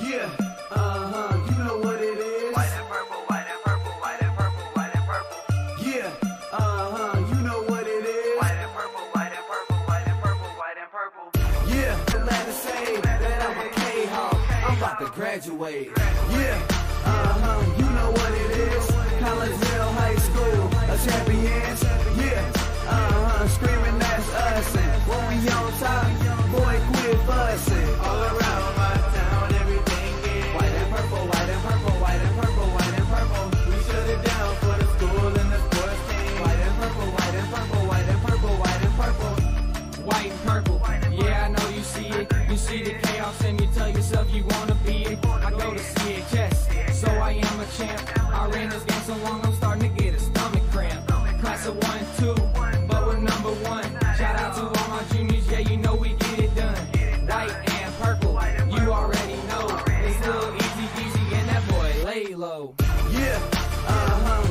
Yeah, you know what it is. White and purple, white and purple, white and purple, white and purple. Yeah, you know what it is. White and purple, white and purple, white and purple, white and purple. Yeah, I'm glad to say that I'm a Kahok. I'm about to graduate. Yeah, you know what it is. Collinsville High School, a champions. Yeah, screaming that's us. And when we on top, boy, quit fussing. All around my town, everything is white and purple, white and purple, white and purple, white and purple. We shut it down for the school and the sports team. White and purple, white and purple, white and purple, white and purple. White and purple, yeah, I know you see it. You see the chaos and you tell yourself you wanna be it. I go to CHS, so I am a champ. I ran this game so long, I'm starting to get a stomach cramp. Class of 1 and 2, but we're number 1. Shout out to all my juniors, yeah, you know we get it done. White and purple, you already know. It's little easy peasy and that boy lay low. Yeah,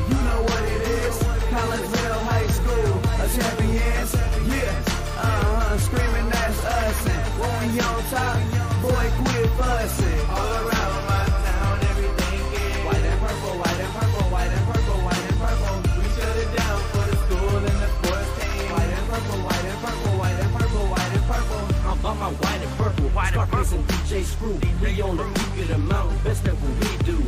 you know what it is. Collinsville High School, a champions. Yeah, screaming that's us. And when we on top, boy, quit fussing. All around my town, everything is white and purple, white and purple, white and purple, white and purple. We shut it down for the school and the sports team. White and purple, white and purple, white and purple, white and purple. I'm about my white and purple, Scarface and DJ Screw. We on the peak of the mountain, best at what we do.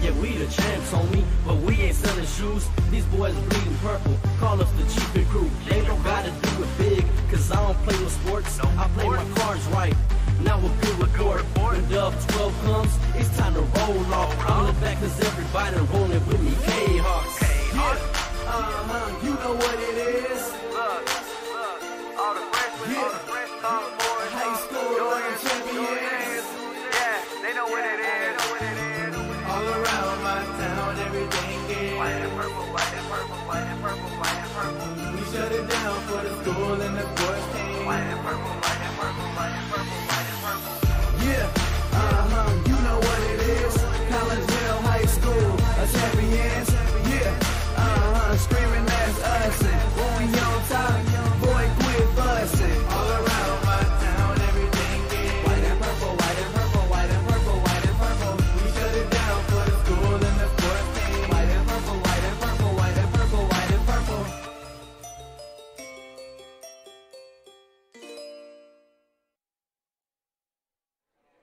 Yeah, we the champs, homie, but we ain't selling shoes. These boys bleeding purple, call us the cheapin' crew. They don't gotta do it big, cause I don't play with sports. I play my cards right. Now a good report. When Dub 12 comes, it's time to roll off. I'm the back cause everybody rolling with me, Kahawks. Yeah, you know what it is. Look, all the freshmen, all the fresh sophomores, High school champions. yeah, they know what it is. All around my town, everything is White and purple, white and purple, white and purple, white and purple. we shut it down for the school and the sports team. White and purple, white and purple, white and purple, white and purple. Yeah, you know what it is. Collinsville High School, a champions. Yeah, screaming that's us. And when we on top, boy, quit fussing. All around my town, everything is white and purple, white and purple, white and purple, white and purple. We shut it down for the school and the sports team. White and purple, white and purple, white and purple, white and purple.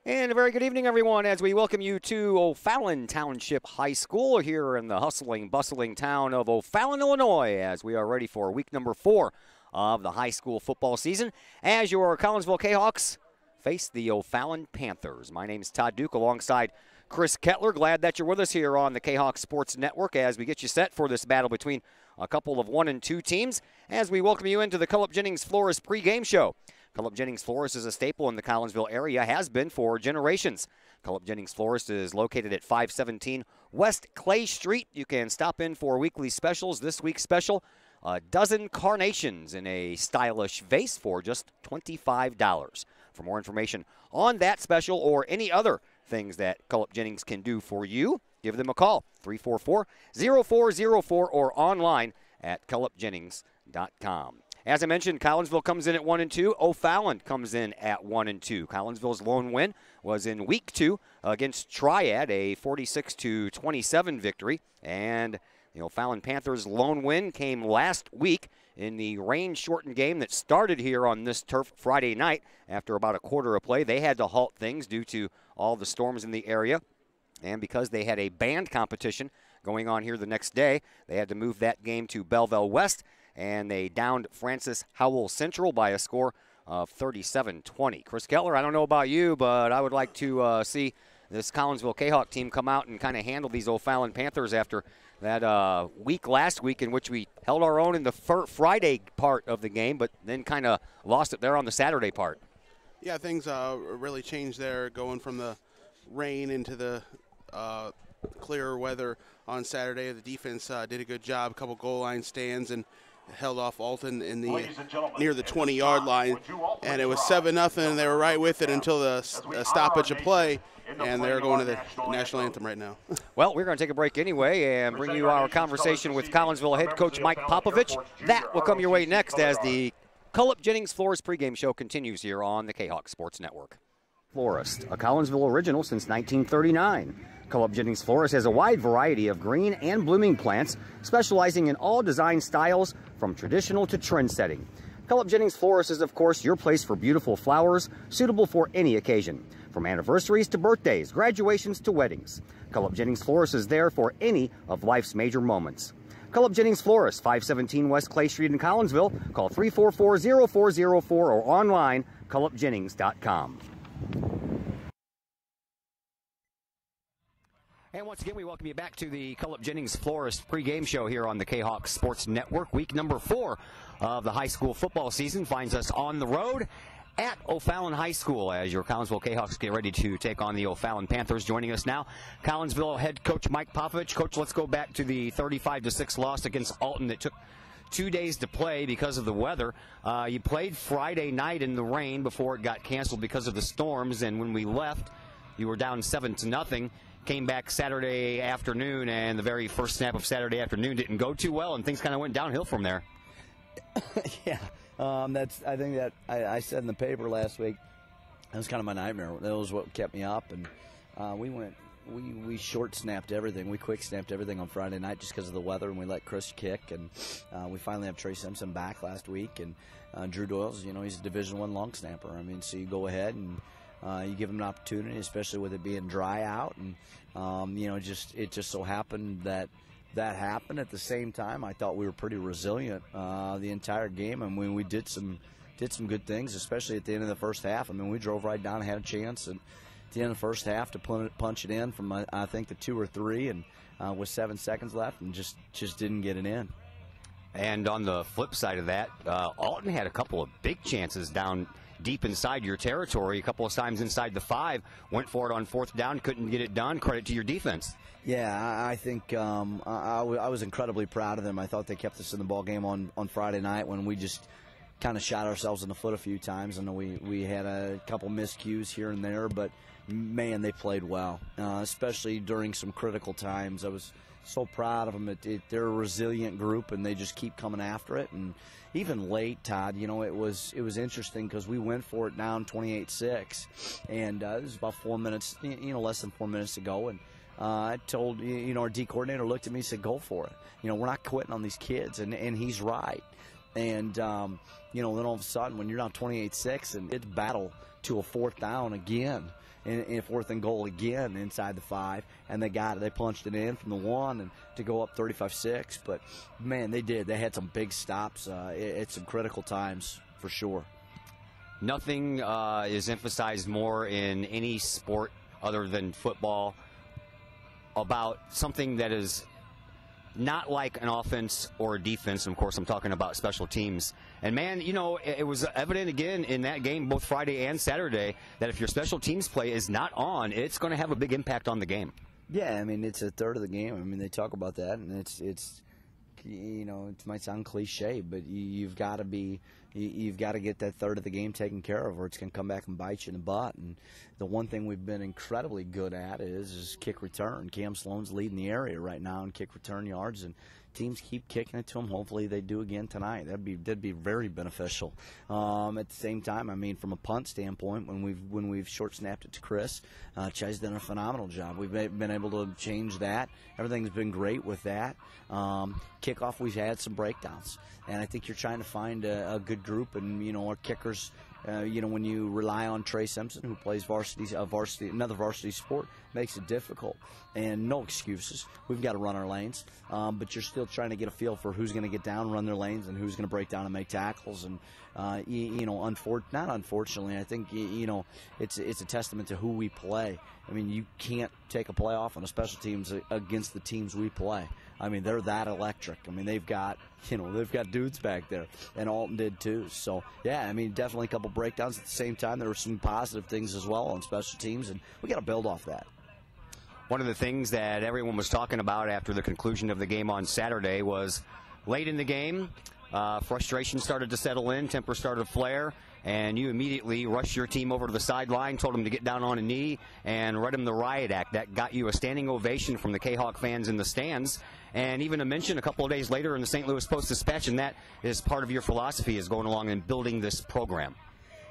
And a very good evening, everyone, as we welcome you to O'Fallon Township High School here in the hustling, bustling town of O'Fallon, Illinois, as we are ready for week number 4 of the high school football season, as your Collinsville Kahawks face the O'Fallon Panthers. My name is Todd Duke alongside Chris Kettler. Glad that you're with us here on the Kahawk Sports Network as we get you set for this battle between a couple of 1 and 2 teams as we welcome you into the Cullip Jennings Flores pregame show. Cullip Jennings Florist is a staple in the Collinsville area, has been for generations. Cullip Jennings Florist is located at 517 West Clay Street. You can stop in for weekly specials. This week's special, a dozen carnations in a stylish vase for just $25. For more information on that special or any other things that Cullip Jennings can do for you, give them a call, 344-0404 or online at cullipjennings.com. As I mentioned, Collinsville comes in at 1 and 2. O'Fallon comes in at 1 and 2. Collinsville's lone win was in week 2 against Triad, a 46-27 victory. And the O'Fallon Panthers' lone win came last week in the rain-shortened game that started here on this turf Friday night. After about a quarter of play, they had to halt things due to all the storms in the area. And because they had a band competition going on here the next day, they had to move that game to Belleville West. And they downed Francis Howell Central by a score of 37-20. Chris Kettler, I don't know about you, but I would like to see this Collinsville Kahawk team come out and kind of handle these O'Fallon Panthers after that week last week in which we held our own in the Friday part of the game, but then kind of lost it there on the Saturday part. Yeah, things really changed there, going from the rain into the clearer weather on Saturday. The defense did a good job, a couple goal line stands, and held off Alton in the near the 20-yard line, and it was 7-0, and they were right with it until the stoppage of play, and they're going to the national anthem right now. Well, we're going to take a break anyway and bring you our conversation with Collinsville head coach Mike Popovich. That will come your way next as the Cullip Jennings Flores pregame show continues here on the Kahawk Sports Network. Florist, a Collinsville original since 1939. Cullip Jennings Florist has a wide variety of green and blooming plants, specializing in all design styles from traditional to trend-setting. Cullip Jennings Florist is, of course, your place for beautiful flowers, suitable for any occasion, from anniversaries to birthdays, graduations to weddings. Cullip Jennings Florist is there for any of life's major moments. Cullip Jennings Florist, 517 West Clay Street in Collinsville. Call 344-0404 or online, cullipjennings.com. And once again, we welcome you back to the Cullip Jennings Florist pregame show here on the Kahoks Sports Network. Week number 4 of the high school football season finds us on the road at O'Fallon High School as your Collinsville Kahawks get ready to take on the O'Fallon Panthers. Joining us now, Collinsville head coach Mike Popovich. Coach, let's go back to the 35-6 loss against Alton that took 2 days to play because of the weather. You played Friday night in the rain before it got canceled because of the storms, and when we left, you were down 7-0. Came back Saturday afternoon, and the very first snap of Saturday afternoon didn't go too well, and things kind of went downhill from there. Yeah, I think that I said in the paper last week, that was kind of my nightmare. That was what kept me up, and we short snapped everything. We quick snapped everything on Friday night just because of the weather, and we let Chris kick, and we finally have Trey Simpson back last week, and Drew Doyle's, he's a Division I long snapper. I mean, so you go ahead and you give him an opportunity, especially with it being dry out, and it just so happened that happened. At the same time, I thought we were pretty resilient the entire game. I mean, we did some good things, especially at the end of the first half. I mean, we drove right down and had a chance at the end of the first half to punch it in from I think the 2 or 3, and with 7 seconds left, and just didn't get it in. And on the flip side of that, Alton had a couple of big chances down deep inside your territory, a couple of times inside the 5, went for it on 4th down, couldn't get it done. Credit to your defense. Yeah, I think I was incredibly proud of them. I thought they kept us in the ball game on Friday night when we just kind of shot ourselves in the foot a few times. I know we had a couple miscues here and there, but man, they played well, especially during some critical times. I was so proud of them. They're a resilient group, and they just keep coming after it. And even late, Todd, it was interesting because we went for it down 28-6, and it was about 4 minutes, less than 4 minutes to go, and I told, our D coordinator looked at me and said, go for it. We're not quitting on these kids, and he's right. And, then all of a sudden, when you're down 28-6, and it's battle to a 4th down again, and 4th and goal again inside the 5, and they got it. They punched it in from the 1 and to go up 35-6. But, man, they did. They had some big stops at some critical times for sure. Nothing is emphasized more in any sport other than football about something that is not like an offense or a defense. And of course, I'm talking about special teams. And man, it was evident again in that game, both Friday and Saturday, that if your special teams play is not on, it's going to have a big impact on the game. Yeah, I mean, it's a third of the game. I mean, they talk about that, and it's it might sound cliche, but you've got to get that third of the game taken care of, or it's going to come back and bite you in the butt. And the one thing we've been incredibly good at is kick return. Cam Sloan's leading the area right now in kick return yards, and teams keep kicking it to him. Hopefully they do again tonight. That'd be very beneficial. At the same time, I mean, from a punt standpoint, when we've short snapped it to Chris, Chai's done a phenomenal job. We've been able to change that. Everything's been great with that. Kickoff, we've had some breakdowns, and I think you're trying to find a good group. And our kickers, when you rely on Trey Simpson, who plays another varsity sport, makes it difficult. And no excuses. We've got to run our lanes, but you're still trying to get a feel for who's going to get down, run their lanes, and who's going to break down and make tackles. And not unfortunately, I think it's a testament to who we play. I mean, you can't take a play off on a special teams against the teams we play. I mean, they're that electric. I mean, they've got dudes back there, and Alton did too. So, yeah, I mean, definitely a couple breakdowns. At the same time, there were some positive things as well on special teams, and we got to build off that. One of the things that everyone was talking about after the conclusion of the game on Saturday was late in the game, frustration started to settle in, temper started to flare, and you immediately rushed your team over to the sideline, told them to get down on a knee, and read them the riot act. That got you a standing ovation from the Kahawk fans in the stands, and even a mention a couple of days later in the St. Louis Post-Dispatch, and that is part of your philosophy, is going along and building this program.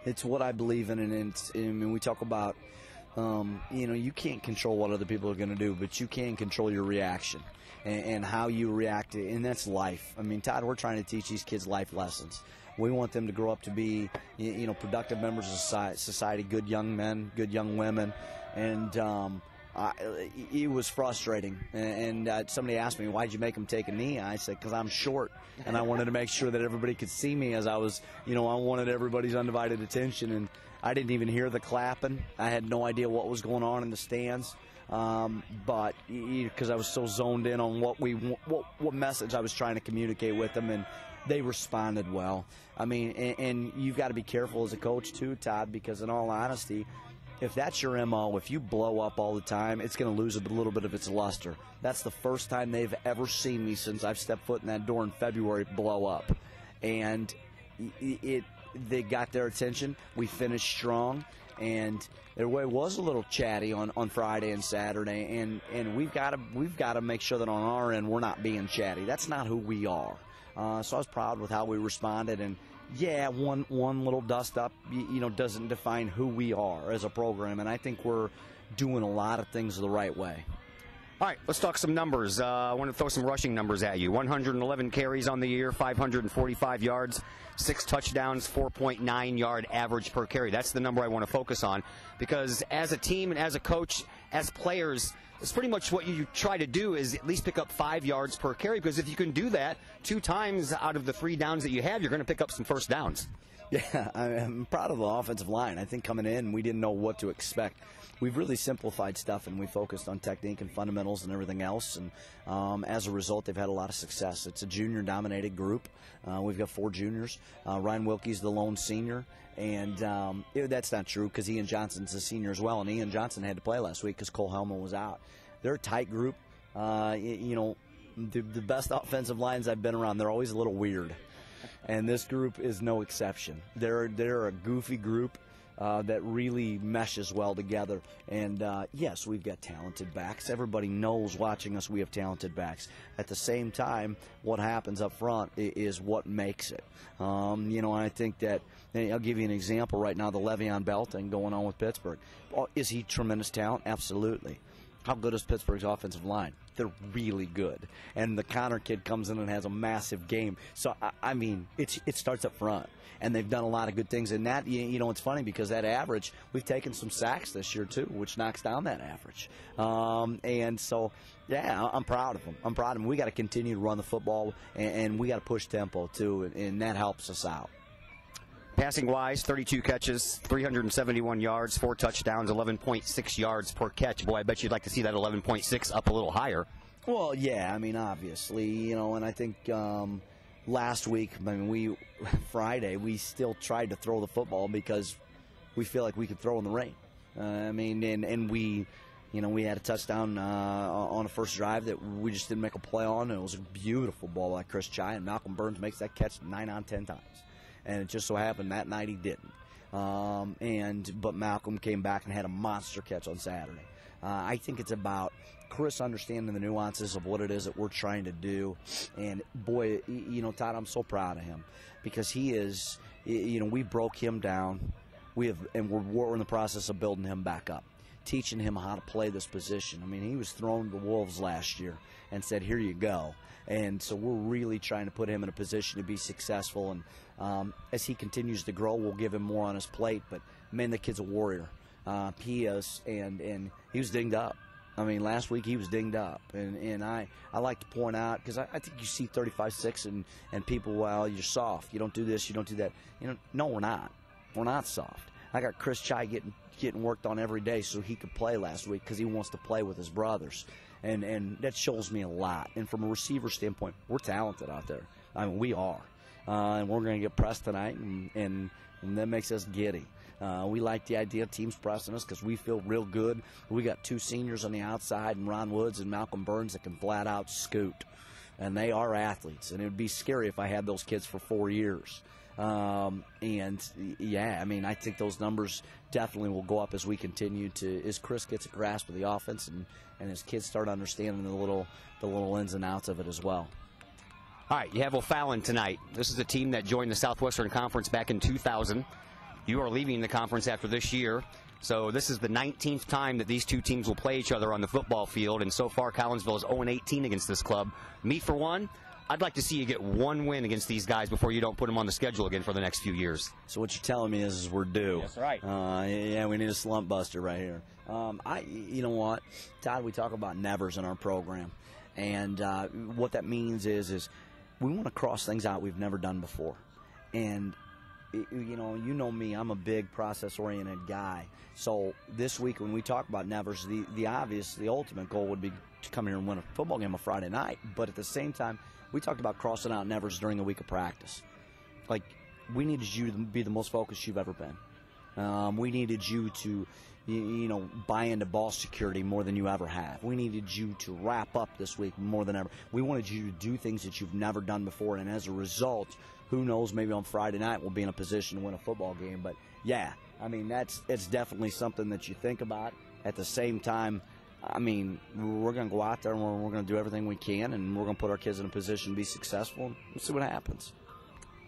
It's what I believe in, and I mean, we talk about, you can't control what other people are going to do, but you can control your reaction and how you react, and that's life. I mean, Todd, we're trying to teach these kids life lessons. We want them to grow up to be, productive members of society, good young men, good young women, and it was frustrating. And somebody asked me, why'd you make them take a knee? I said, because I'm short, and I wanted to make sure that everybody could see me as I was, I wanted everybody's undivided attention, and I didn't even hear the clapping. I had no idea what was going on in the stands. But because I was so zoned in on what message I was trying to communicate with them, and they responded well. I mean, and you've got to be careful as a coach too, Todd, because in all honesty, if that's your MO, if you blow up all the time, it's going to lose a little bit of its luster. That's the first time they've ever seen me since I've stepped foot in that door in February blow up. And they got their attention. We finished strong. And it was a little chatty on Friday and Saturday, and we've got to make sure that on our end we're not being chatty. That's not who we are. So I was proud with how we responded, and yeah, one little dust up, doesn't define who we are as a program, and I think we're doing a lot of things the right way. All right, let's talk some numbers. I want to throw some rushing numbers at you. 111 carries on the year, 545 yards, 6 touchdowns, 4.9 yard average per carry. That's the number I want to focus on, because as a team and as a coach, as players, it's pretty much what you try to do is at least pick up 5 yards per carry, because if you can do that 2 times out of the 3 downs that you have, you're going to pick up some first downs. Yeah, I'm proud of the offensive line. I think coming in, we didn't know what to expect. We've really simplified stuff, and we focused on technique and fundamentals and everything else, and as a result, they've had a lot of success. It's a junior-dominated group. We've got 4 juniors. Ryan Wilkie's the lone senior, and that's not true, because Ian Johnson's a senior as well, and Ian Johnson had to play last week because Cole Hellman was out. They're a tight group. The best offensive lines I've been around, they're always a little weird, and this group is no exception. They're a goofy group that really meshes well together. And yes, we've got talented backs. Everybody knows watching us we have talented backs. At the same time, what happens up front is what makes it. I think that, I'll give you an example right now, the Le'Veon Bell thing going on with Pittsburgh. Is he tremendous talent? Absolutely. How good is Pittsburgh's offensive line? They're really good. And the Connor kid comes in and has a massive game. So, I mean, it starts up front. And they've done a lot of good things. And that, it's funny because that average, we've taken some sacks this year too, which knocks down that average. And so, yeah, I'm proud of them. I'm proud of them. We got to continue to run the football, and we got to push tempo too, and that helps us out. Passing-wise, 32 catches, 371 yards, 4 touchdowns, 11.6 yards per catch. Boy, I bet you'd like to see that 11.6 up a little higher. Well, yeah, I mean, obviously, and I think last week, Friday, we still tried to throw the football because we feel like we could throw in the rain. And we, we had a touchdown on a first drive that we just didn't make a play on, and it was a beautiful ball by Chris Chai, and Malcolm Burns makes that catch 9 on 10 times. And it just so happened that night he didn't. But Malcolm came back and had a monster catch on Saturday. I think it's about Chris understanding the nuances of what it is that we're trying to do. And, boy, Todd, I'm so proud of him because he is, we broke him down. We're in the process of building him back up, teaching him how to play this position. I mean, he was thrown to the Wolves last year and said, here you go. And so we're really trying to put him in a position to be successful. And as he continues to grow, we'll give him more on his plate. But, man, the kid's a warrior. He is, and he was dinged up. I mean, last week he was dinged up. And I like to point out, because I think you see 35-6 and people, well, you're soft. You don't do this, you don't do that. No, we're not. We're not soft. I got Chris Chai getting worked on every day so he could play last week because he wants to play with his brothers. And that shows me a lot. And from a receiver standpoint, we're talented out there. I mean, we are. And we're going to get pressed tonight, and that makes us giddy. We like the idea of teams pressing us because we feel real good. We got 2 seniors on the outside, and Ron Woods and Malcolm Burns that can flat out scoot. And they are athletes. And it would be scary if I had those kids for 4 years. Yeah, I mean, I think those numbers definitely will go up as we continue as Chris gets a grasp of the offense and his kids start understanding the little ins and outs of it as well. All right, you have O'Fallon tonight. This is a team that joined the Southwestern Conference back in 2000. You are leaving the conference after this year. So this is the 19th time that these two teams will play each other on the football field, and so far Collinsville is 0-18 against this club. Me, for one, I'd like to see you get one win against these guys before you don't put them on the schedule again for the next few years. So what you're telling me is we're due. That's right. Yeah, we need a slump buster right here. You know what, Todd? We talk about nevers in our program, and what that means is we want to cross things out we've never done before. And you know me, I'm a big process-oriented guy. So this week when we talk about nevers, the ultimate goal would be to come here and win a football game on Friday night. But at the same time, we talked about crossing out nevers during the week of practice. Like, we needed you to be the most focused you've ever been. We needed you to, buy into ball security more than you ever have. We needed you to wrap up this week more than ever. We wanted you to do things that you've never done before, and as a result, who knows, maybe on Friday night we'll be in a position to win a football game. But, yeah, I mean, it's definitely something that you think about. At the same time, I mean, we're going to go out there and we're going to do everything we can, and we're going to put our kids in a position to be successful, and we'll see what happens.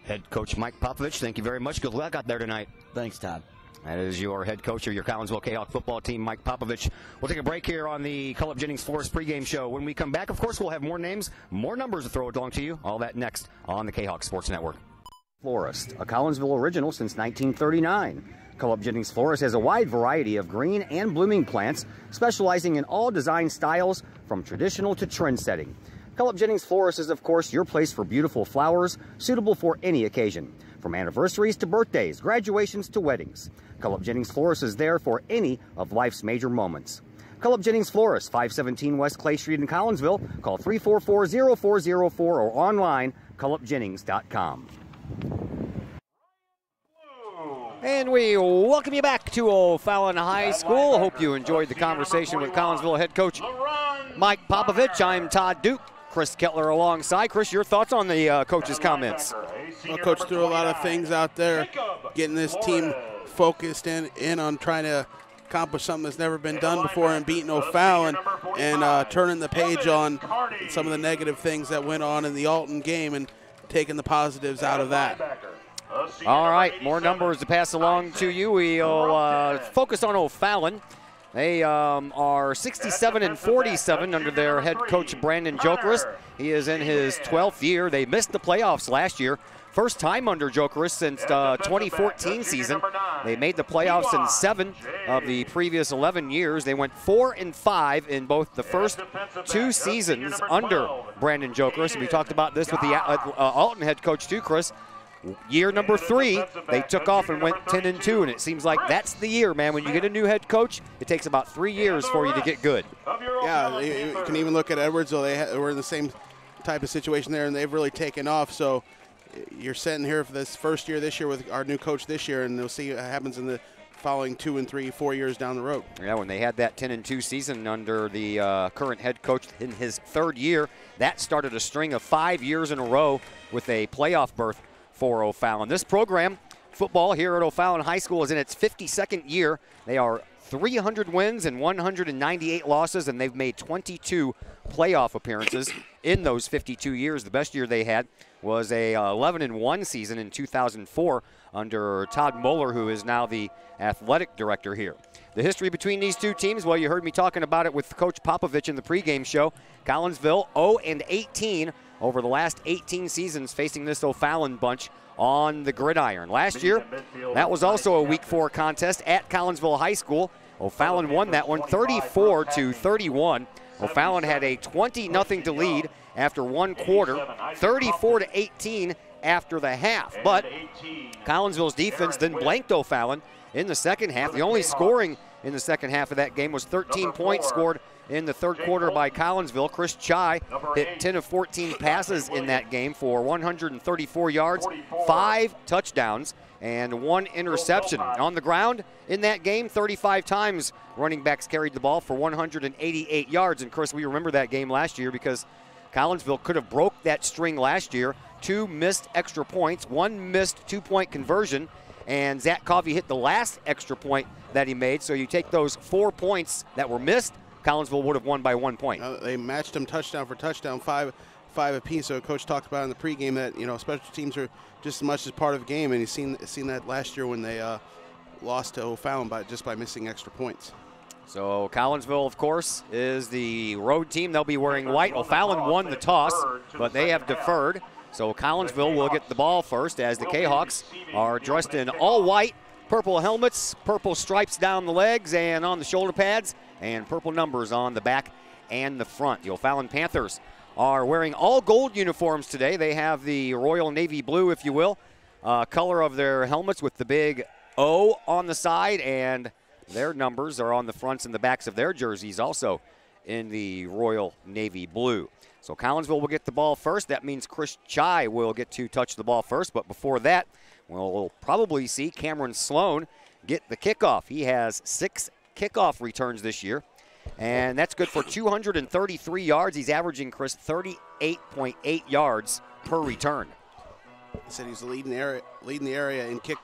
Head coach Mike Popovich, thank you very much. Good luck out there tonight. Thanks, Todd. That is your head coach of your Collinsville Kahok football team, Mike Popovich. We'll take a break here on the Collinsville Jennings Forest pregame show. When we come back, of course, we'll have more names, more numbers to throw along to you. All that next on the Kahok Sports Network. Florist, a Collinsville original since 1939. Collinsville Jennings Florist has a wide variety of green and blooming plants, specializing in all design styles from traditional to trend-setting. Collinsville Jennings Florist is, of course, your place for beautiful flowers, suitable for any occasion, from anniversaries to birthdays, graduations to weddings. Collinsville Jennings Florist is there for any of life's major moments. Collinsville Jennings Florist, 517 West Clay Street in Collinsville. Call 344-0404 or online, collinsvillejennings.com. And we welcome you back to O'Fallon High School. Hope you enjoyed the conversation with Collinsville head coach Mike Popovich. I'm Todd Duke. Chris Kettler alongside. Chris, your thoughts on the coach's comments? Well, Coach threw a lot of things out there, getting this team focused in on trying to accomplish something that's never been done before and beating O'Fallon, and turning the page on some of the negative things that went on in the Alton game and taking the positives out of that. All right, more numbers to pass along to you. We'll focus on O'Fallon. They are 67-47 under their head coach Brandon Jokeris. He is in his 12th year. They missed the playoffs last year. First time under Jokeris since 2014 season. They made the playoffs in 7 of the previous 11 years. They went 4-5 in both the first 2 seasons under Brandon Jokeris. And we talked about this with the Alton head coach too, Chris. Year number 3, they took off and went 10-2, and it seems like that's the year, man. When you get a new head coach, it takes about 3 years for you to get good. Yeah, you can even look at Edwardsville. They were in the same type of situation there, and they've really taken off. So you're sitting here for this first year this year with our new coach this year, and we'll see what happens in the following 2 and 3, 4 years down the road. Yeah, when they had that 10-2 season under the current head coach in his 3rd year, that started a string of 5 years in a row with a playoff berth for O'Fallon. This program, football here at O'Fallon High School, is in its 52nd year. They are 300 wins and 198 losses, and they've made 22 playoff appearances in those 52 years. The best year they had was a 11-1 season in 2004 under Todd Moeller, who is now the athletic director here. The history between these two teams, well, you heard me talking about it with Coach Popovich in the pregame show. Collinsville 0-18 over the last 18 seasons facing this O'Fallon bunch on the gridiron. Last year, that was also a Week 4 contest at Collinsville High School. O'Fallon won that one 34-31. O'Fallon had a 20-0 to lead after 1 quarter, 34-18 after the half. But Collinsville's defense then blanked O'Fallon in the second half. The only scoring in the second half of that game was 13 points scored in the 3rd quarter by Collinsville. Chris Chai hit 10 of 14 passes in that game for 134 yards, 5 touchdowns, and 1 interception. On the ground in that game, 35 times running backs carried the ball for 188 yards. And Chris, we remember that game last year because Collinsville could have broke that string last year. 2 missed extra points, 1 missed 2-point conversion, and Zach Coffey hit the last extra point that he made. So you take those 4 points that were missed, Collinsville would have won by 1 point. They matched them touchdown for touchdown, five 5 apiece. So Coach talked about in the pregame that, you know, special teams are just as much as part of the game, and he's seen that last year when they lost to O'Fallon just by missing extra points. So Collinsville, of course, is the road team. They'll be wearing white. O'Fallon won the toss, but they have deferred. So Collinsville will get the ball first as the Kahawks are dressed in all white, purple helmets, purple stripes down the legs and on the shoulder pads, and purple numbers on the back and the front. The O'Fallon Panthers are wearing all gold uniforms today. They have the royal navy blue, if you will, color of their helmets with the big O on the side, and their numbers are on the fronts and the backs of their jerseys also in the royal navy blue. So Collinsville will get the ball first. That means Chris Chai will get to touch the ball first, but before that, we'll probably see Cameron Sloan get the kickoff. He has 6 kickoff returns this year, and that's good for 233 yards. He's averaging, Chris, 38.8 yards per return. He said he's leading the area in kick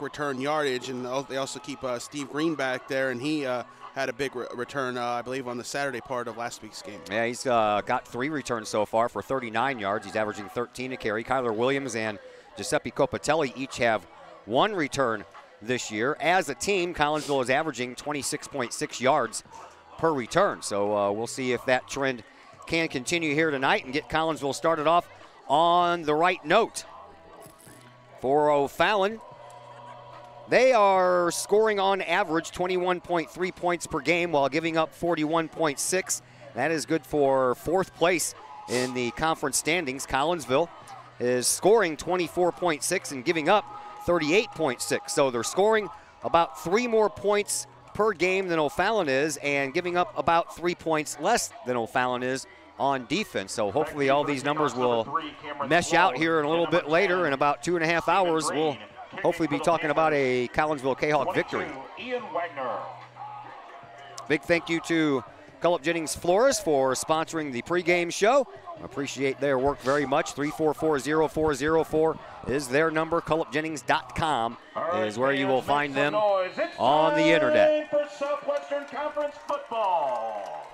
return yardage, and they also keep Steve Green back there, and he had a big return, I believe, on the Saturday part of last week's game. Yeah, he's got 3 returns so far for 39 yards. He's averaging 13 a carry. Kyler Williams and Giuseppe Copatelli each have 1 return this year. As a team, Collinsville is averaging 26.6 yards per return. So we'll see if that trend can continue here tonight and get Collinsville started off on the right note. For O'Fallon, they are scoring on average 21.3 points per game while giving up 41.6. That is good for 4th place in the conference standings. Collinsville is scoring 24.6 and giving up 38.6. So they're scoring about 3 more points per game than O'Fallon is and giving up about 3 points less than O'Fallon is on defense. So hopefully all these numbers will mesh out here in a little bit later. In about 2.5 hours, we'll hopefully be talking about a Collinsville Kahawk victory. Big thank you to Cullip Jennings Flores for sponsoring the pregame show. Appreciate their work very much. 344-0404 is their number. CullipJennings.com is where you will find them on the internet. For Southwestern Conference football.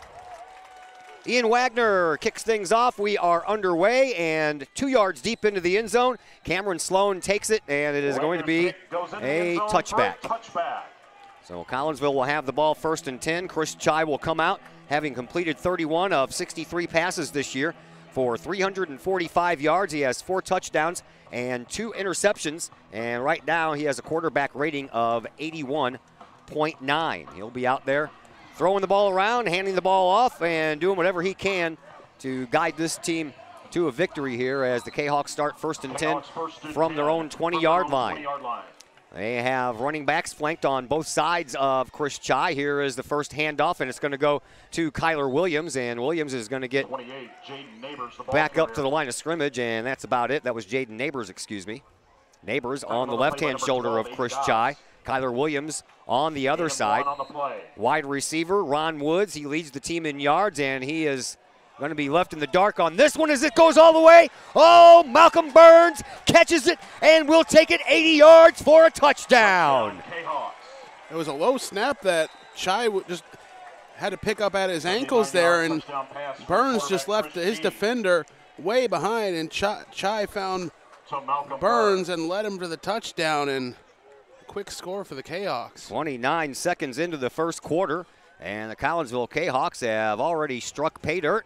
Ian Wagner kicks things off. We are underway and 2 yards deep into the end zone. Cameron Sloan takes it, and it is going to be a touchback. So Collinsville will have the ball 1st and 10. Chris Chai will come out, having completed 31 of 63 passes this year for 345 yards. He has 4 touchdowns and 2 interceptions, and right now he has a quarterback rating of 81.9. He'll be out there throwing the ball around, handing the ball off, and doing whatever he can to guide this team to a victory here as the Kahawks start 1st and 10 from their own 20-yard line. They have running backs flanked on both sides of Chris Chai. Here is the first handoff, and it's going to go to Kyler Williams, and Williams is going to get back up to the line of scrimmage, and that's about it. That was Jaden Neighbors, excuse me. Neighbors on the left-hand shoulder of Chris Chai. Kyler Williams on the other side. Wide receiver, Ron Woods. He leads the team in yards, and he is going to be left in the dark on this one as it goes all the way. Oh, Malcolm Burns catches it and will take it 80 yards for a touchdown. It was a low snap that Chai just had to pick up at his ankles there, and Burns just left his defender way behind, and Chai found Burns and led him to the touchdown, and quick score for the Kahawks. 29 seconds into the first quarter, and the Collinsville Kahawks have already struck pay dirt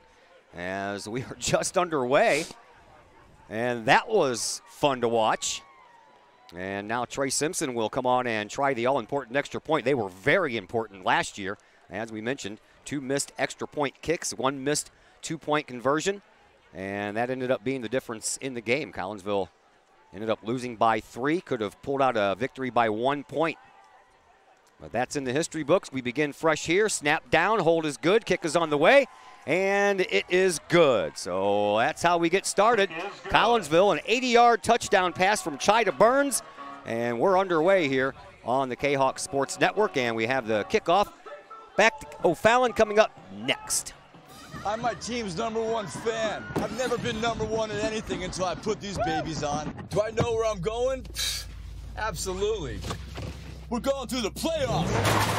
as we are just underway. And that was fun to watch. And now Trey Simpson will come on and try the all-important extra point. They were very important last year. As we mentioned, 2 missed extra point kicks, 1 missed 2-point conversion, and that ended up being the difference in the game. Collinsville ended up losing by 3, could have pulled out a victory by 1 point. But that's in the history books. We begin fresh here. Snap down, hold is good, kick is on the way, and it is good. So that's how we get started. Collinsville, an 80-yard touchdown pass from Chai to Burns, and we're underway here on the Kahawk Sports Network, and we have the kickoff. Back to O'Fallon coming up next. I'm my team's #1 fan. I've never been #1 at anything until I put these babies on. Do I know where I'm going? Absolutely. We're going to the playoffs.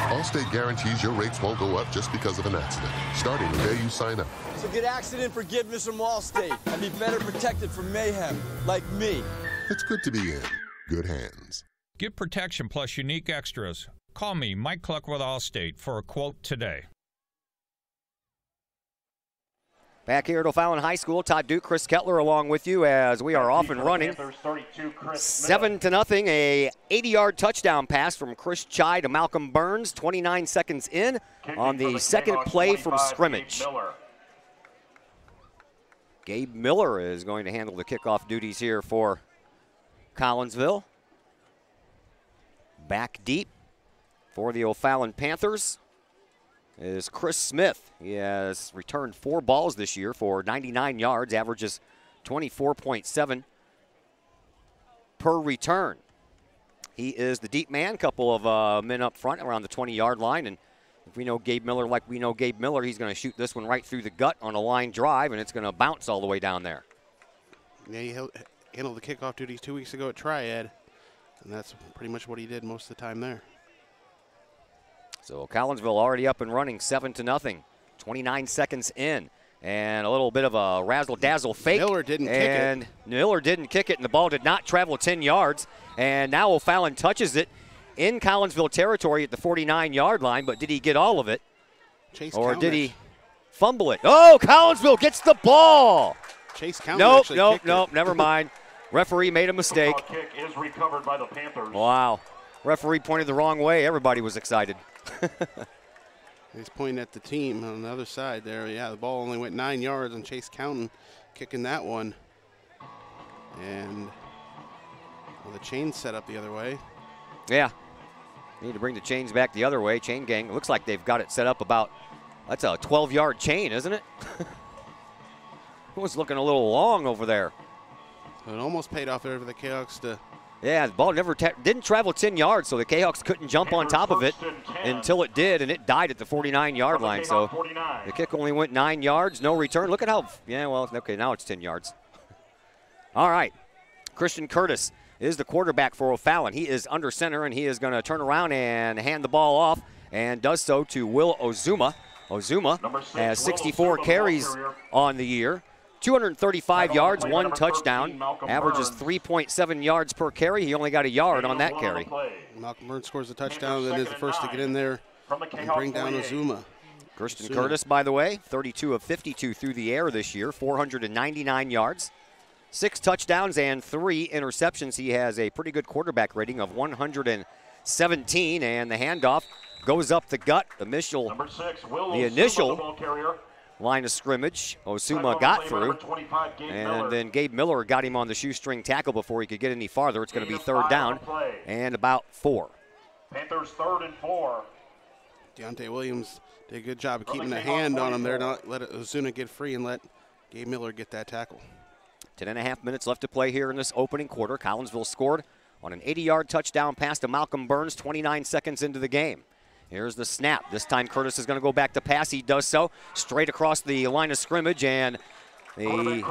Allstate guarantees your rates won't go up just because of an accident, starting the day you sign up. So get accident forgiveness from Allstate and be better protected from mayhem, like me. It's good to be in good hands. Get protection plus unique extras. Call me, Mike Cluck with Allstate, for a quote today. Back here at O'Fallon High School, Todd Duke, Chris Kettler along with you as we are off and running. 7-0, a 80-yard touchdown pass from Chris Chai to Malcolm Burns, 29 seconds in on the second play from scrimmage. Gabe Miller is going to handle the kickoff duties here for Collinsville. Back deep for the O'Fallon Panthers is Chris Smith. He has returned 4 balls this year for 99 yards, averages 24.7 per return. He is the deep man, couple of men up front around the 20-yard line, and if we know Gabe Miller like we know Gabe Miller, he's going to shoot this one right through the gut on a line drive, and it's going to bounce all the way down there. Yeah, he handled the kickoff duties 2 weeks ago at Triad, and that's pretty much what he did most of the time there. So Collinsville already up and running, 7-0, 29 seconds in. And a little bit of a razzle-dazzle fake. Miller didn't kick it. And Miller didn't kick it, and the ball did not travel 10 yards. And now O'Fallon touches it in Collinsville territory at the 49-yard line, but did he get all of it? Or did he fumble it? Oh, Collinsville gets the ball. Chase Counter Nope, never mind. Referee made a mistake. Kick is recovered by the Panthers. Wow. Referee pointed the wrong way. Everybody was excited. He's pointing at the team on the other side there. Yeah, the ball only went 9 yards, and Chase Counton kicking that one. And the chain's set up the other way. Yeah. Need to bring the chains back the other way. Chain gang. Looks like they've got it set up about, that's a 12-yard chain, isn't it? It was looking a little long over there. So it almost paid off there for the Kahoks to. Yeah, the ball didn't travel 10 yards, so the Kahoks couldn't jump on top of it until it did, and it died at the 49-yard line. So the kick only went 9 yards, no return. Look at how, yeah, well, okay, now it's 10 yards. All right, Christian Curtis is the quarterback for O'Fallon. He is under center, and he is going to turn around and hand the ball off, and does so to Will Ozuma. Ozuma has 64 carries on the year. 235 yards, 1 touchdown, averages 3.7 yards per carry. He only got a yard on that carry. Malcolm Burns scores a touchdown, then is the first to get in there and bring down Ozuma. Christian Curtis, by the way, 32 of 52 through the air this year, 499 yards, 6 touchdowns and 3 interceptions. He has a pretty good quarterback rating of 117, and the handoff goes up the gut. The initial line of scrimmage, Ozuma got through, and then Gabe Miller got him on the shoestring tackle before he could get any farther. It's going to be 3rd down and about 4. Panthers 3rd and 4. Deontay Williams did a good job of keeping a hand on him there, not let Ozuna get free and let Gabe Miller get that tackle. 10.5 minutes left to play here in this opening quarter. Collinsville scored on an 80-yard touchdown pass to Malcolm Burns 29 seconds into the game. Here's the snap. This time Curtis is going to go back to pass. He does so straight across the line of scrimmage, and the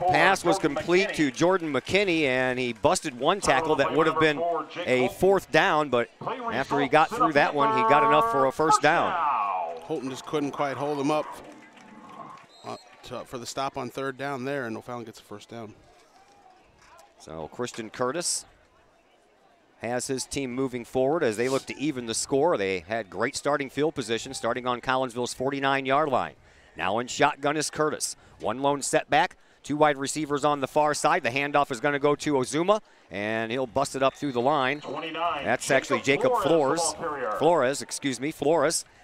pass was complete to Jordan McKinney, and he busted one tackle that would have been a 4th down, but after he got through that one, he got enough for a 1st down. Holton just couldn't quite hold him up for the stop on 3rd down there, and O'Fallon gets a 1st down. So Christian Curtis has his team moving forward as they look to even the score. They had great starting field position, starting on Collinsville's 49-yard line. Now in shotgun is Curtis. One lone setback, 2 wide receivers on the far side. The handoff is going to go to Ozuma, and he'll bust it up through the line. That's actually Jacob Flores. Flores.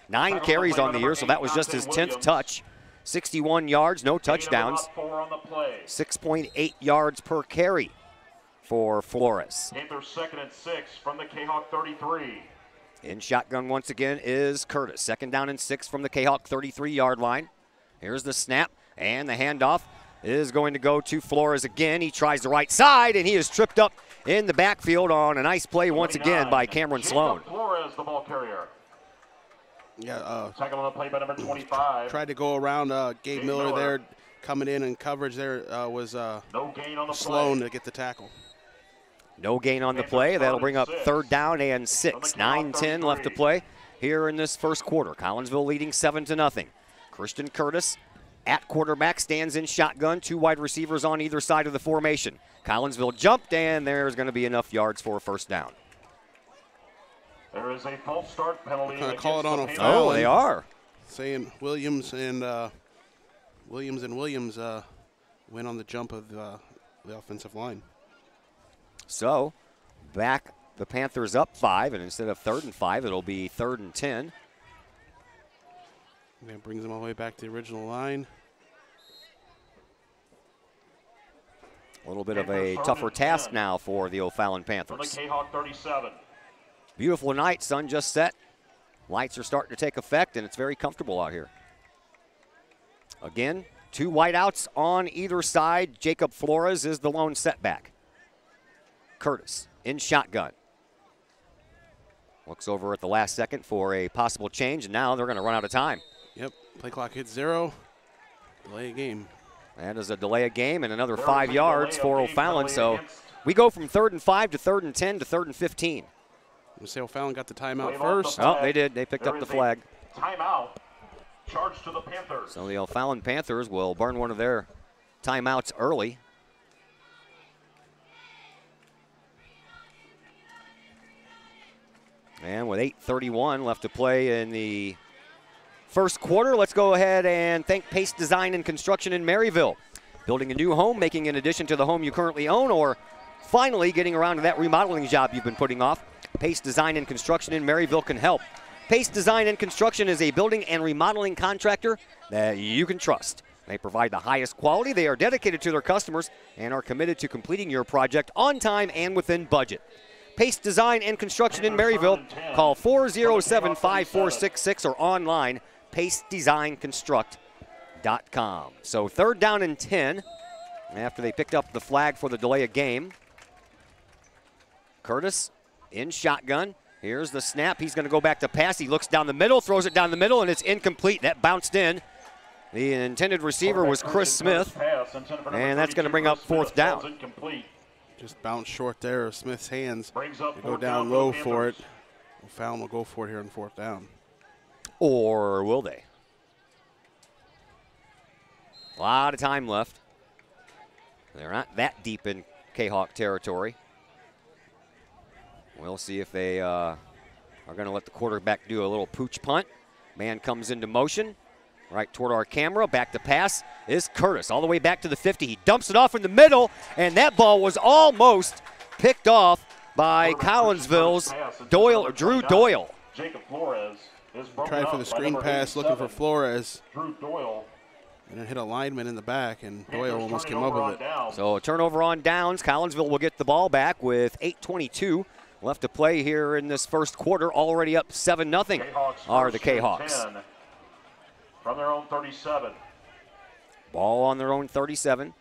9 carries on the year, so that was just his 10th touch. 61 yards, no touchdowns. 6.8 yards per carry for Flores. Panthers 2nd and 6 from the Kahok 33. In shotgun once again is Curtis. 2nd down and 6 from the Kahok 33-yard line. Here's the snap, and the handoff is going to go to Flores again. He tries the right side, and he is tripped up in the backfield on a nice play once again by Cameron Sloan. Flores, the ball carrier. Yeah, tackle on the play by number 25. Tried to go around Gabe Miller there, coming in coverage there was no gain on the Sloan play to get the tackle. No gain on the play. That'll bring up 3rd down and 6. 9-10 left to play here in this first quarter. Collinsville leading 7-0. Christian Curtis at quarterback stands in shotgun. 2 wide receivers on either side of the formation. Collinsville jumped, and there's going to be enough yards for a 1st down. There is a false start penalty. Going to call it on a foul. Oh, they are. Saying Williams went on the jump of the offensive line. So, back the Panthers up 5, and instead of 3rd and 5, it'll be 3rd and 10. That brings them all the way back to the original line. A little bit of a tougher task now for the O'Fallon Panthers. For the Kahok 37. Beautiful night, sun just set. Lights are starting to take effect, and it's very comfortable out here. Again, 2 wideouts on either side. Jacob Flores is the lone setback. Curtis in shotgun. Looks over at the last second for a possible change, and now they're going to run out of time. Yep, play clock hits 0. Delay a game. That is a delay of game and another 5 yards for O'Fallon. So we go from 3rd and 5 to 3rd and 10 to 3rd and 15. We say O'Fallon got the timeout first. Oh, they did. They picked up the flag. Timeout. Charge to the Panthers. So the O'Fallon Panthers will burn one of their timeouts early. And with 8:31 left to play in the first quarter, let's go ahead and thank Pace Design and Construction in Maryville. Building a new home, making an addition to the home you currently own, or finally getting around to that remodeling job you've been putting off, Pace Design and Construction in Maryville can help. Pace Design and Construction is a building and remodeling contractor that you can trust. They provide the highest quality, they are dedicated to their customers, and are committed to completing your project on time and within budget. Pace Design and Construction in Maryville. Call 407-5466 or online, pacedesignconstruct.com. So 3rd down and 10 after they picked up the flag for the delay of game. Curtis in shotgun. Here's the snap. He's going to go back to pass. He looks down the middle, throws it down the middle, and it's incomplete. That bounced in. The intended receiver was Chris Smith, and that's going to bring up 4th down. Just bounced short there of Smith's hands. They go down low for it. O'Fallon will go for it here on 4th down. Or will they? A lot of time left. They're not that deep in Kahok territory. We'll see if they are going to let the quarterback do a little pooch punt. Man comes into motion. Right toward our camera, back to pass is Curtis, all the way back to the 50. He dumps it off in the middle, and that ball was almost picked off by Collinsville's Drew Doyle. Jacob Flores is tried for the screen pass, looking for Flores. Drew Doyle. And it hit a lineman in the back, and Doyle almost came up with it. So a turnover on downs. Collinsville will get the ball back with 8:22 left to play here in this first quarter. Already up 7-0 are the Kahawks. From their own 37. Ball on their own 37.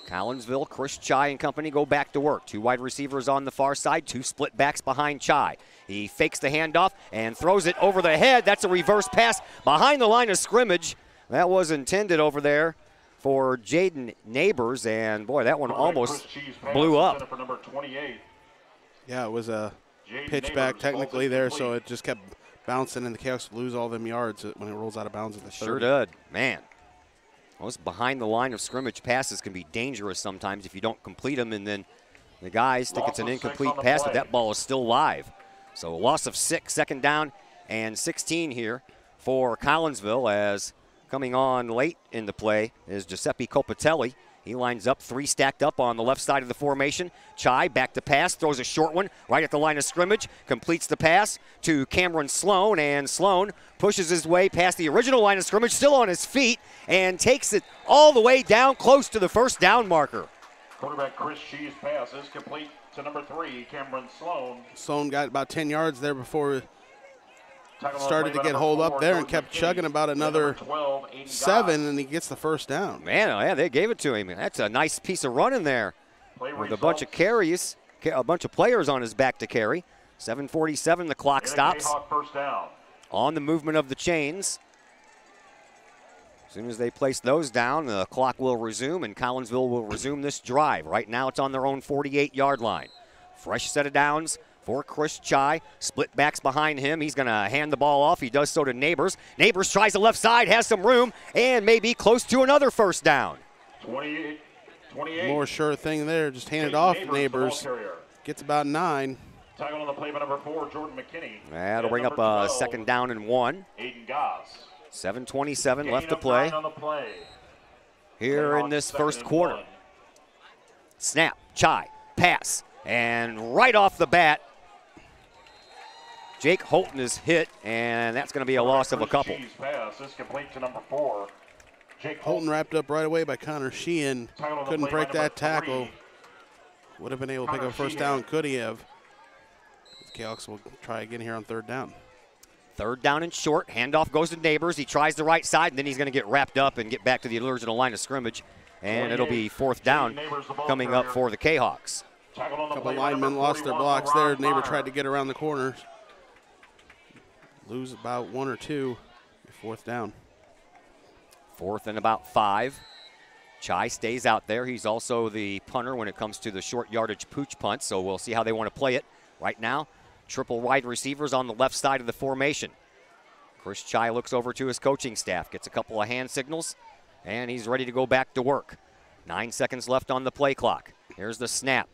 Collinsville, Chris Chai and company go back to work. 2 wide receivers on the far side, 2 split backs behind Chai. He fakes the handoff and throws it over the head. That's a reverse pass behind the line of scrimmage. That was intended over there for Jaden Neighbors, and boy, that one almost blew up. For number 28. Yeah, it was a pitch back technically there, so it just kept bouncing, and the Kahoks lose all them yards when it rolls out of bounds at the 30. Sure did. Man, those behind the line of scrimmage passes can be dangerous sometimes if you don't complete them, and then the guys think it's an incomplete pass, but that ball is still live. So a loss of 6, 2nd down and 16 here for Collinsville, as coming on late in the play is Giuseppe Copatelli. He lines up 3 stacked up on the left side of the formation. Chai back to pass, throws a short one right at the line of scrimmage, completes the pass to Cameron Sloan, and Sloan pushes his way past the original line of scrimmage, still on his feet, and takes it all the way down close to the 1st down marker. Quarterback Chris Shee's pass is complete to number 3, Cameron Sloan. Sloan got about 10 yards there before started to get hold up there and kept chugging about another 7, and he gets the 1st down. Man, yeah, they gave it to him. That's a nice piece of running there with a bunch of carries, a bunch of players on his back to carry. 7:47, the clock stops. First down. On the movement of the chains. As soon as they place those down, the clock will resume, and Collinsville will resume this drive. Right now it's on their own 48-yard line. Fresh set of downs for Chris Chai. Split backs behind him. He's going to hand the ball off. He does so to Neighbors. Neighbors tries the left side, has some room, and may be close to another first down. 28. More sure thing there. Just hand it off. Neighbors gets about 9. Tackle on the play by number 4, Jordan McKinney. That'll bring up a 2nd down and 1. Aiden Goss. 7:27 left to play On the play. here in this first quarter. Snap, Chai, pass, and right off the bat, Jake Holton is hit, and that's going to be a loss of a couple. Pass is complete to number 4. Jake Holton wrapped up right away by Connor Sheehan. Couldn't break that tackle. Would have been able to pick up first down, could he have? The Kahawks will try again here on 3rd down. 3rd down and short. Handoff goes to Neighbors. He tries the right side, and then he's going to get wrapped up and get back to the original line of scrimmage. And it'll be 4th down coming up for the Kahawks. A couple linemen lost their blocks there. Neighbor tried to get around the corner. Lose about 1 or 2. 4th down. 4th and about 5. Chai stays out there. He's also the punter when it comes to the short yardage pooch punt, so we'll see how they want to play it. Right now, triple wide receivers on the left side of the formation. Chris Chai looks over to his coaching staff, gets a couple of hand signals, and he's ready to go back to work. 9 seconds left on the play clock. Here's the snap.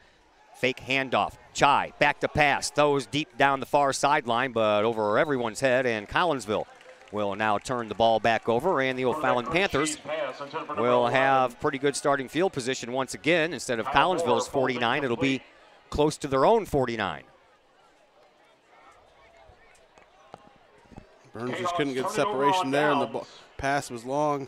Fake handoff. Chai back to pass. Throws deep down the far sideline, but over everyone's head, and Collinsville will now turn the ball back over, and the O'Fallon Panthers will have pretty good starting field position once again. Instead of Collinsville's 49, it'll be close to their own 49. Burns just couldn't get separation there, and the pass was long.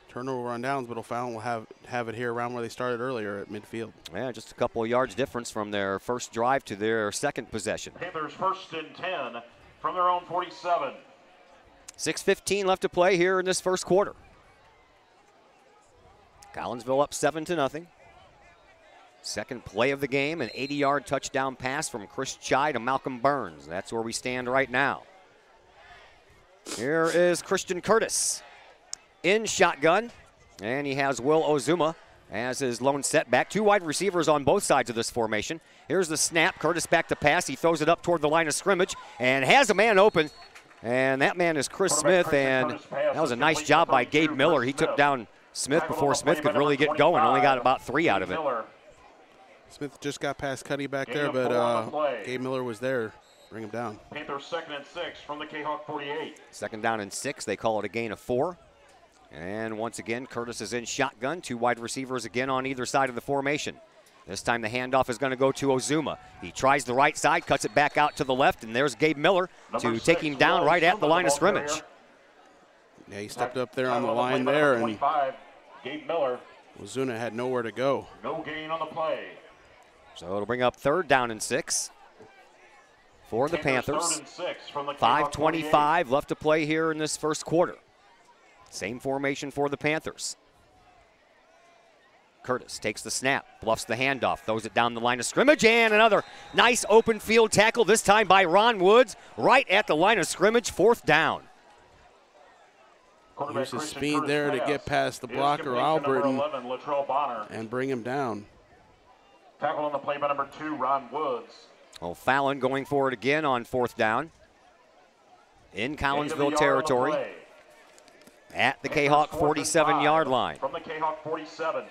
Turnover on downs, but O'Fallon will have it here around where they started earlier at midfield. Yeah, just a couple of yards difference from their first drive to their second possession. Panthers 1st and 10 from their own 47. 6:15 left to play here in this first quarter. Collinsville up 7-0. Second play of the game, an 80-yard touchdown pass from Chris Chai to Malcolm Burns. That's where we stand right now. Here is Christian Curtis in shotgun, and he has Will Ozuma as his lone setback. 2 wide receivers on both sides of this formation. Here's the snap. Curtis back to pass. He throws it up toward the line of scrimmage and has a man open, and that man is Chris Smith, and that was a nice job by Gabe Miller. He took down Smith before Smith could really get going. Only got about 3 out of it. Smith just got past Cuddy back there, but Gabe Miller was there. Bring him down. Panthers 2nd and 6 from the Kahok 48. 2nd down and 6. They call it a gain of 4. And once again, Curtis is in shotgun. 2 wide receivers again on either side of the formation. This time the handoff is going to go to Ozuma. He tries the right side, cuts it back out to the left, and there's Gabe Miller to take him down right at the line of scrimmage. Yeah, he stepped up there on the line there, and Gabe Miller. Ozuna had nowhere to go. No gain on the play. So it'll bring up 3rd down and 6 for the Panthers. 5:25 left to play here in this first quarter. Same formation for the Panthers. Curtis takes the snap, bluffs the handoff, throws it down the line of scrimmage, and another nice open field tackle, this time by Ron Woods, right at the line of scrimmage, 4th down. Here's his speed there to get past the blocker, Albritton, and bring him down. Tackle on the play by number 2, Ron Woods. O'Fallon going for it again on 4th down. In Collinsville territory. At the Kahok 47-yard line. From the Kahok 47.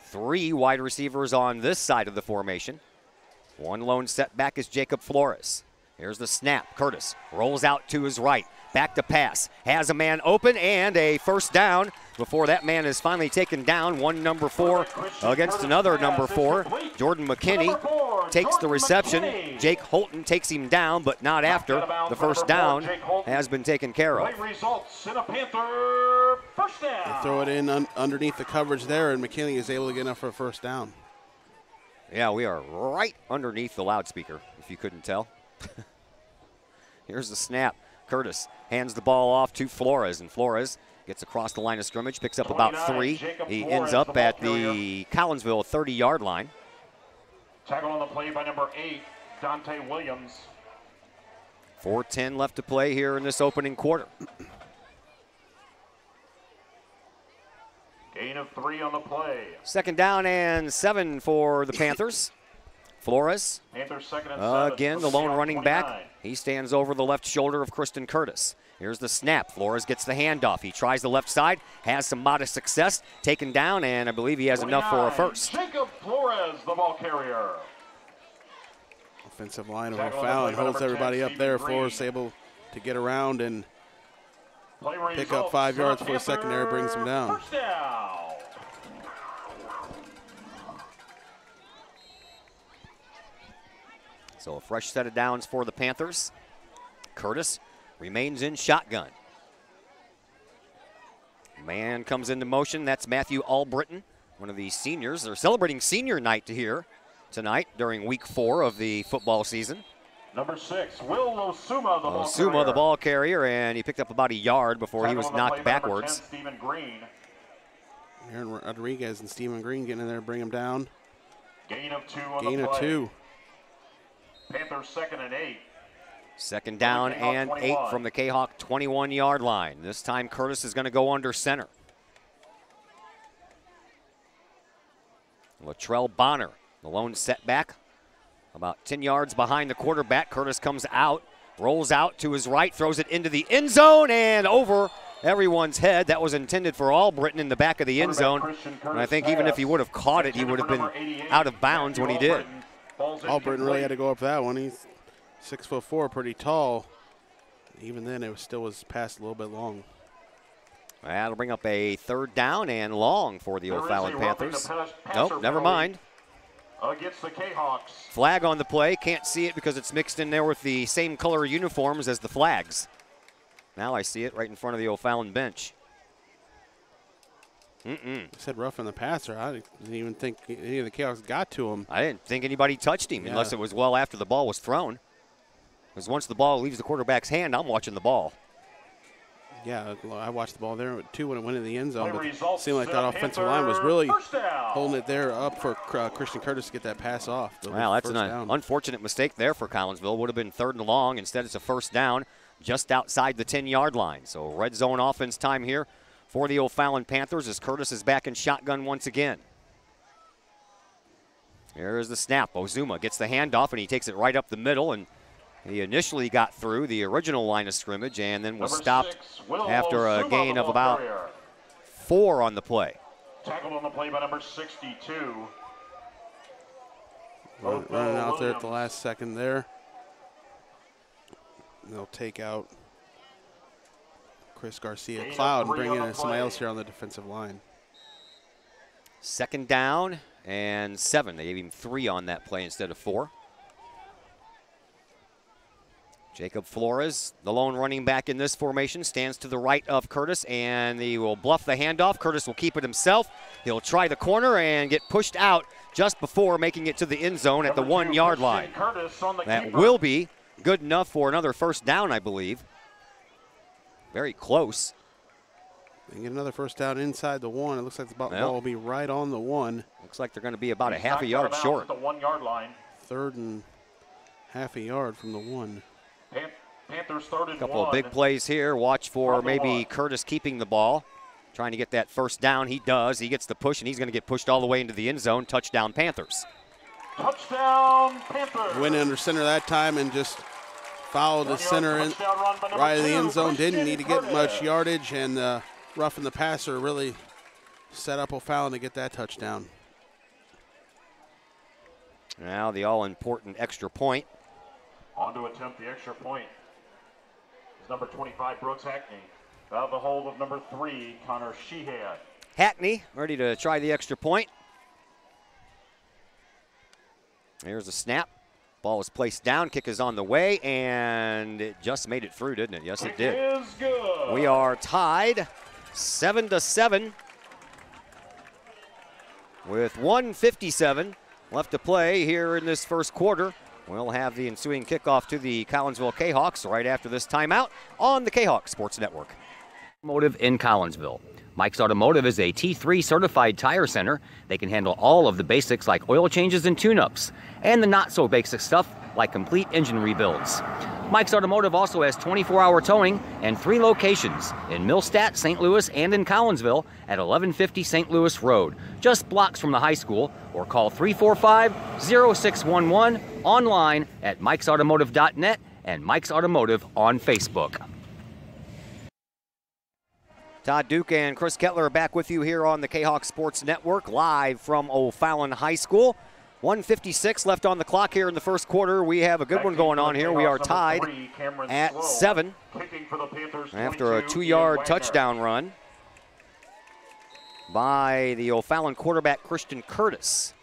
3 wide receivers on this side of the formation. 1 lone setback is Jacob Flores. Here's the snap. Curtis rolls out to his right. Back to pass. Has a man open and a first down before that man is finally taken down. One number 4 against another number 4. Jordan McKinney takes the reception. Jake Holton takes him down, but not after. The first down has been taken care of. Results in a Panther first down. They throw it in underneath the coverage there, and McKinney is able to get enough for a first down. Yeah, we are right underneath the loudspeaker, if you couldn't tell. Here's the snap. Curtis hands the ball off to Flores, and Flores gets across the line of scrimmage, picks up about 3. He ends up at the Collinsville 30-yard line. Tackle on the play by number 8, Dante Williams. 4:10 left to play here in this opening quarter. Gain of 3 on the play. 2nd down and 7 for the Panthers. Flores, Panthers second and 7. again, the lone running back. He stands over the left shoulder of Kristen Curtis. Here's the snap. Flores gets the handoff. He tries the left side, has some modest success, taken down, and I believe he has enough for a first. Jacob Flores, the ball carrier. Offensive line of O'Fallon holds everybody up there. Flores able to get around and pick up 5 yards for a secondary, brings him down. First down. So a fresh set of downs for the Panthers. Curtis remains in shotgun. Man comes into motion. That's Matthew Albritton, one of the seniors. They're celebrating senior night here tonight during week 4 of the football season. Number 6, Will Osuma, the ball Osuma, carrier. the ball carrier, and he picked up about a yard before he was knocked backwards. 10, Stephen Green. Aaron Rodriguez and Stephen Green getting in there, bring him down. Gain of 2 on Gain the of play. 2. Panthers second and 8. Second down and 8 from the Kahok 21-yard line. This time Curtis is going to go under center. Latrell Bonner, the lone setback, about 10 yards behind the quarterback. Curtis comes out, rolls out to his right, throws it into the end zone and over everyone's head. That was intended for Albritton in the back of the end zone. And I think even if he would have caught it, he would have been out of bounds when he did. Albritton really had to go up that one. He's 6'4", pretty tall. Even then, it still was passed a little bit long. That'll bring up a third down and long for the O'Fallon Panthers. Nope, never mind. Against the Kahawks. Flag on the play. Can't see it because it's mixed in there with the same color uniforms as the flags. Now I see it right in front of the O'Fallon bench. I said rough on the passer. I didn't even think any of the Kahawks got to him. I didn't think anybody touched him unless it was well after the ball was thrown. Because once the ball leaves the quarterback's hand, I'm watching the ball. Yeah, I watched the ball there too when it went in the end zone. But it seemed like that offensive line was really holding it there up for Christian Curtis to get that pass off. Well, that's an unfortunate mistake there for Collinsville. Would have been 3rd and long. Instead, it's a first down just outside the 10-yard line. So red zone offense time here for the O'Fallon Panthers as Curtis is back in shotgun once again. Here's the snap. Ozuma gets the handoff, and he takes it right up the middle, and he initially got through the original line of scrimmage and then was stopped after a gain of about 4 on the play. Tackled on the play by number 62. Running out there at the last second there. They'll take out Chris Garcia Cloud and bring in somebody else here on the defensive line. Second down and 7. They gave him 3 on that play instead of 4. Jacob Flores, the lone running back in this formation, stands to the right of Curtis, and he will bluff the handoff. Curtis will keep it himself. He'll try the corner and get pushed out just before making it to the end zone at the 1-yard line. That will be good enough for another first down, I believe. Very close. They get another first down inside the 1. It looks like the ball will be right on the 1. Looks like they're going to be about a half a yard short. The 1-yard line. 3rd and half a yard from the 1. Panthers 3rd and 1. Couple of big plays here. Watch for maybe Curtis keeping the ball. Trying to get that first down. He does. He gets the push, and he's going to get pushed all the way into the end zone. Touchdown, Panthers. Touchdown, Panthers. Went under center that time and just followed the center in right of the end zone. Didn't need to get much yardage, and roughing the passer really set up O'Fallon to get that touchdown. Now the all-important extra point. On to attempt the extra point is number 25, Brooks Hackney. Out of the hold of number 3, Connor Sheehan. Hackney ready to try the extra point. Here's a snap. Ball is placed down. Kick is on the way, and it just made it through, didn't it? Yes, it did. It is good. We are tied 7-7 with 1:57 left to play here in this first quarter. We'll have the ensuing kickoff to the Collinsville Kahawks right after this timeout on the Kahawk Sports Network. Automotive in Collinsville. Mike's Automotive is a T3 certified tire center. They can handle all of the basics like oil changes and tune-ups, and the not so basic stuff like complete engine rebuilds. Mike's Automotive also has 24-hour towing and 3 locations in Millstadt, St. Louis, and in Collinsville at 1150 St. Louis Road, just blocks from the high school, or call 345-0611 online at mikesautomotive.net and Mike's Automotive on Facebook. Todd Duke and Chris Kettler are back with you here on the Kahok Sports Network, live from O'Fallon High School. 1:56 left on the clock here in the first quarter. We have a good one going on here. We are tied at 7 after a 2-yard touchdown run by the O'Fallon quarterback, Christian Curtis.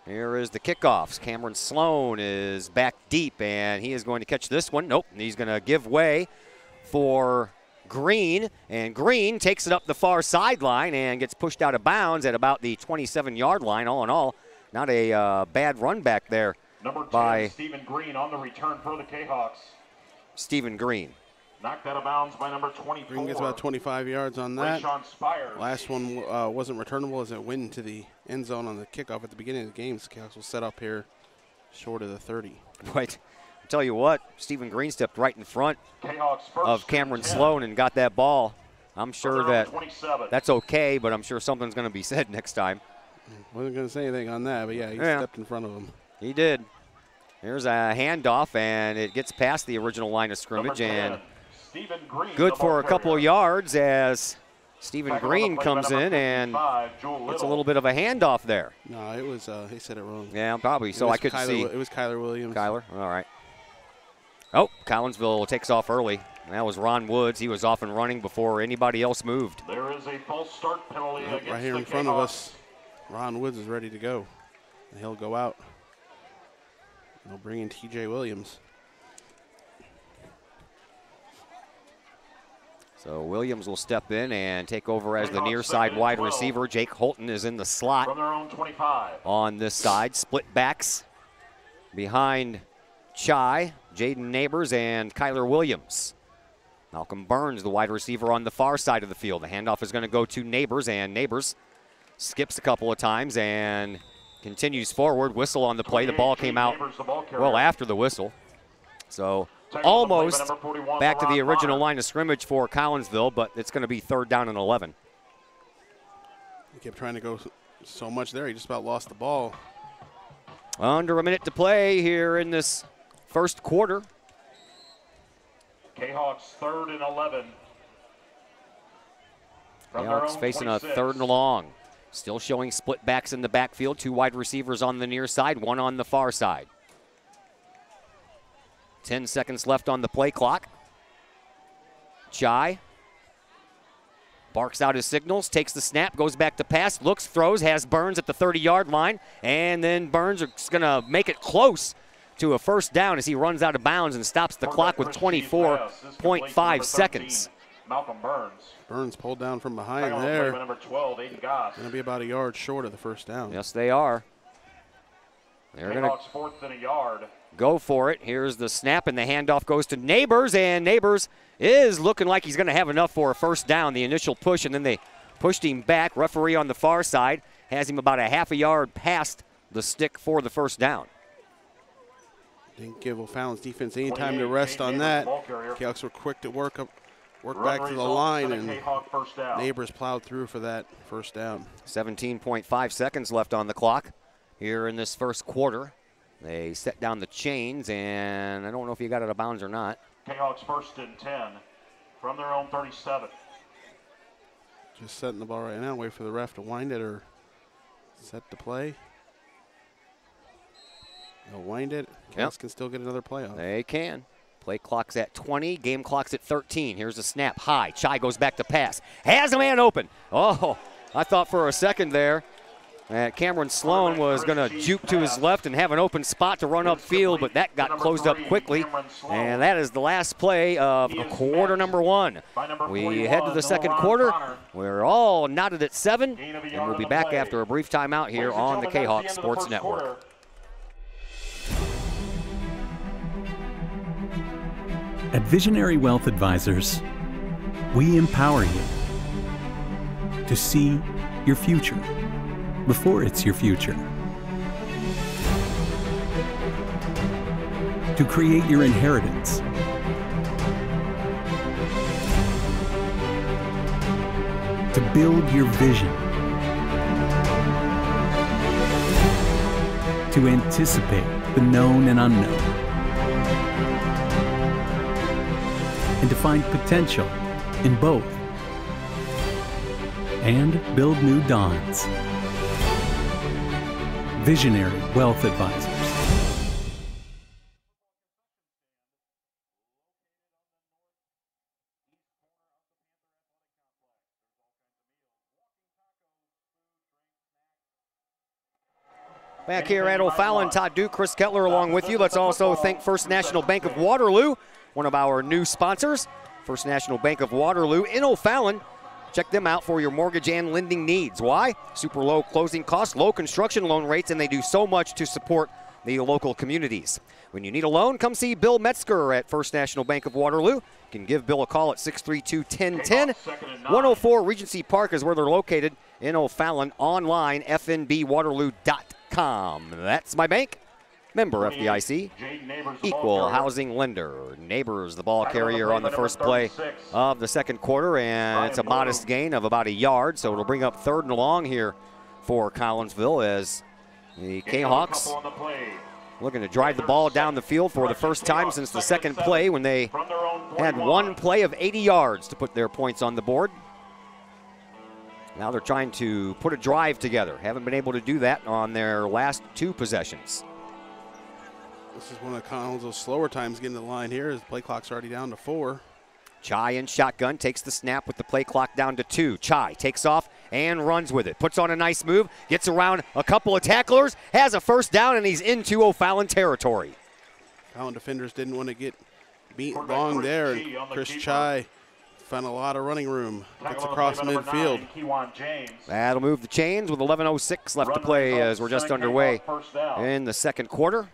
Here is the kickoffs. Cameron Sloan is back deep, and he is going to catch this one. Nope, he's going to give way for Green, and Green takes it up the far sideline and gets pushed out of bounds at about the 27-yard line. All in all, not a bad run back there by Stephen Green on the return for the Kahawks. Stephen Green. Knocked out of bounds by number 24. Green gets about 25 yards on that. Spires. Last one wasn't returnable as it went into the end zone on the kickoff at the beginning of the game. So Kahawks will set up here short of the 30. Right. I'll tell you what, Stephen Green stepped right in front of Cameron Sloan and got that ball. I'm sure that's okay, but I'm sure something's going to be said next time. Wasn't going to say anything on that, but yeah, he stepped in front of him. He did. Here's a handoff, and it gets past the original line of scrimmage, and good for a couple of yards as Stephen Green comes in and gets a little bit of a handoff there. No, it was, he said it wrong. Yeah, probably, so I could see. It was Kyler Williams. Kyler, all right. Oh, Collinsville takes off early. That was Ron Woods. He was off and running before anybody else moved. There is a false start penalty against right here in front of us. Ron Woods is ready to go. And he'll go out. They'll bring in TJ Williams. So Williams will step in and take over as the near side wide receiver. Jake Holton is in the slot from their own 25. On this side. Split backs behind Chai, Jaden Neighbors, and Kyler Williams. Malcolm Burns, the wide receiver on the far side of the field. The handoff is going to go to Neighbors, and Neighbors skips a couple of times and continues forward. Whistle on the play. The ball came out well after the whistle. So almost back to the original line of scrimmage for Collinsville, but it's going to be 3rd down and 11. He kept trying to go so much there, he just about lost the ball. Under a minute to play here in this first quarter. Kahawks 3rd and 11. Kahawks facing a 3rd and long. Still showing split backs in the backfield. 2 wide receivers on the near side, 1 on the far side. 10 seconds left on the play clock. Chai barks out his signals, takes the snap, goes back to pass, looks, throws, has Burns at the 30-yard line, and then Burns is going to make it close to a 1st down as he runs out of bounds and stops the clock with 24.5 seconds. Malcolm Burns. Burns pulled down from behind there. Number 12, Aiden Goss. Going to be about a yard short of the 1st down. Yes, they are. They're going to 4th and a yard. Go for it. Here's the snap, and the handoff goes to Neighbors, and Neighbors is looking like he's going to have enough for a 1st down. The initial push, and then they pushed him back. Referee on the far side has him about a half a yard past the stick for the 1st down. Didn't give O'Fallon's defense any time to rest on that. Kahawks were quick to work back to the line, and Neighbors plowed through for that 1st down. 17.5 seconds left on the clock here in this first quarter. They set down the chains, and I don't know if you got it out of bounds or not. Kahawks 1st and 10 from their own 37. Just setting the ball right now. Wait for the ref to wind it or set the play. They'll wind it. Kahawks can still get another play off. They can. Play clock's at 20. Game clock's at 13. Here's a snap high. Chai goes back to pass. Has a man open. Oh, I thought for a second there that Cameron Sloan was going to juke to his left and have an open spot to run upfield, but that got closed up quickly. And that is the last play of quarter number 1. We head to the second quarter. We're all knotted at 7, and we'll be back after a brief timeout here on the Kahok Sports Network. At Visionary Wealth Advisors, We empower you to see your future before it's your future. To create your inheritance. To build your vision. To anticipate the known and unknown. And to find potential in both. And build new dawns. Visionary Wealth Advisors. Back here at O'Fallon, Todd Duke, Chris Kettler along with you. Let's also thank First National Bank of Waterloo, one of our new sponsors. First National Bank of Waterloo in O'Fallon. Check them out for your mortgage and lending needs. Why? Super low closing costs, low construction loan rates, and they do so much to support the local communities. When you need a loan, come see Bill Metzger at First National Bank of Waterloo. You can give Bill a call at 632-1010. 104 Regency Park is where they're located in O'Fallon. Online, fnbwaterloo.com. That's my bank. Member FDIC, equal housing lender. Neighbors, the ball carrier on the first play of the second quarter, and it's a modest gain of about a yard, so it'll bring up 3rd and long here for Collinsville as the Kahawks looking to drive the ball down the field for the first time since the second play when they had one play of 80 yards to put their points on the board. Now they're trying to put a drive together. Haven't been able to do that on their last 2 possessions. This is one of Collinsville's slower times getting to the line here as the play clock's already down to 4. Chai in shotgun, takes the snap with the play clock down to 2. Chai takes off and runs with it. Puts on a nice move, gets around a couple of tacklers, has a first down, and he's into O'Fallon territory. O'Fallon defenders didn't want to get beat long there, and Chris Chai found a lot of running room. Gets across midfield. That'll move the chains with 11:06 left to play as we're just underway in the second quarter.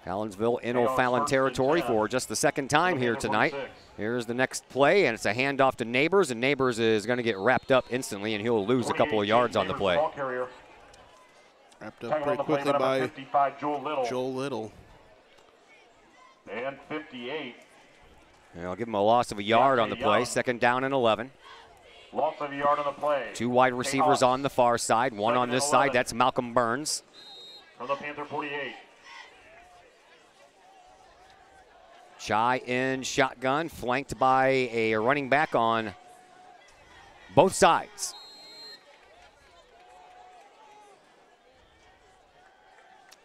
Collinsville in O'Fallon territory for just the second time here tonight. Here's the next play, and it's a handoff to Neighbors, and Neighbors is going to get wrapped up instantly, and he'll lose a couple of yards on the play. Wrapped up pretty quickly by Joel Little. And 58. And I'll give him a loss of a yard on the play. 2nd down and 11. Loss of a yard on the play. 2 wide receivers on the far side, 1 on this side. That's Malcolm Burns. From the Panther 48. Chai in shotgun, flanked by a running back on both sides.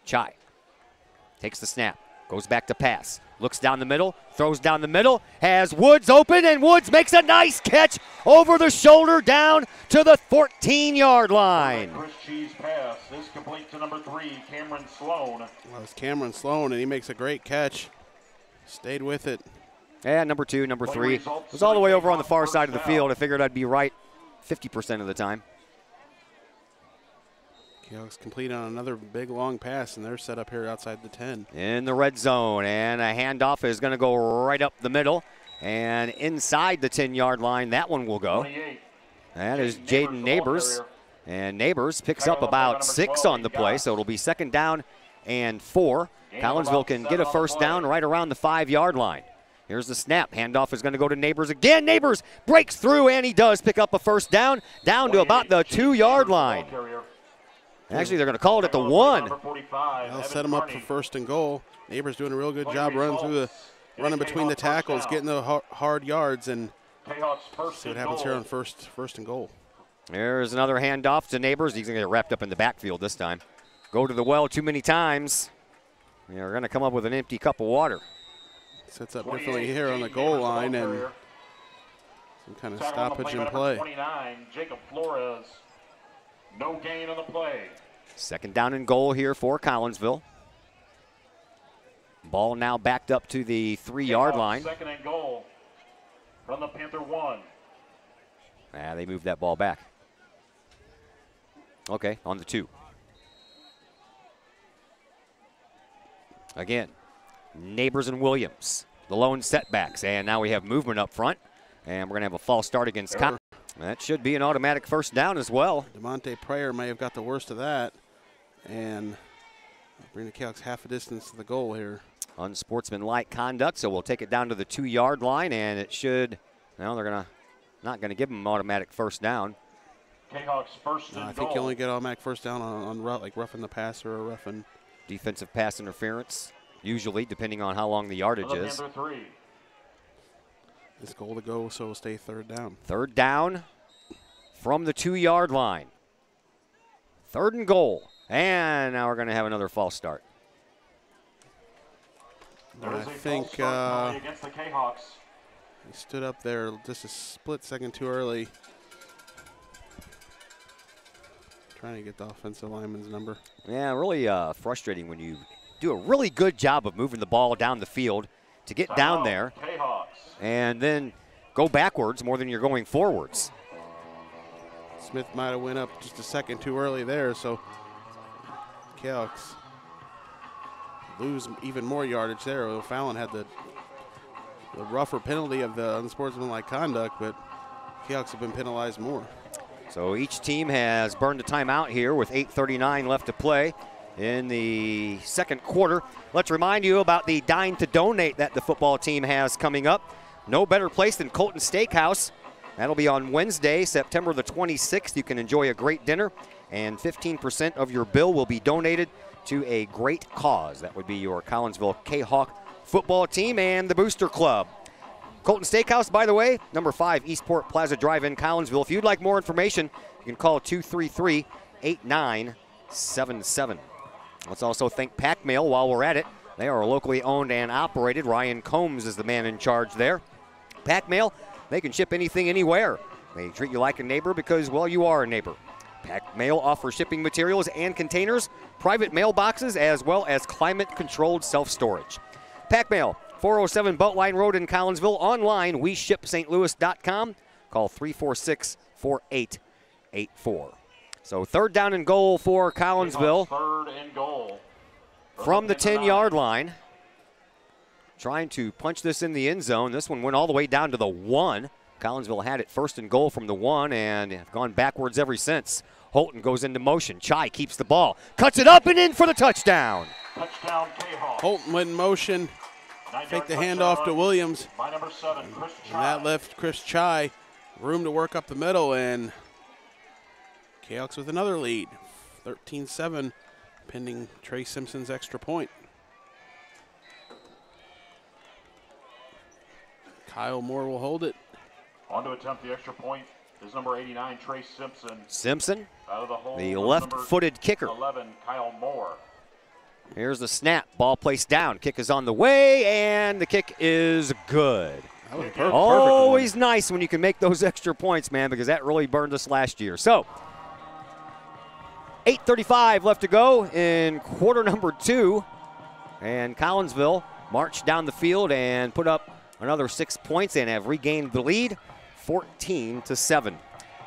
Chai takes the snap, goes back to pass, looks down the middle, throws down the middle, has Woods open, and Woods makes a nice catch over the shoulder down to the 14-yard line. Chris Cheese pass is complete to number 3, Cameron Sloan. Well, it's Cameron Sloan, and he makes a great catch. Stayed with it. And number 2, number 3 was all the way over on the far side of the field. I figured I'd be right 50% of the time. Kahoks complete on another big long pass, and they're set up here outside the 10. In the red zone, and a handoff is going to go right up the middle. And inside the 10-yard line, that one will go. That is Jaden Neighbors. And Neighbors picks up about 6 on the play, so it'll be 2nd down and 4. Collinsville can get a first down right around the 5-yard line. Here's the snap. Handoff is going to go to Neighbors again. Neighbors breaks through, and he does pick up a first down to about the 2-yard line. Actually, they're going to call it at the 1. They'll set him up for 1st and goal. Neighbors doing a real good job running between the tackles, getting the hard yards, and see what happens here on first and goal. There's another handoff to Neighbors. He's going to get wrapped up in the backfield this time. Go to the well too many times. They're going to come up with an empty cup of water. Sets up differently here on the goal line, and some kind of stoppage in play. 29, Jacob Flores. No gain on the play. 2nd down and goal here for Collinsville. Ball now backed up to the 3-yard line. 2nd and goal from the Panther 1. They moved that ball back. Okay, on the 2. Again, Neighbors and Williams, the lone setbacks. And now we have movement up front. And we're going to have a false start against Kahok. That should be an automatic first down as well. DeMonte Pryor may have got the worst of that. And bring the Kahoks half a distance to the goal here. Unsportsmanlike conduct, so we'll take it down to the 2-yard line, and it should, no, they're not going to give them automatic first down. Kahok's first and I think you only get automatic first down on like roughing the passer or roughing. Defensive pass interference, usually, depending on how long the yardage is. Number 3. It's goal to go, so it'll stay third down. Third down from the 2-yard line. 3rd and goal. And now we're going to have another false start. I think against the Kahawks. He stood up there just a split second too early. Trying to get the offensive lineman's number. Yeah, really frustrating when you do a really good job of moving the ball down the field to get down there and then go backwards more than you're going forwards. Smith might have went up just a second too early there, so Kahoks lose even more yardage there. O'Fallon had the rougher penalty of the unsportsmanlike conduct, but Kahoks have been penalized more. So each team has burned a timeout here with 8:39 left to play in the second quarter. Let's remind you about the Dine to Donate that the football team has coming up. No better place than Colton Steakhouse. That'll be on Wednesday, September the 26th. You can enjoy a great dinner, and 15% of your bill will be donated to a great cause. That would be your Collinsville Kahok football team and the Booster Club. Colton Steakhouse, by the way, number 5 Eastport Plaza Drive in Collinsville. If you'd like more information, you can call 233-8977. Let's also thank Pack Mail while we're at it. They are locally owned and operated. Ryan Combs is the man in charge there. Pack Mail, they can ship anything anywhere. They treat you like a neighbor because, well, you are a neighbor. Pack Mail offers shipping materials and containers, private mailboxes, as well as climate-controlled self-storage. Pack Mail, 407 Beltline Road in Collinsville. Online, weshipstlouis.com. Call 346-4884. So 3rd down and goal for Collinsville. 3rd and goal. From the 10-yard line. Trying to punch this in the end zone. This one went all the way down to the 1. Collinsville had it 1st and goal from the 1 and have gone backwards ever since. Holton goes into motion. Chai keeps the ball. Cuts it up and in for the touchdown. Touchdown, Kahok. Holton went in motion. Fake the handoff to Williams. By number 7, Chris Chai. And that left Chris Chai room to work up the middle, and Kahoks with another lead. 13-7, pending Trey Simpson's extra point. Kyle Moore will hold it. On to attempt the extra point is number 89, Trey Simpson. Simpson, out of the hole, the left-footed kicker. 11, Kyle Moore. Here's the snap. Ball placed down. Kick is on the way, and the kick is good. That was always nice when you can make those extra points, man, because that really burned us last year. So, 8:35 left to go in quarter number 2, and Collinsville marched down the field and put up another 6 points and have regained the lead, 14-7.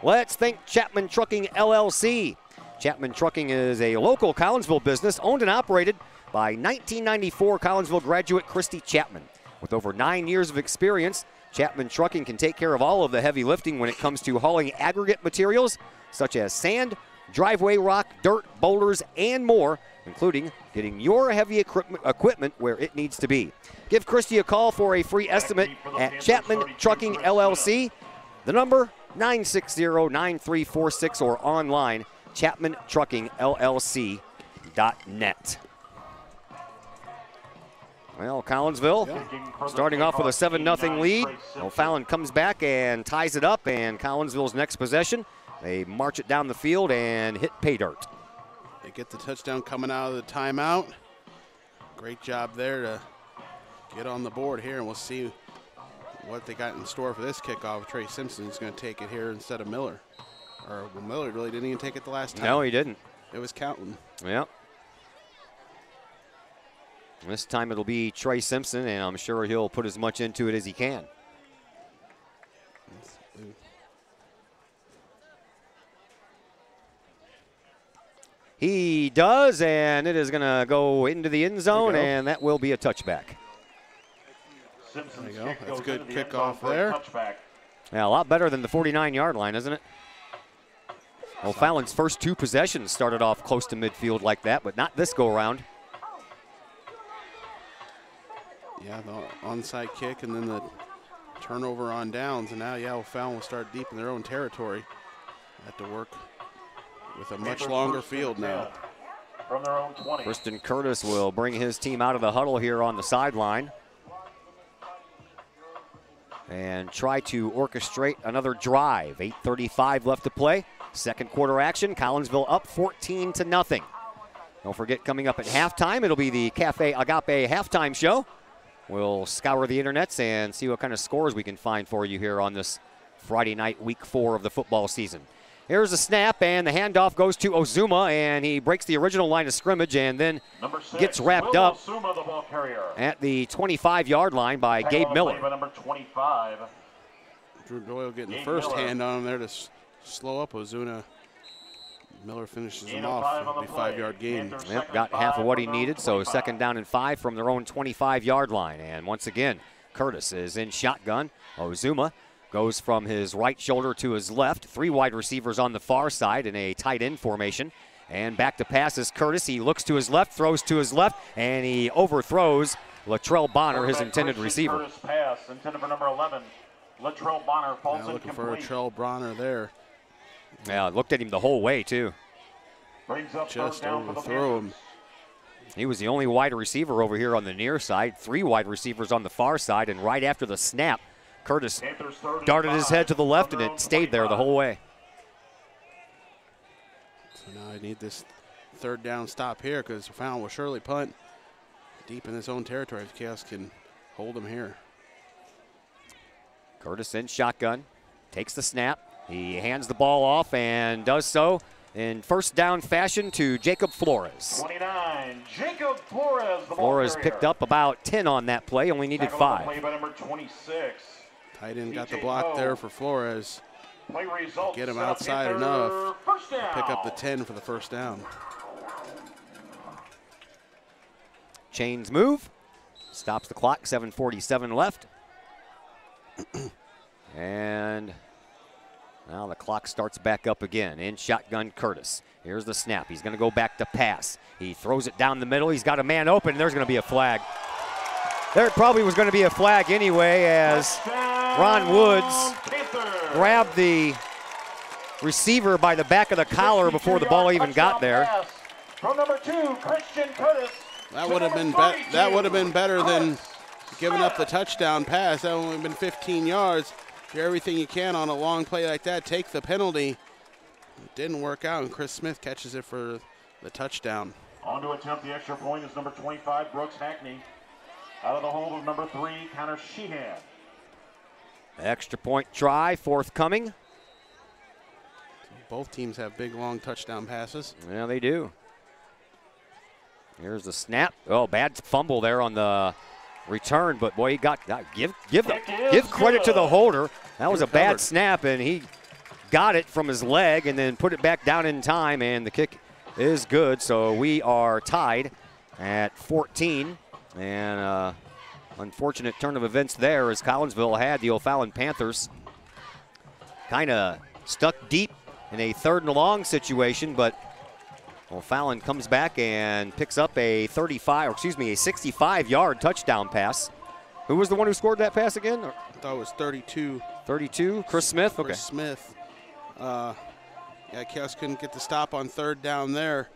Let's thank Chapman Trucking LLC. Chapman Trucking is a local Collinsville business owned and operated by 1994 Collinsville graduate Christy Chapman. With over 9 years of experience, Chapman Trucking can take care of all of the heavy lifting when it comes to hauling aggregate materials such as sand, driveway rock, dirt, boulders, and more, including getting your heavy equipment where it needs to be. Give Christy a call for a free estimate at Chapman Trucking LLC. The number, 960-9346, or online, ChapmanTruckingLLC.net. Well, Collinsville starting off with a 7-0 lead. O'Fallon comes back and ties it up, and Collinsville's next possession, they march it down the field and hit pay dirt. They get the touchdown coming out of the timeout. Great job there to get on the board here, and we'll see what they got in store for this kickoff. Trey Simpson's going to take it here instead of Miller. Or well, Miller really didn't even take it the last time. No, he didn't. It was counting. Yep. This time it'll be Trey Simpson, and I'm sure he'll put as much into it as he can. He does, and it is going to go into the end zone, and that will be a touchback. There you go. That's a good kickoff there. Yeah, a lot better than the 49-yard line, isn't it? O'Fallon's first 2 possessions started off close to midfield like that, but not this go-around. Yeah, the onside kick and then the turnover on downs, and now, yeah, O'Fallon will start deep in their own territory. Have to work with a much longer field now. From their own 20. Kristen Curtis will bring his team out of the huddle here on the sideline and try to orchestrate another drive. 8:35 left to play. Second quarter action. Collinsville up 14-0. Don't forget, coming up at halftime, it'll be the Cafe Agape halftime show. We'll scour the internets and see what kind of scores we can find for you here on this Friday night, week 4 of the football season. Here's a snap, and the handoff goes to Ozuma, and he breaks the original line of scrimmage and then gets wrapped up at the 25-yard line by Gabe Miller. Number 25. Drew Doyle getting the first hand on him there to slow up Ozuna. Miller finishes him off. It'll be a 5-yard gain. Yep, got half of what he needed, so second down and 5 from their own 25-yard line. And once again, Curtis is in shotgun. Ozuma goes from his right shoulder to his left. 3 wide receivers on the far side in a tight end formation. And back to pass is Curtis. He looks to his left, throws to his left, and he overthrows Latrell Bonner, his intended receiver. Curtis pass intended for number 11. Latrell Bonner falls looking for incomplete. Latrell Bonner there. Yeah, looked at him the whole way, too. Brings up Just third down for the overthrow him. He was the only wide receiver over here on the near side. 3 wide receivers on the far side, and right after the snap, Curtis darted his head to the left, and it stayed there the whole way. So now I need this third down stop here because O'Fallon will surely punt deep in his own territory if Chaos can hold him here. Curtis in shotgun, takes the snap. He hands the ball off and does so in first down fashion to Jacob Flores. 29, Jacob Flores. Flores picked up about 10 on that play, only needed 5. Play by number 26. Tight end got the block there for Flores. Play results. Get him outside enough. Pick up the 10 for the first down. Chains move. Stops the clock, 7:47 left. And now the clock starts back up again. In shotgun, Curtis. Here's the snap. He's going to go back to pass. He throws it down the middle. He's got a man open. There's going to be a flag. There probably was going to be a flag anyway as Ron Woods grabbed the receiver by the back of the collar before the ball even got there. From number 2, Christian Curtis. That would have been better than giving up the touchdown pass. That would have only been 15 yards. Do everything you can on a long play like that. Take the penalty. It didn't work out, and Chris Smith catches it for the touchdown. On to attempt the extra point is number 25, Brooks Hackney. Out of the hold of number 3, Connor Sheehan. Extra point try forthcoming. Both teams have big, long touchdown passes. Yeah, they do. Here's the snap. Oh, bad fumble there on the return, but boy, he got give credit to the holder. That was a bad snap, and he got it from his leg and then put it back down in time, and the kick is good. So we are tied at 14, and unfortunate turn of events there as Collinsville had the O'Fallon Panthers kind of stuck deep in a 3rd and long situation, but O'Fallon comes back and picks up a 65-yard touchdown pass. Who was the one who scored that pass again? I thought it was 32. 32? Chris Smith? Okay. Chris Smith. Yeah, Chaos couldn't get the stop on 3rd down there.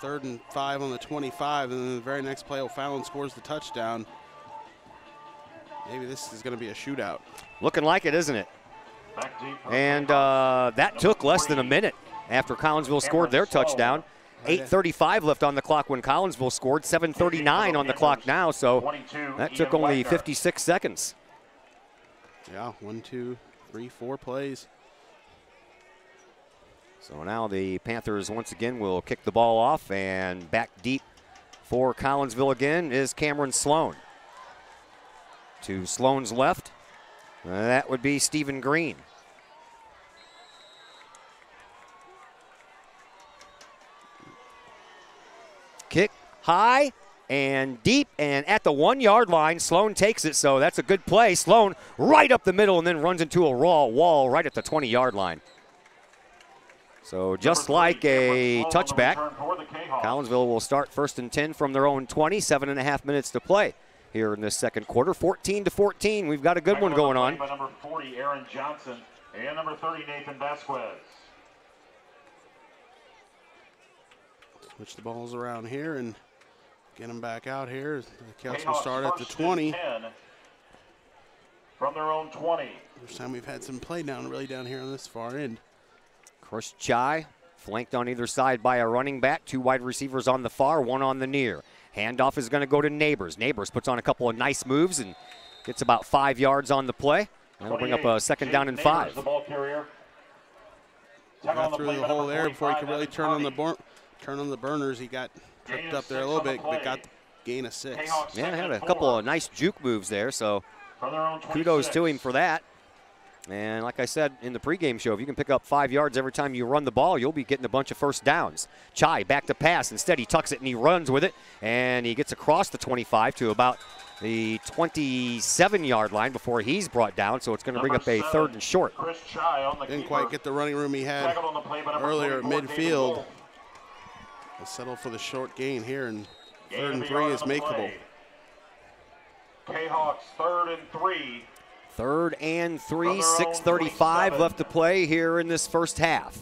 3rd and 5 on the 25, and then the very next play, O'Fallon scores the touchdown. Maybe this is going to be a shootout. Looking like it, isn't it? And that took less than a minute after Collinsville scored their touchdown. 8:35 left on the clock when Collinsville scored. 7:39 on the clock now, so that took only 56 seconds. Yeah, 1, 2, 3, 4 plays. So now the Panthers once again will kick the ball off, and back deep for Collinsville again is Cameron Sloan. To Sloan's left, that would be Stephen Green. Kick high, and deep and at the 1 yard line. Sloan takes it, so that's a good play. Sloan right up the middle and then runs into a raw wall right at the 20 yard line. So just like a touchback, Collinsville will start 1st and 10 from their own 20, 7.5 minutes to play here in this second quarter. 14-14, we've got a good one going on. By number 40, Aaron Johnson, and number 30, Nathan Vasquez. Switch the balls around here and get them back out here. The Kahoks will start at the 20. From their own 20. First time we've had some play down here on this far end. Chris Chai flanked on either side by a running back, 2 wide receivers on the far, 1 on the near. Handoff is going to go to Neighbors. Neighbors puts on a couple of nice moves and gets about 5 yards on the play. That'll bring up a 2nd down and 5. The ball carrier. Got through the hole there before he could really turn on the burners. He got tripped up there a little bit, but got the gain of 6. Yeah, had a couple of nice juke moves there, so kudos to him for that. And like I said in the pregame show, if you can pick up 5 yards every time you run the ball, you'll be getting a bunch of first downs. Chai back to pass. Instead, he tucks it and he runs with it, and he gets across the 25 to about the 27-yard line before he's brought down, so it's going to bring up a 3rd and short. Didn't quite get the running room he had earlier at midfield. He'll settle for the short gain here, and 3rd and 3 is makeable. Kahok's 3rd and 3. 3rd and 3, 6:35 left to play here in this first half.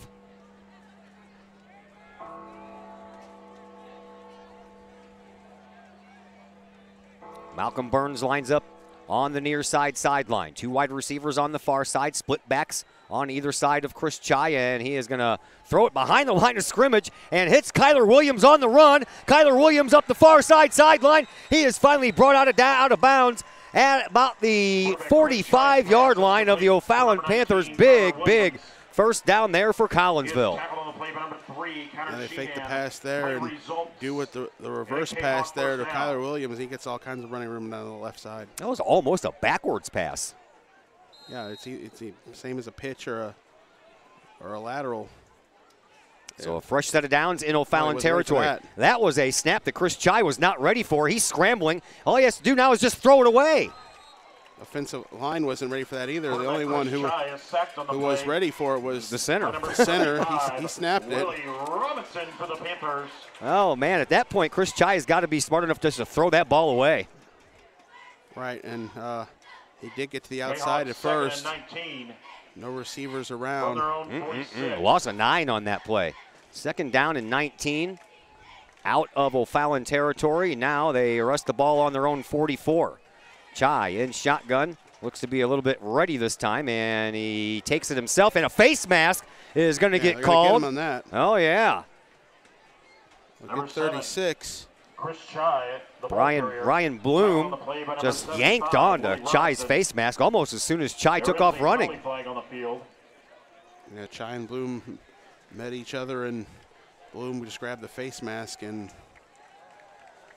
Malcolm Burns lines up on the near side sideline. 2 wide receivers on the far side, split backs on either side of Chris Chai, and he is going to throw it behind the line of scrimmage and hits Kyler Williams on the run. Kyler Williams up the far side sideline. He is finally brought out of bounds at about the 45-yard line of the O'Fallon Panthers. Big first down there for Collinsville. And they fake the pass there and do with the reverse pass there to Kyler Williams. He gets all kinds of running room down the left side. That was almost a backwards pass. Yeah, it's the same as a pitch or a lateral. So a fresh set of downs in O'Fallon territory. That was a snap that Chris Chai was not ready for. He's scrambling. All he has to do now is just throw it away. Offensive line wasn't ready for that either. The only one who was ready for it was the center. He snapped it. Oh, man, at that point, Chris Chai has got to be smart enough just to throw that ball away. Right, and he did get to the outside at first. No receivers around. Loss of 9 on that play. 2nd down and 19 out of O'Fallon territory. Now they arrest the ball on their own 44. Chai in shotgun. Looks to be a little bit ready this time, and he takes it himself, and a face mask is going to get called. Get him on that. Oh, yeah. Get 36. Chris Chai, Ryan Bloom just yanked onto Chai's face mask almost as soon as Chai took off running. Yeah, Chai and Bloom met each other, and Bloom just grabbed the face mask, and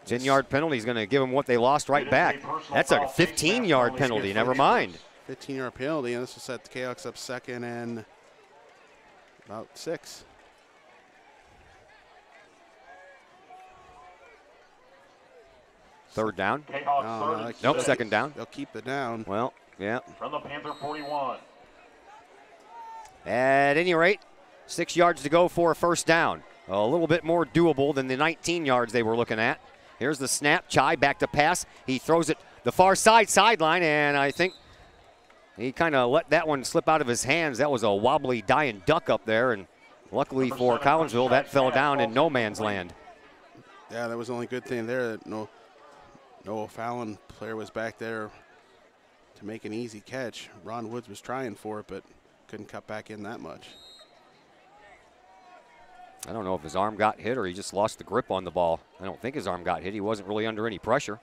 10-yard penalty is going to give them what they lost right back. That's a 15-yard penalty, never mind. 15-yard penalty, and this will set the Kahoks up 2nd and about 6. Third down? Nope, 2nd down. They'll keep the down. Well, yeah. From the Panther 41. At any rate, 6 yards to go for a first down. A little bit more doable than the 19 yards they were looking at. Here's the snap. Chai back to pass. He throws it the far sideline, and I think he kind of let that one slip out of his hands. That was a wobbly dying duck up there, and luckily for Collinsville, that fell down in no man's land. Yeah, that was the only good thing there. That no O'Fallon player was back there to make an easy catch. Ron Woods was trying for it, but couldn't cut back in that much. I don't know if his arm got hit or he just lost the grip on the ball. I don't think his arm got hit. He wasn't really under any pressure.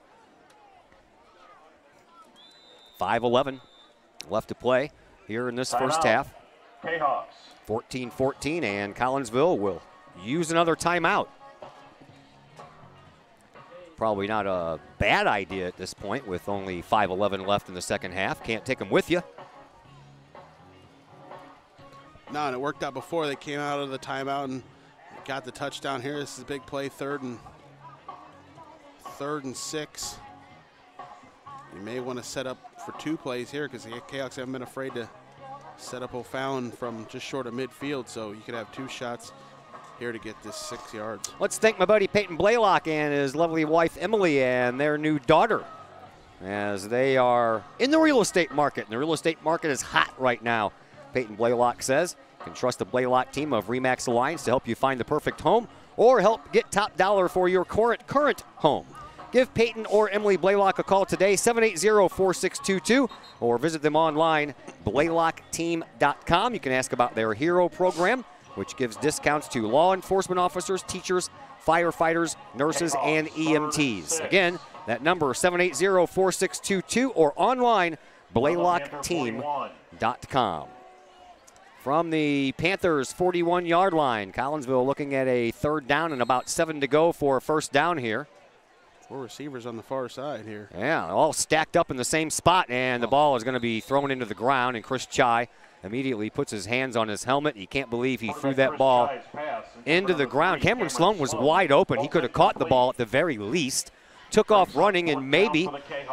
5:11 left to play here in this first half. Kahok's 14-14, and Collinsville will use another timeout. Probably not a bad idea at this point with only 5:11 left in the second half. Can't take them with you. No, and it worked out before. They came out of the timeout and got the touchdown here. This is a big play, third 3rd and 6. You may want to set up for 2 plays here because the Kahawks haven't been afraid to set up O'Fallon from just short of midfield, so you could have 2 shots here to get this 6 yards. Let's thank my buddy Peyton Blaylock and his lovely wife Emily and their new daughter, as they are in the real estate market. And the real estate market is hot right now, Peyton Blaylock says. You can trust the Blaylock team of RE/MAX Alliance to help you find the perfect home or help get top dollar for your current home. Give Peyton or Emily Blaylock a call today, 780-4622, or visit them online, blaylockteam.com. You can ask about their HERO program, which gives discounts to law enforcement officers, teachers, firefighters, nurses, and EMTs. Again, that number, 780-4622, or online, blaylockteam.com. From the Panthers' 41-yard line, Collinsville looking at a 3rd down and about 7 to go for a 1st down here. 4 receivers on the far side here. Yeah, all stacked up in the same spot, and the ball is going to be thrown into the ground, and Chris Chai immediately puts his hands on his helmet. He can't believe he threw that ball into the ground. Cameron Sloan was wide open. He could have caught the ball at the very least. Took off running and maybe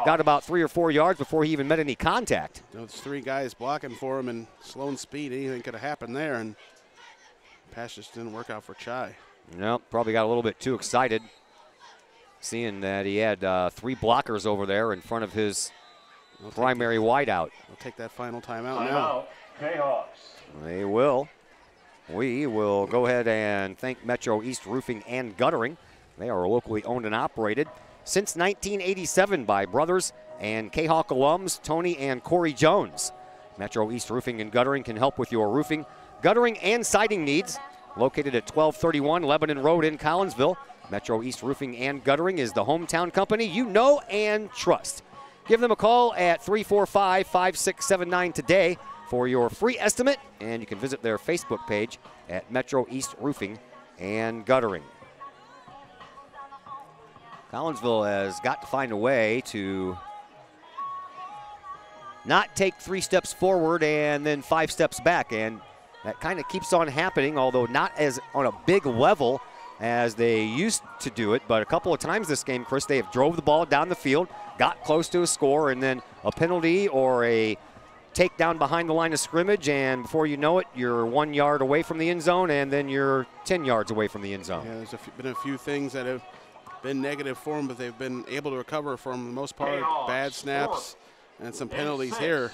got about 3 or 4 yards before he even met any contact. There's 3 guys blocking for him, and Sloan's speed, anything could have happened there, and pass just didn't work out for Chai. No, probably got a little bit too excited, seeing that he had 3 blockers over there in front of his primary wideout. We'll take that final timeout now. Kahawks. They will. We will go ahead and thank Metro East Roofing and Guttering. They are locally owned and operated since 1987 by brothers and Kahok alums Tony and Corey Jones. Metro East Roofing and Guttering can help with your roofing, guttering, and siding needs. Located at 1231 Lebanon Road in Collinsville, Metro East Roofing and Guttering is the hometown company you know and trust. Give them a call at 345-5679 today for your free estimate, and you can visit their Facebook page at Metro East Roofing and Guttering. Collinsville has got to find a way to not take 3 steps forward and then 5 steps back, and that kind of keeps on happening, although not as on a big level as they used to do it. But a couple of times this game, Chris, they have drove the ball down the field, got close to a score, and then a penalty or a takedown behind the line of scrimmage, and before you know it, you're 1 yard away from the end zone, and then you're 10 yards away from the end zone. Yeah, there's been a few things that have been negative for them, but they've been able to recover from the most part. Bad snaps and some penalties here.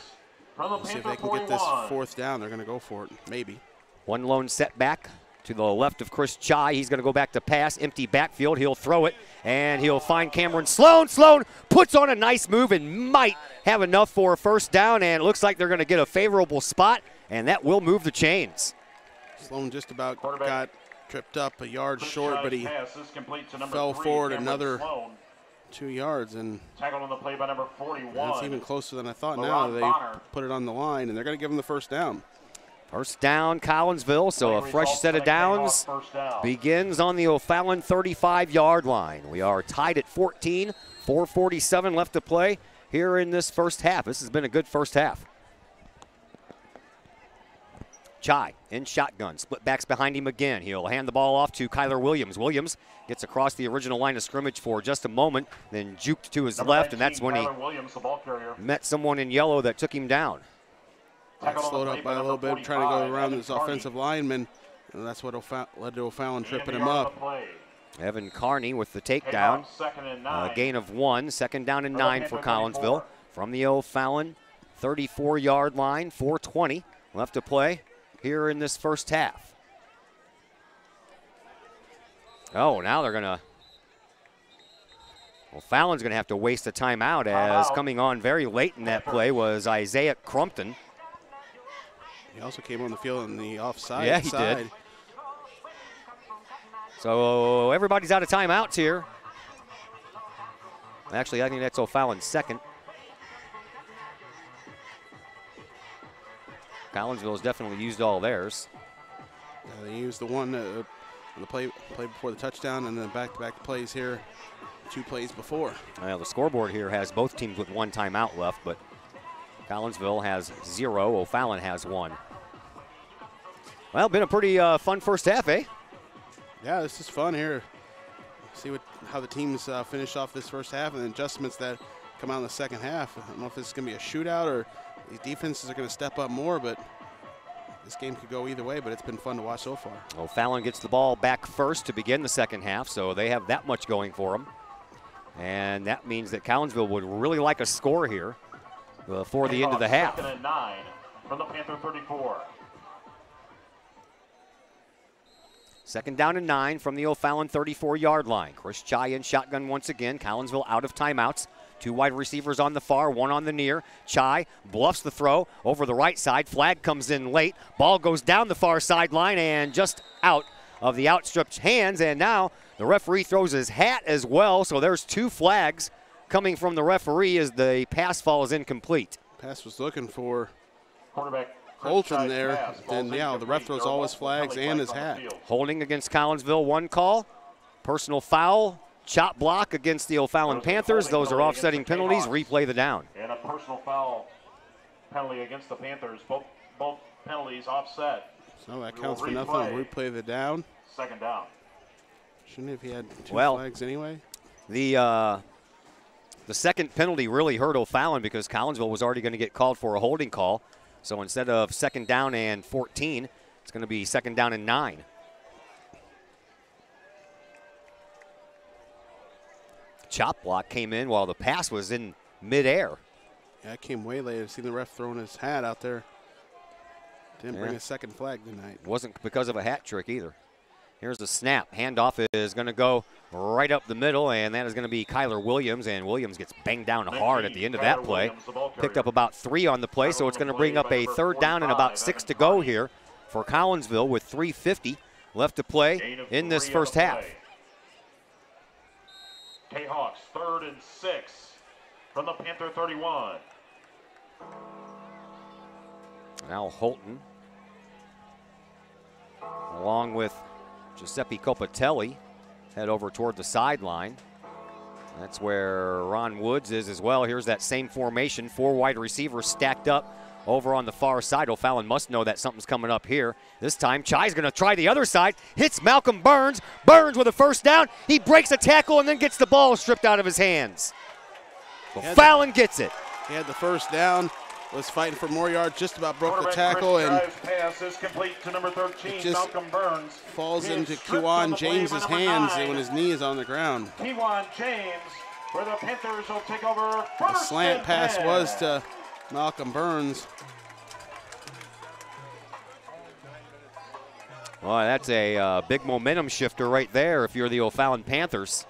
We'll see if they can get this 4th down. They're going to go for it, maybe. One lone setback to the left of Chris Chai. He's going to go back to pass, empty backfield. He'll throw it, and he'll find Cameron Sloan. Sloan puts on a nice move and might have enough for a 1st down, and it looks like they're going to get a favorable spot, and that will move the chains. Sloan just about got tripped up a yard short, but he fell forward another 2 yards, and tackled on the play by number 41. That's even closer than I thought. Now they put it on the line, and they're going to give him the 1st down. 1st down, Collinsville, so a fresh set of downs begins on the O'Fallon 35-yard line. We are tied at 14, 4:47 left to play here in this 1st half. This has been a good 1st half. Chai in shotgun, split backs behind him again. He'll hand the ball off to Kyler Williams. Williams gets across the original line of scrimmage for just a moment, then juked to his left, and that's when he met someone in yellow that took him down. Slowed up by a little bit, trying to go around this offensive lineman, and that's what led to O'Fallon tripping him up. Evan Carney with the takedown. A gain of 1, 2nd down and 9 for Collinsville. From the O'Fallon 34-yard line, 4:20 left to play here in this 1st half. Oh, now they're going to, well, Fallon's going to have to waste a timeout, as coming on very late in that play was Isaiah Crumpton. He also came on the field on the offside Yeah, he side. did. So everybody's out of timeouts here. Actually, I think that's O'Fallon's 2nd. Collinsville has definitely used all theirs. They used the one the play before the touchdown, and then back-to-back plays here, 2 plays before. Well, the scoreboard here has both teams with 1 timeout left, but Collinsville has 0. O'Fallon has 1. Well, been a pretty fun 1st half, eh? Yeah, this is fun here. see how the teams finish off this first half and the adjustments that come out in the second half. I don't know if this is going to be a shootout or these defenses are going to step up more, but this game could go either way, but it's been fun to watch so far. O'Fallon gets the ball back first to begin the second half, so they have that much going for them. And that means that Collinsville would really like a score here before the end of the half. 2nd and 9 from the Panther 34. 2nd down and 9 from the O'Fallon 34-yard line. Chris Chai in shotgun once again. Collinsville out of timeouts. 2 wide receivers on the far, 1 on the near. Chai bluffs the throw over the right side. Flag comes in late. Ball goes down the far sideline and just out of the outstretched hands. And now the referee throws his hat as well. So there's 2 flags coming from the referee as the pass fall is incomplete. Pass was looking for Quarterback Holton there. Then, yeah, the ref throws all his flags and his hat. Holding against Collinsville, 1 call. Personal foul, chop block against the O'Fallon Panthers. Those are offsetting penalties. Replay the down. And a personal foul penalty against the Panthers. Both penalties offset. So that counts for nothing. Replay the down. 2nd down. Shouldn't have he had 2 flags anyway? The second penalty really hurt O'Fallon because Collinsville was already going to get called for a holding call. So instead of 2nd down and 14, it's going to be 2nd down and 9. Chop block came in while the pass was in midair. Yeah, it came way late. I've seen the ref throwing his hat out there. Didn't bring a second flag tonight. Wasn't because of a hat trick either. Here's the snap. Handoff is going to go right up the middle, and that is going to be Kyler Williams, and Williams gets banged down hard at the end of that play. Picked up about 3 on the play, so it's going to bring up a 3rd down and about 6 to go here for Collinsville with 3:50 left to play in this first half. Kahok's 3rd and 6 from the Panther 31. Now Holton, along with Giuseppe Copatelli, head over toward the sideline. That's where Ron Woods is as well. Here's that same formation, 4 wide receivers stacked up over on the far side. O'Fallon must know that something's coming up here. This time, Chai's going to try the other side. Hits Malcolm Burns. Burns with a 1st down. He breaks a tackle and then gets the ball stripped out of his hands. O'Fallon gets it. He had the 1st down. Was fighting for more yards, just about broke the tackle, and pass is complete to number 13, it just Malcolm Burns. Falls into Kewan James's hands when his knee is on the ground. Kewan James, where the Panthers will take over first. The slant pass was to Malcolm Burns. Well, that's a big momentum shifter right there if you're the O'Fallon Panthers.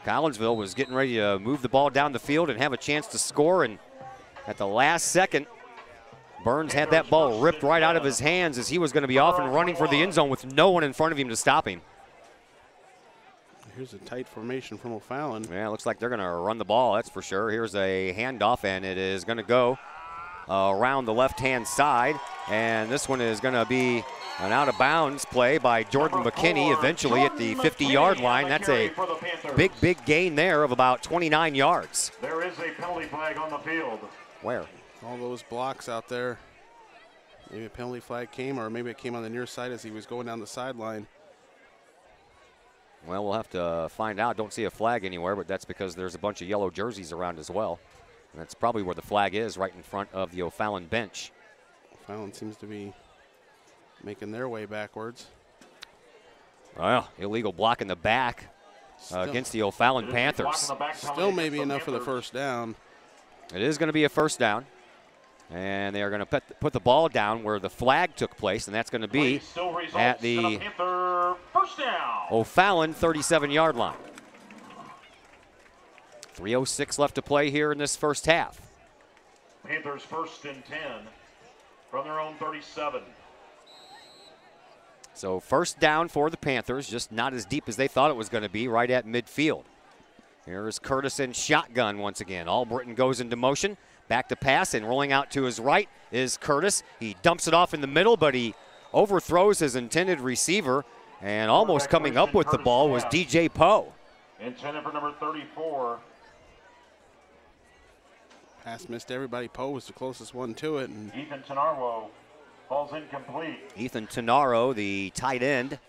Collinsville was getting ready to move the ball down the field and have a chance to score, and at the last second, Burns had that ball ripped right out of his hands as he was going to be off and running for the end zone with no one in front of him to stop him. Here's a tight formation from O'Fallon. Yeah, it looks like they're going to run the ball, that's for sure. Here's a handoff, and it is going to go around the left-hand side. And this one is going to be an out-of-bounds play by Jordan McKinney eventually at the 50-yard line. That's a big gain there of about 29 yards. There is a penalty flag on the field. Where? All those blocks out there. Maybe a penalty flag came, or maybe it came on the near side as he was going down the sideline. Well, we'll have to find out. Don't see a flag anywhere, but that's because there's a bunch of yellow jerseys around as well. And that's probably where the flag is, right in front of the O'Fallon bench. O'Fallon seems to be making their way backwards. Well, illegal block in the back against the O'Fallon Panthers. Still maybe enough for the 1st down. It is going to be a 1st down. And they are going to put the ball down where the flag took place, and that's going to be at the O'Fallon 37-yard line. 3:06 left to play here in this first half. Panthers 1st and 10 from their own 37. So 1st down for the Panthers, just not as deep as they thought it was going to be, right at midfield. Here's Curtis in shotgun once again. Albritton goes into motion, back to pass, and rolling out to his right is Curtis. He dumps it off in the middle, but he overthrows his intended receiver, and almost coming up with the ball was DJ Poe. Intended for number 34. Pass missed everybody. Poe was the closest one to it. And Ethan Tenaro falls incomplete. Ethan Tenaro, the tight end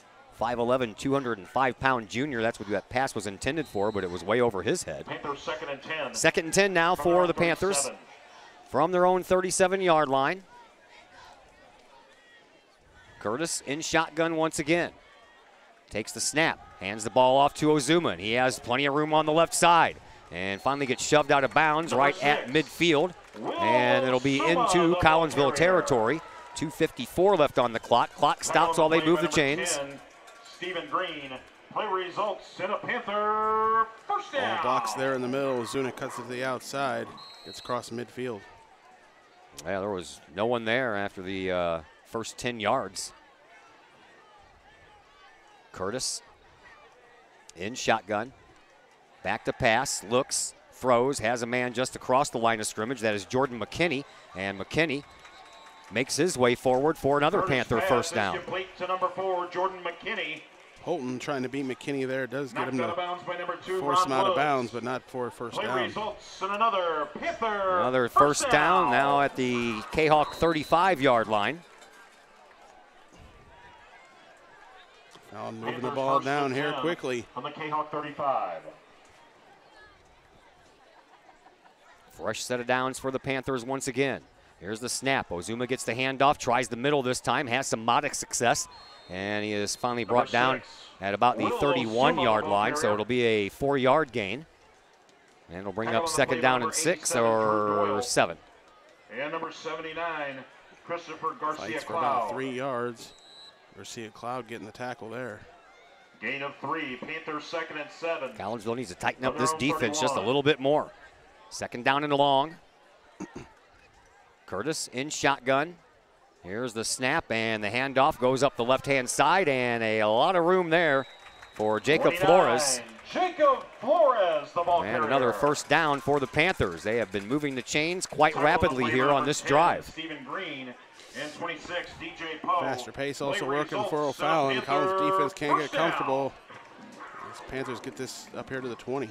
5'11", 205-pound junior. That's what that pass was intended for, but it was way over his head. Panthers 2nd and 10. 2nd and 10 now for the Panthers from their own 37-yard line. Curtis in shotgun once again. Takes the snap, hands the ball off to Ozuma, and he has plenty of room on the left side. And finally gets shoved out of bounds right at midfield. And it'll be into Collinsville territory. 2:54 left on the clock. Clock stops while they move the chains. Stephen Green, play results in a Panther first down. All blocks there in the middle. Ozuna cuts it to the outside. Gets across midfield. Yeah, there was no one there after the first 10 yards. Curtis in shotgun. Back to pass, looks, throws, has a man just across the line of scrimmage. That is Jordan McKinney. And McKinney makes his way forward for another Panther first down. Complete to number 4, Jordan McKinney. Holton trying to beat McKinney there. Does get him to two, force him out of bounds, but not for a first play down. Results in another Panther Another first down now at the Kahok 35-yard line. Allen moving the ball down here quickly. On the Kahok 35. Fresh set of downs for the Panthers once again. Here's the snap. Ozuma gets the handoff, tries the middle this time, has some modest success, and he is finally brought down at about the 31-yard line, so it'll be a 4-yard gain. And it'll bring up 2nd down and 6 or 7. And number 79, Christopher Garcia Fights for Cloud. about 3 yards. Garcia Cloud getting the tackle there. Gain of 3, Panthers 2nd and 7. Collinsville needs to tighten up this defense just a little bit more. 2nd down and long. Curtis in shotgun. Here's the snap, and the handoff goes up the left-hand side, and a lot of room there for Jacob Flores. Jacob Flores, the ball carrier. And another first down for the Panthers. They have been moving the chains quite rapidly here on this drive. Stephen Green and 26, DJ Poe. Faster pace also working for O'Fallon. Collins defense can't get comfortable. These Panthers get this up here to the 20.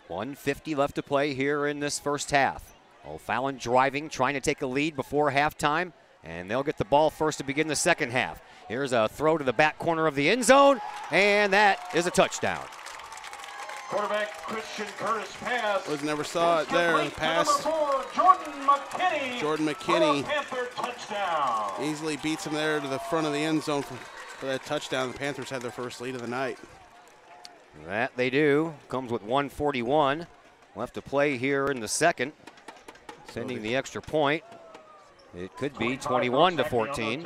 1:50 left to play here in this first half. O'Fallon driving, trying to take a lead before halftime, and they'll get the ball first to begin the second half. Here's a throw to the back corner of the end zone, and that is a touchdown. Quarterback Christian Curtis pass. Never saw it there. Pass. Jordan McKinney. Panther touchdown. Easily beats him there to the front of the end zone for that touchdown. The Panthers had their first lead of the night. That they do. Comes with 1:41 left to play here in the second. Sending the extra point. It could be 21-14.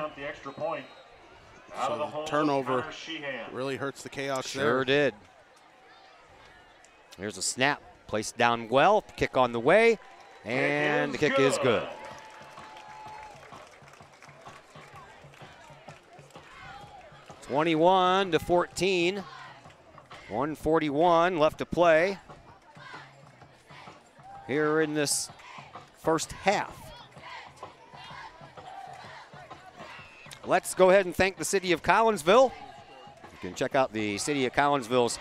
So the turnover really hurts the Kahoks there. Sure did. Here's a snap. Placed down well. Kick on the way. And the kick is good. (21-14). 1:41 left to play here in this first half. Let's go ahead and thank the City of Collinsville. You can check out the City of Collinsville's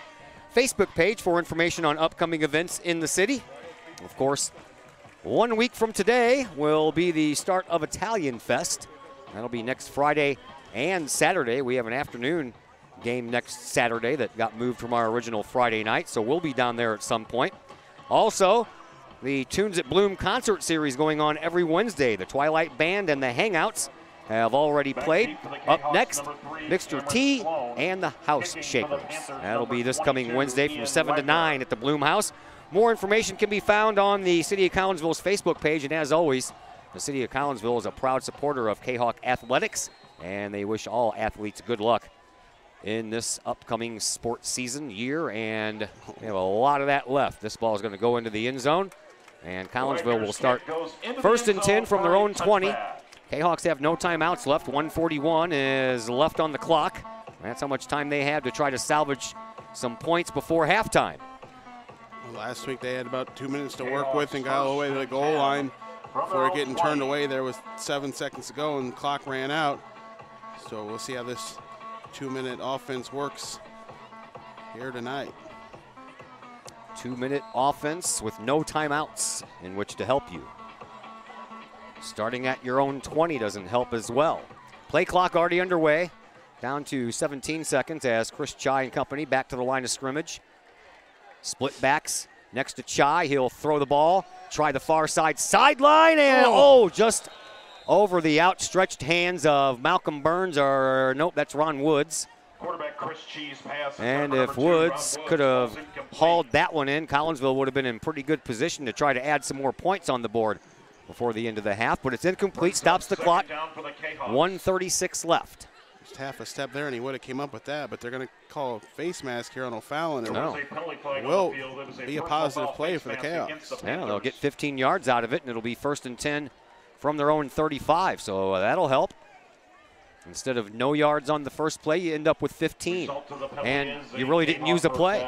Facebook page for information on upcoming events in the city. Of course, 1 week from today will be the start of Italian Fest. That'll be next Friday and Saturday. We have an afternoon game next Saturday that got moved from our original Friday night, so we'll be down there at some point. Also, the Tunes at Bloom concert series going on every Wednesday. The Twilight Band and the Hangouts have already played. Up next, Mixter T and the House Shakers. That'll be this coming Wednesday from 7 to 9 at the Bloom House. More information can be found on the City of Collinsville's Facebook page, and as always, the City of Collinsville is a proud supporter of Kahok Athletics, and they wish all athletes good luck in this upcoming sports season year, and we have a lot of that left. This ball is going to go into the end zone, and Collinsville will start 1st and 10 from their own 20. Kahawks have no timeouts left. 1:41 is left on the clock. That's how much time they have to try to salvage some points before halftime. Well, last week they had about 2 minutes to work with and got all the way to the goal line before getting turned away. There was 7 seconds to go and the clock ran out. So we'll see how this 2-minute offense works here tonight. 2-minute offense with no timeouts in which to help you. Starting at your own 20 doesn't help as well. Play clock already underway. Down to 17 seconds as Chris Chai and company back to the line of scrimmage. Split backs next to Chai. He'll throw the ball, try the far side sideline, and just over the outstretched hands of Malcolm Burns, or nope, that's Ron Woods. Quarterback Chris Cheese pass. And if Woods could have hauled that one in, Collinsville would have been in pretty good position to try to add some more points on the board before the end of the half, but it's incomplete, stops the clock. 1:36 left. Just half a step there, and he would have came up with that, but they're going to call a face mask here on O'Fallon, and will be a positive play for the Kahoks. Yeah, they'll get 15 yards out of it, and it'll be 1st and 10 from their own 35, so that'll help. Instead of no yards on the first play, you end up with 15, and you really didn't use a play.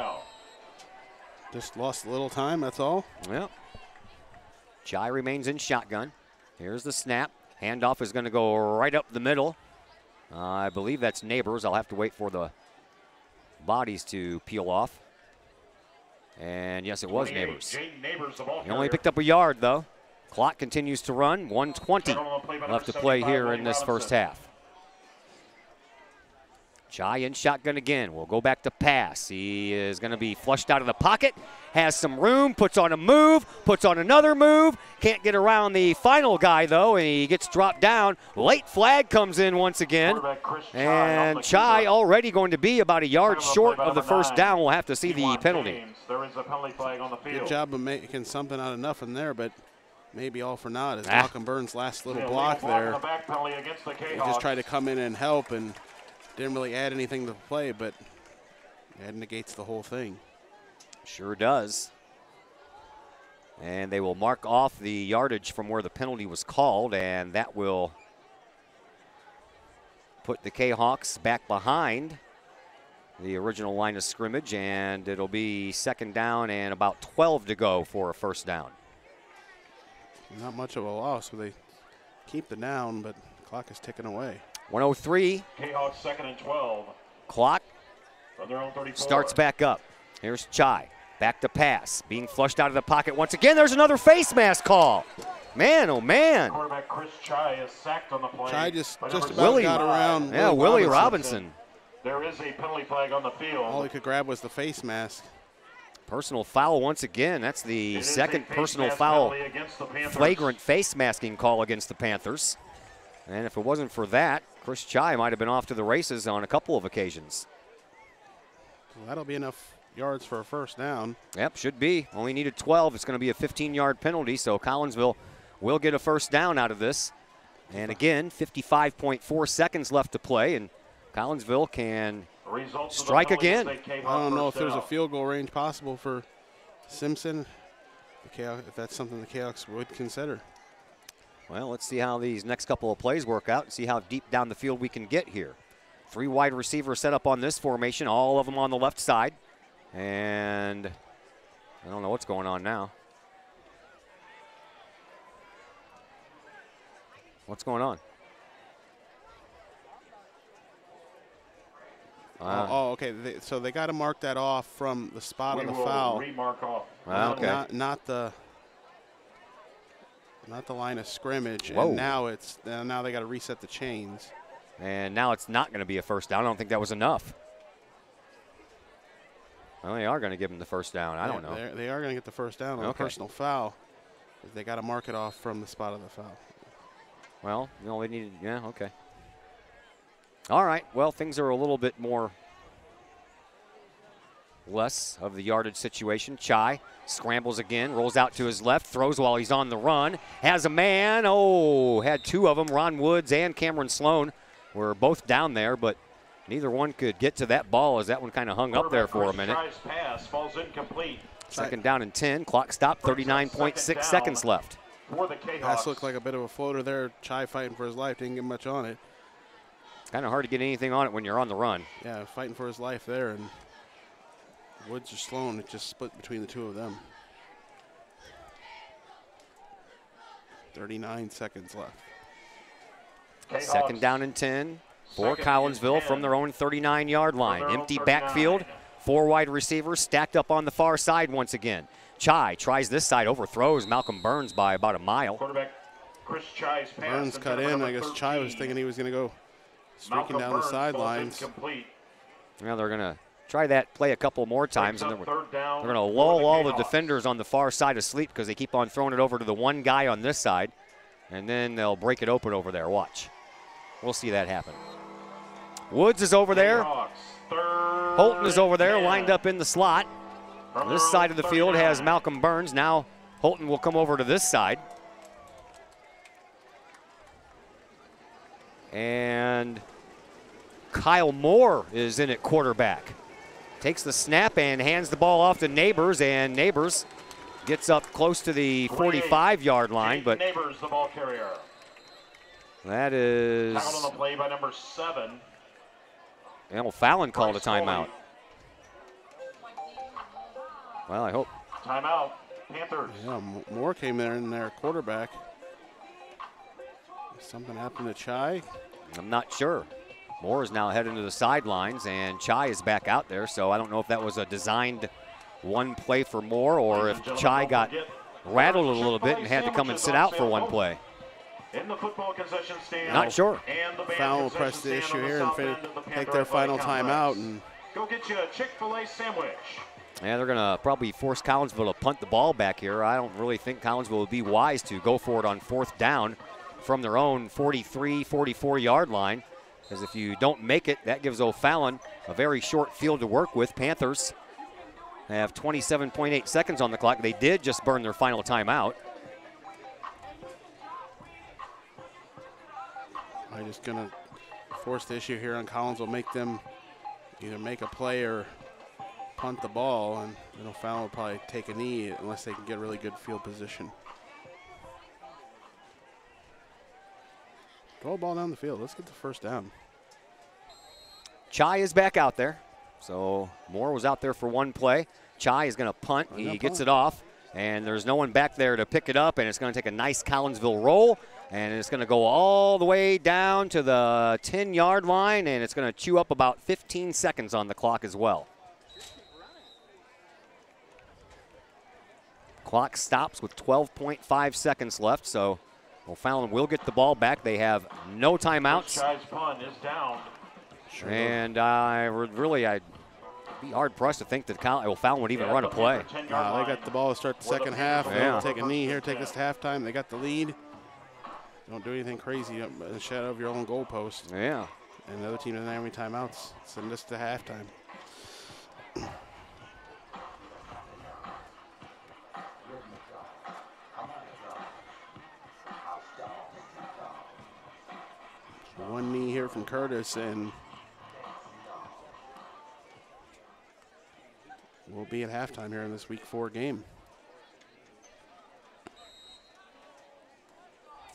Just lost a little time, that's all. Yeah. Chai remains in shotgun. Here's the snap. Handoff is going to go right up the middle. I believe that's Neighbors. I'll have to wait for the bodies to peel off. And yes, it was Neighbors. He only picked up a yard, though. Clock continues to run. 1:20 left to play here in this first half. Chai in shotgun again. We'll go back to pass. He is going to be flushed out of the pocket. Has some room, puts on a move, puts on another move. Can't get around the final guy, though, and he gets dropped down. Late flag comes in once again. And Chai already going to be about a yard short of the first down. We'll have to see the penalty. There is a penalty flag on the field. Good job of making something out of nothing there, but maybe all for naught as Malcolm Burns' last little block there. He just tried to come in and help and didn't really add anything to the play, but that negates the whole thing. Sure does. And they will mark off the yardage from where the penalty was called, and that will put the Kahawks back behind the original line of scrimmage, and it'll be 2nd down and about 12 to go for a 1st down. Not much of a loss, but they keep the down, but the clock is ticking away. 1:03. Kahawks 2nd and 12. Clock From their own 34. starts back up. Here's Chai. Back to pass. Being flushed out of the pocket once again. There's another face mask call. Man, oh man. Quarterback Chris Chai is sacked on the play. Chai just about got around. Yeah, Willie Robinson. There is a penalty flag on the field. All he could grab was the face mask. Personal foul once again. That's the second personal foul flagrant face masking call against the Panthers. And if it wasn't for that, Chris Chai might have been off to the races on a couple of occasions. Well, that'll be enough yards for a 1st down. Yep, should be. Only needed 12. It's going to be a 15-yard penalty, so Collinsville will get a 1st down out of this. And again, 55.4 seconds left to play, and Collinsville can strike again. I don't know if there's a field goal range possible for Simpson, if that's something the Kahoks would consider. Well, let's see how these next couple of plays work out and see how deep down the field we can get here. 3 wide receivers set up on this formation, all of them on the left side. And I don't know what's going on now. What's going on? Okay. So they got to mark that off from the spot of the foul. Remark off. Okay. Not the line of scrimmage. Whoa. And now they got to reset the chains. And now it's not going to be a 1st down. I don't think that was enough. Well, they are going to give him the 1st down. I don't know. They are going to get the 1st down on a personal foul. They got to mark it off from the spot of the foul. Well, no, they needed. Yeah, okay. All right. Well, things are a little bit less of the yardage situation. Chai scrambles again, rolls out to his left, throws while he's on the run. Has a man. Oh, had 2 of them. Ron Woods and Cameron Sloan were both down there, but neither one could get to that ball as that one kind of hung up there for a minute. Pass falls incomplete. 2nd down and 10. Clock stopped. 39.6 seconds left. For the Kahawks. Pass looked like a bit of a floater there. Chai fighting for his life. Didn't get much on it. It's kind of hard to get anything on it when you're on the run. Yeah, fighting for his life there. And Woods or Sloan, it just split between the 2 of them. 39 seconds left. Kahawks. 2nd down and 10 for Collinsville from their own 39-yard line. Empty backfield. 4 wide receivers stacked up on the far side once again. Chai tries this side, overthrows Malcolm Burns by about a mile. Quarterback Chris Chai's pass. Burns cut in. I guess Chai was thinking he was going to go streaking down the sidelines. Now they're going to try that play a couple more times, and they're going to lull all the defenders on the far side asleep because they keep on throwing it over to the one guy on this side, and then they'll break it open over there. Watch. We'll see that happen. Woods is over there. Holton is over there, lined up in the slot. This side of the field has Malcolm Burns. Now Holton will come over to this side. And Kyle Moore is in at quarterback. Takes the snap and hands the ball off to Neighbors, and Neighbors gets up close to the 45-yard line, but Neighbors, the ball carrier. That is. Tackled on the play by number 7. And Fallon called a timeout. Well, I hope. Timeout, Panthers. Yeah, Moore came in there, quarterback. Something happened to Chai? I'm not sure. Moore is now heading to the sidelines, and Chai is back out there, so I don't know if that was a designed one play for Moore or if Chai got rattled a little bit and had to come and sit out for one play. In the football concession stand. Not sure. Fallon will press the issue here and take their final timeout. And go get you a Chick-fil-A sandwich. Yeah, they're going to probably force Collinsville to punt the ball back here. I don't really think Collinsville would be wise to go for it on 4th down from their own 43, 44-yard line. Because if you don't make it, that gives O'Fallon a very short field to work with. Panthers have 27.8 seconds on the clock. They did just burn their final timeout. I'm just going to force the issue here on Collinsville, make them either make a play or punt the ball, and then O'Fallon will probably take a knee unless they can get really good field position. Throw the ball down the field. Let's get the first down. Chai is back out there. So Moore was out there for one play. Chai is going to punt. He gets it off, and there's no one back there to pick it up, and it's going to take a nice Collinsville roll, and it's going to go all the way down to the 10-yard line, and it's going to chew up about 15 seconds on the clock as well. Clock stops with 12.5 seconds left, so O'Fallon will get the ball back. They have no timeouts. Chai's punt is down. And I'd be hard-pressed to think that O'Fallon would even run a play. They got the ball to start the second half. They'll take a knee here, take us to halftime. They got the lead. Don't do anything crazy in the shadow of your own goalpost. Yeah. And the other team doesn't have any timeouts. Send us to halftime. One knee here from Curtis, and we'll be at halftime here in this Week 4 game.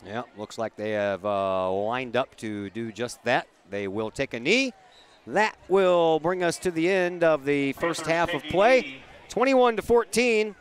Yeah, looks like they have lined up to do just that. They will take a knee. That will bring us to the end of the first half of play. 21-14.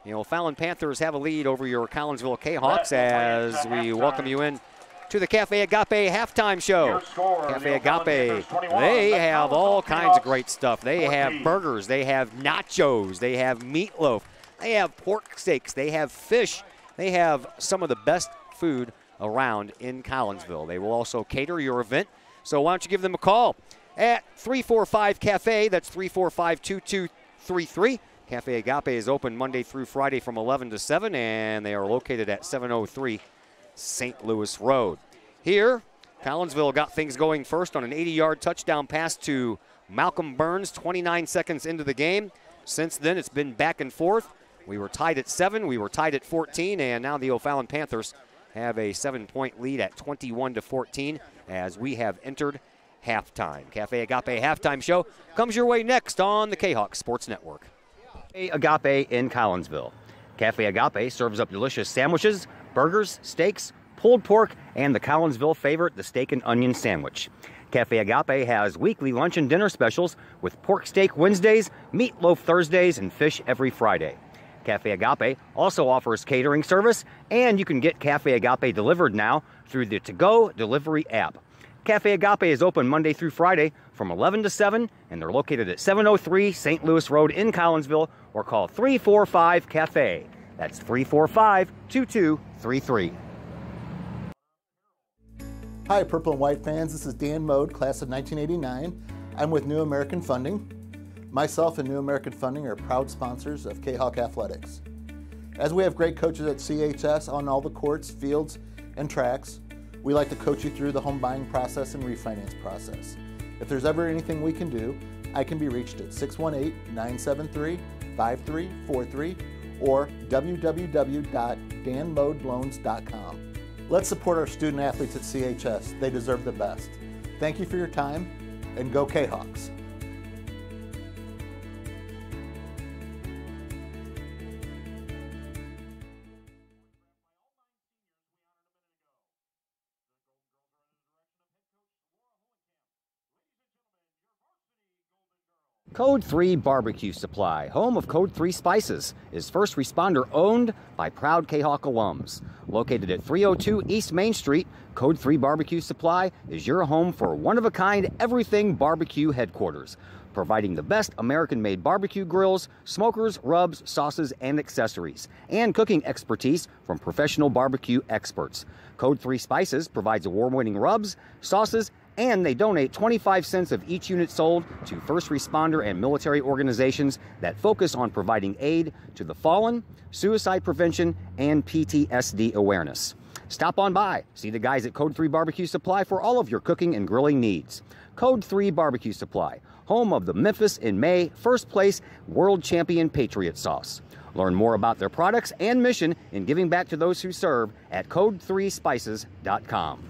O'Fallon Panthers have a lead over your Collinsville Kahawks as we welcome you in to the Cafe Agape halftime show. Cafe Agape, they have all kinds of great stuff. They have burgers, they have nachos, they have meatloaf, they have pork steaks, they have fish. They have some of the best food around in Collinsville. They will also cater your event, so why don't you give them a call at 345-CAFE. That's 345-2233. Cafe Agape is open Monday through Friday from 11 to 7, and they are located at 703 St. Louis Road. Here, Collinsville got things going first on an 80-yard touchdown pass to Malcolm Burns 29 seconds into the game. Since then, it's been back and forth. We were tied at 7, we were tied at 14, and now the O'Fallon Panthers have a 7-point lead at 21-14 as we have entered halftime. Cafe Agape halftime show comes your way next on the Kahok Sports Network. Cafe Agape in Collinsville. Cafe Agape serves up delicious sandwiches, burgers, steaks, pulled pork, and the Collinsville favorite, the steak and onion sandwich. Cafe Agape has weekly lunch and dinner specials with pork steak Wednesdays, meatloaf Thursdays, and fish every Friday. Cafe Agape also offers catering service, and you can get Cafe Agape delivered now through the To-Go delivery app. Cafe Agape is open Monday through Friday from 11 to 7, and they're located at 703 St. Louis Road in Collinsville, or call 345-CAFE. That's 345-2233. Hi, Purple and White fans. This is Dan Mode, class of 1989. I'm with New American Funding. Myself and New American Funding are proud sponsors of Kahok Athletics. As we have great coaches at CHS on all the courts, fields, and tracks, we like to coach you through the home buying process and refinance process. If there's ever anything we can do, I can be reached at 618-973-5343 or www.danmodeloans.com. Let's support our student athletes at CHS. They deserve the best. Thank you for your time, and go Kahawks. Code 3 Barbecue Supply, home of Code 3 Spices, is first responder owned by proud Kahok alums. Located at 302 East Main Street, Code 3 Barbecue Supply is your home for one-of-a-kind everything barbecue headquarters, providing the best American-made barbecue grills, smokers, rubs, sauces, and accessories, and cooking expertise from professional barbecue experts. Code 3 Spices provides award-winning rubs, sauces, and they donate 25 cents of each unit sold to first responder and military organizations that focus on providing aid to the fallen, suicide prevention, and PTSD awareness. Stop on by, see the guys at Code 3 Barbecue Supply for all of your cooking and grilling needs. Code 3 Barbecue Supply, home of the Memphis in May first place world champion Patriot sauce. Learn more about their products and mission in giving back to those who serve at code3spices.com.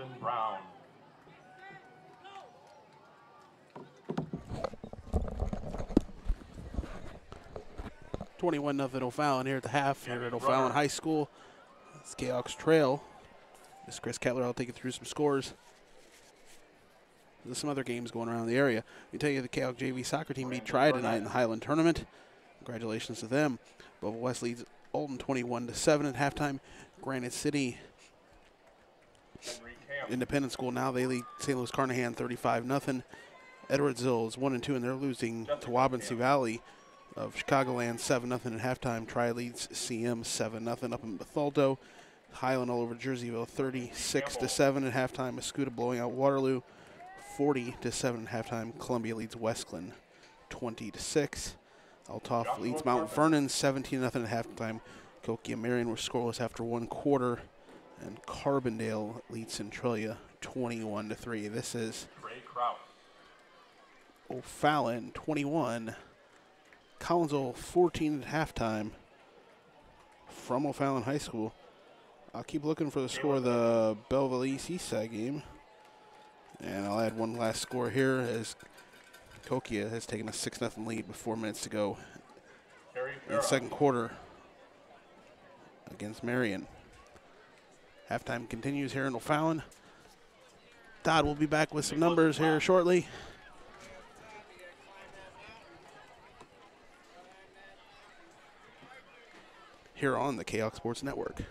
Justin Brown. $21-0 O'Fallon here at the half here at O'Fallon High School. It's Kahok's trail. This is Chris Kettler. I'll take you through some scores. There's some other games going around the area. We tell you the Kahok JV soccer team beat Tri tonight in the Highland Tournament. Congratulations to them. Bova West leads Alton 21-7 at halftime. Granite City Independent School now they lead St. Louis Carnahan 35-0. Edwardsville is 1-2 and they're losing to Wabansie Valley of Chicagoland 7-0 at halftime. Tri leads CM 7-0 up in Bethalto. Highland all over Jerseyville 36-7 at halftime. Mascouda blowing out Waterloo 40-7 at halftime. Columbia leads Westclin 20-6. Althoff leads Mount Vernon 17-0 at halftime. Kokia Marion were scoreless after one quarter. And Carbondale leads Centralia 21-3. This is O'Fallon 21. Collinsville 14 at halftime from O'Fallon High School. I'll keep looking for the score of the Belleville Eastside game. And I'll add one last score here as Kokia has taken a 6-0 lead with 4 minutes to go in the second quarter against Marion. Halftime continues here in O'Fallon. Dodd will be back with some numbers here shortly. Here on the Kahok Sports Network.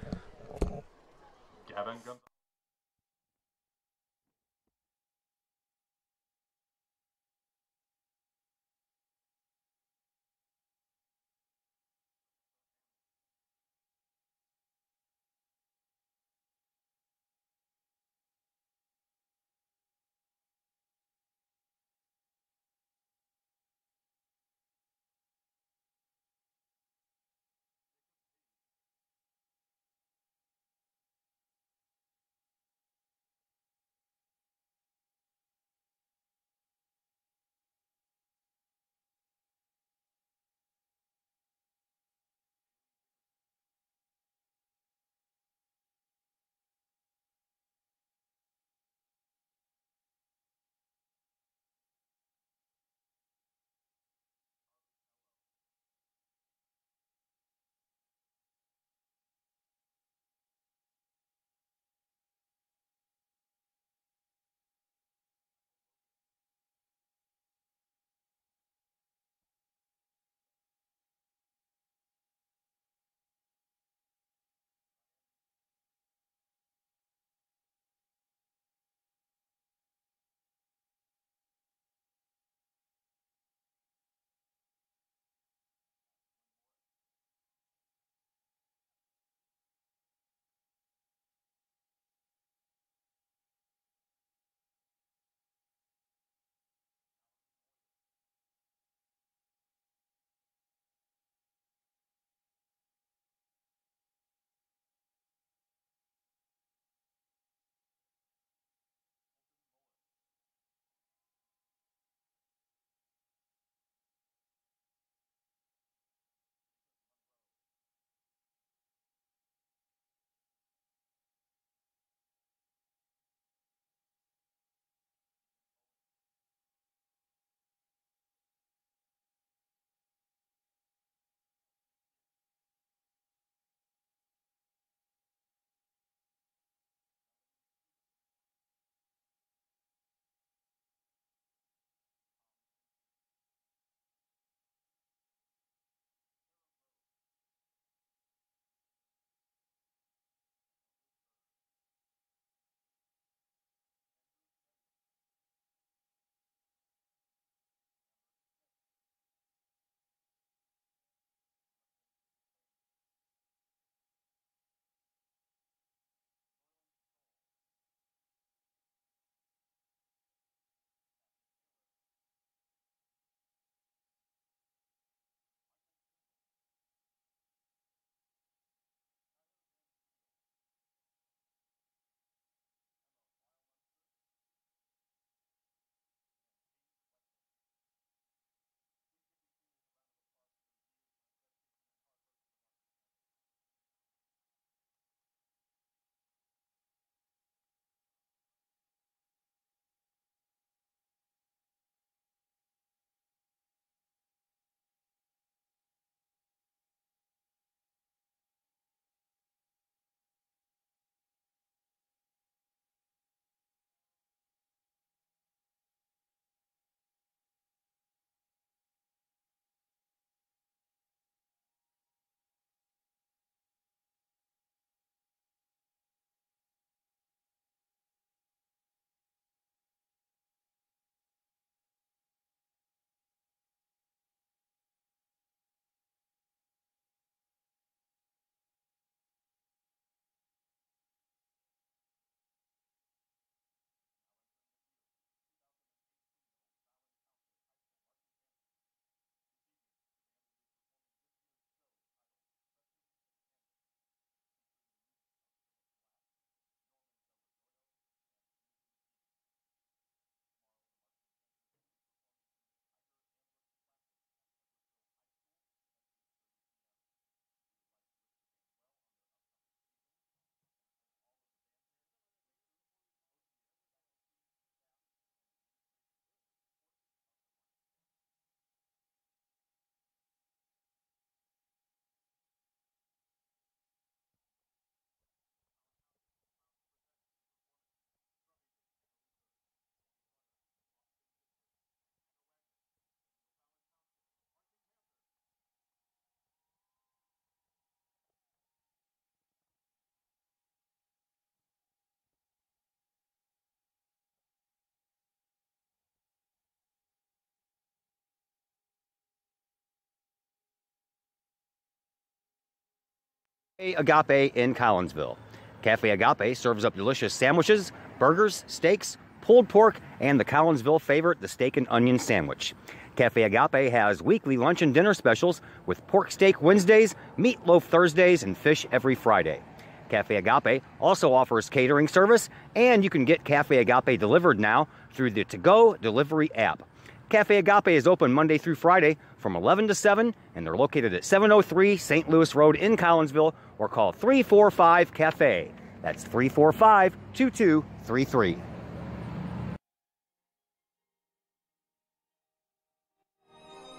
Agape in Collinsville. Cafe Agape serves up delicious sandwiches, burgers, steaks, pulled pork, and the Collinsville favorite, the steak and onion sandwich. Cafe Agape has weekly lunch and dinner specials with pork steak Wednesdays, meatloaf Thursdays, and fish every Friday. Cafe Agape also offers catering service, and you can get Cafe Agape delivered now through the to-go delivery app. Cafe Agape is open Monday through Friday from 11 to 7, and they're located at 703 St. Louis Road in Collinsville, or call 345-CAFE. That's 345-2233.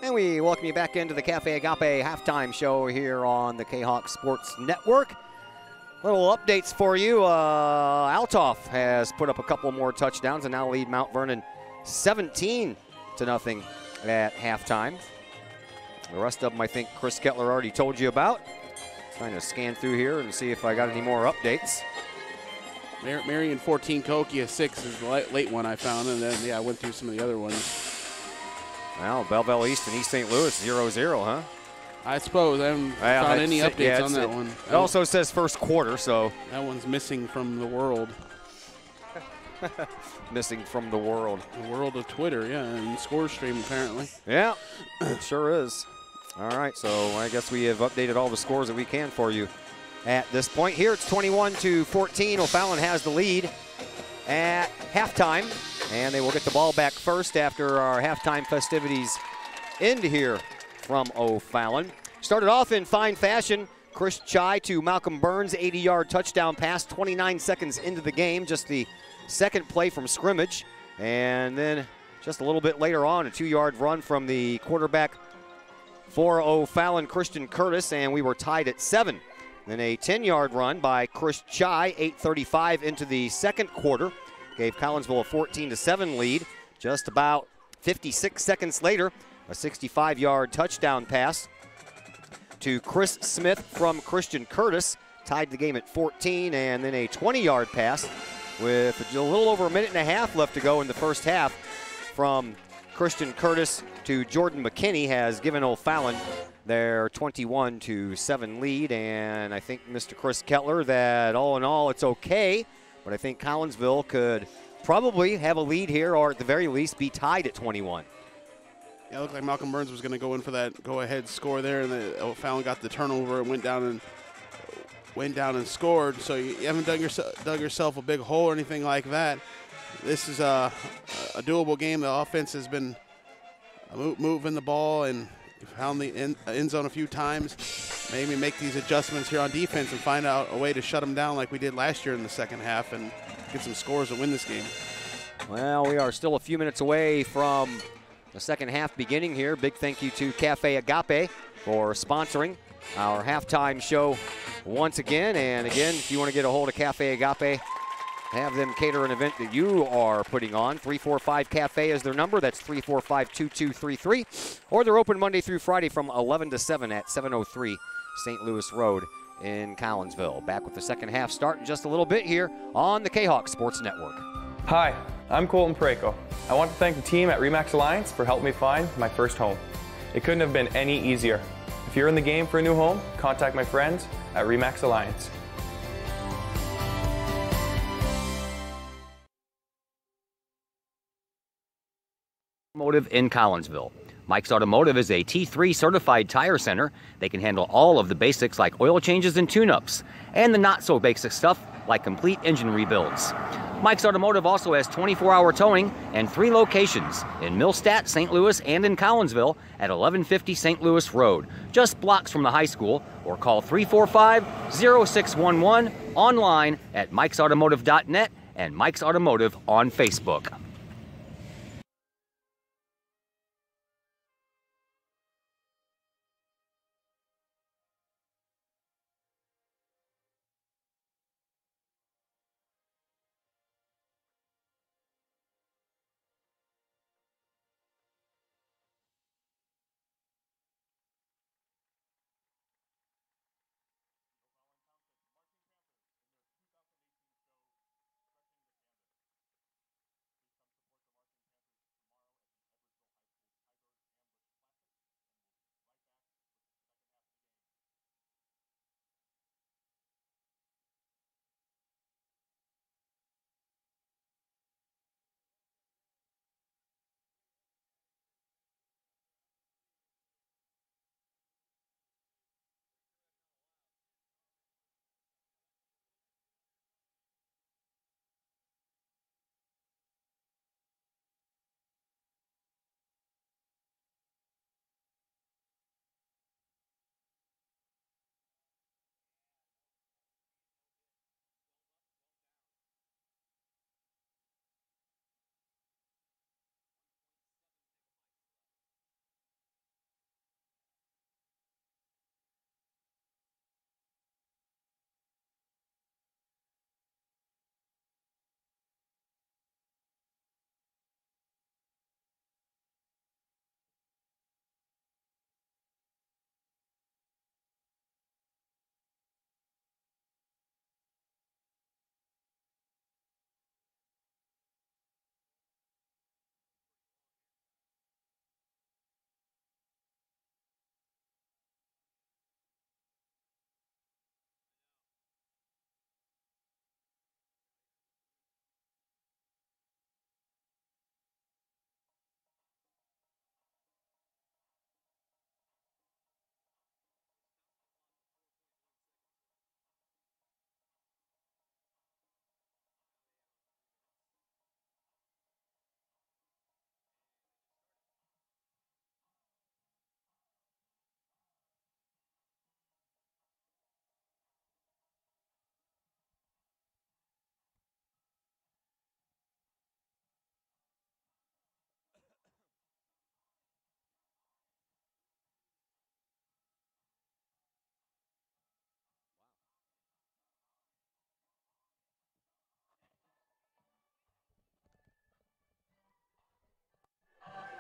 And we welcome you back into the Cafe Agape halftime show here on the Kahok Sports Network. Little updates for you. Altoff has put up a couple more touchdowns and now lead Mount Vernon 17-0 at halftime. The rest of them, I think Chris Kettler already told you about. Trying to scan through here and see if I got any more updates. Marion 14, Cahokia 6 is the late one I found, and then, yeah, I went through some of the other ones. Well, Belleville East and East St. Louis 0-0, huh? I suppose. I haven't found any updates on that one. It also says first quarter, so. That one's missing from the world. Missing from the world. The world of Twitter, yeah, and score stream apparently. Yeah, it sure is. All right, so I guess we have updated all the scores that we can for you at this point. Here it's 21-14. O'Fallon has the lead at halftime, and they will get the ball back first after our halftime festivities end here from O'Fallon. Started off in fine fashion. Chris Chai to Malcolm Burns, 80-yard touchdown pass, 29 seconds into the game, just the second play from scrimmage. And then just a little bit later on, a 2-yard run from the quarterback for O'Fallon, Christian Curtis, and we were tied at 7. Then a 10-yard run by Chris Chai, 8:35 into the second quarter, gave Collinsville a 14-7 lead. Just about 56 seconds later, a 65-yard touchdown pass to Chris Smith from Christian Curtis tied the game at 14, and then a 20-yard pass with a little over a minute and a half left to go in the first half from Christian Curtis to Jordan McKinney has given O'Fallon their 21-7 lead. And I think, Mr. Chris Kettler, that all in all it's okay, but I think Collinsville could probably have a lead here, or at the very least be tied at 21. Yeah, it looked like Malcolm Burns was going to go in for that go-ahead score there, and O'Fallon got the turnover and went down and scored. So you haven't dug yourself a big hole or anything like that. This is a doable game. The offense has been moving the ball and found the end zone a few times. Maybe make these adjustments here on defense and find out a way to shut them down like we did last year in the second half and get some scores and win this game. Well, we are still a few minutes away from the second half beginning here. Big thank you to Cafe Agape for sponsoring our halftime show once again. And again, if you want to get a hold of Cafe Agape, have them cater an event that you are putting on. 345-CAFE is their number. That's 345-2233. Or they're open Monday through Friday from 11 to 7 at 703 St. Louis Road in Collinsville. Back with the second half start in just a little bit here on the Kahok Sports Network. Hi, I'm Colton Pareko. I want to thank the team at RE/MAX Alliance for helping me find my first home. It couldn't have been any easier. If you're in the game for a new home, contact my friends at RE/MAX Alliance. Automotive in Collinsville. Mike's Automotive is a T3 certified tire center. They can handle all of the basics like oil changes and tune-ups, and the not so basic stuff like complete engine rebuilds. Mike's Automotive also has 24-hour towing and 3 locations in Millstadt, St. Louis, and in Collinsville at 1150 St. Louis Road, just blocks from the high school, or call 345-0611 online at mikesautomotive.net and Mike's Automotive on Facebook.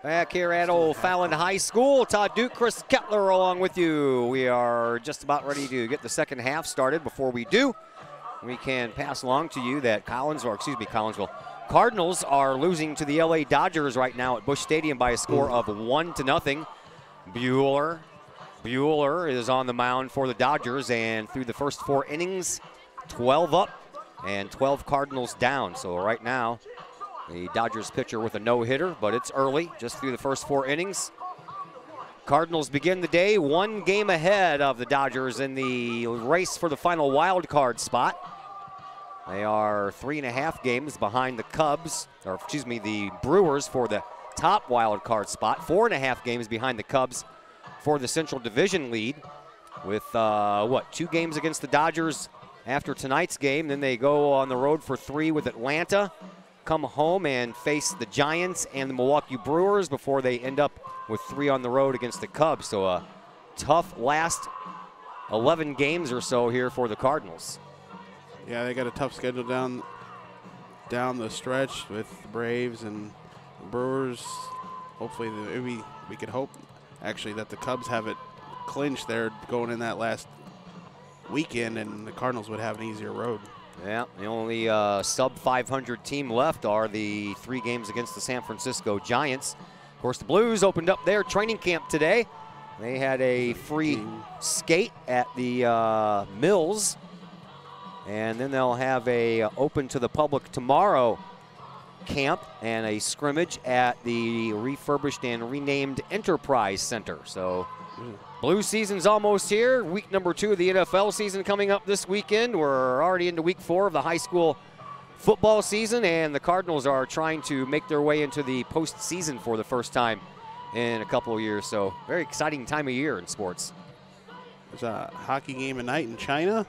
Back here at O'Fallon High School, Todd Duke, Chris Kettler along with you. We are just about ready to get the second half started. Before we do, we can pass along to you that Collinsville Cardinals are losing to the LA Dodgers right now at Busch Stadium by a score of 1-0. Bueller is on the mound for the Dodgers, and through the first 4 innings, 12 up and 12 Cardinals down. So right now, the Dodgers pitcher with a no-hitter, but it's early, just through the first 4 innings. Cardinals begin the day 1 game ahead of the Dodgers in the race for the final wild card spot. They are 3.5 games behind the the Brewers for the top wild card spot. 4.5 games behind the Cubs for the Central Division lead, with 2 games against the Dodgers after tonight's game. Then they go on the road for 3 with Atlanta, come home and face the Giants and the Milwaukee Brewers before they end up with 3 on the road against the Cubs. So a tough last 11 games or so here for the Cardinals. Yeah, they got a tough schedule down the stretch with the Braves and the Brewers. Hopefully, we could hope actually that the Cubs have it clinched there going in that last weekend, and the Cardinals would have an easier road. Yeah, the only sub-500 team left are the 3 games against the San Francisco Giants. Of course, the Blues opened up their training camp today. They had a free skate at the Mills, and then they'll have a open to the public tomorrow camp and a scrimmage at the refurbished and renamed Enterprise Center. So Blue season's almost here. Week number 2 of the NFL season coming up this weekend. We're already into week 4 of the high school football season, and the Cardinals are trying to make their way into the postseason for the first time in a couple of years. So very exciting time of year in sports. There's a hockey game tonight in China.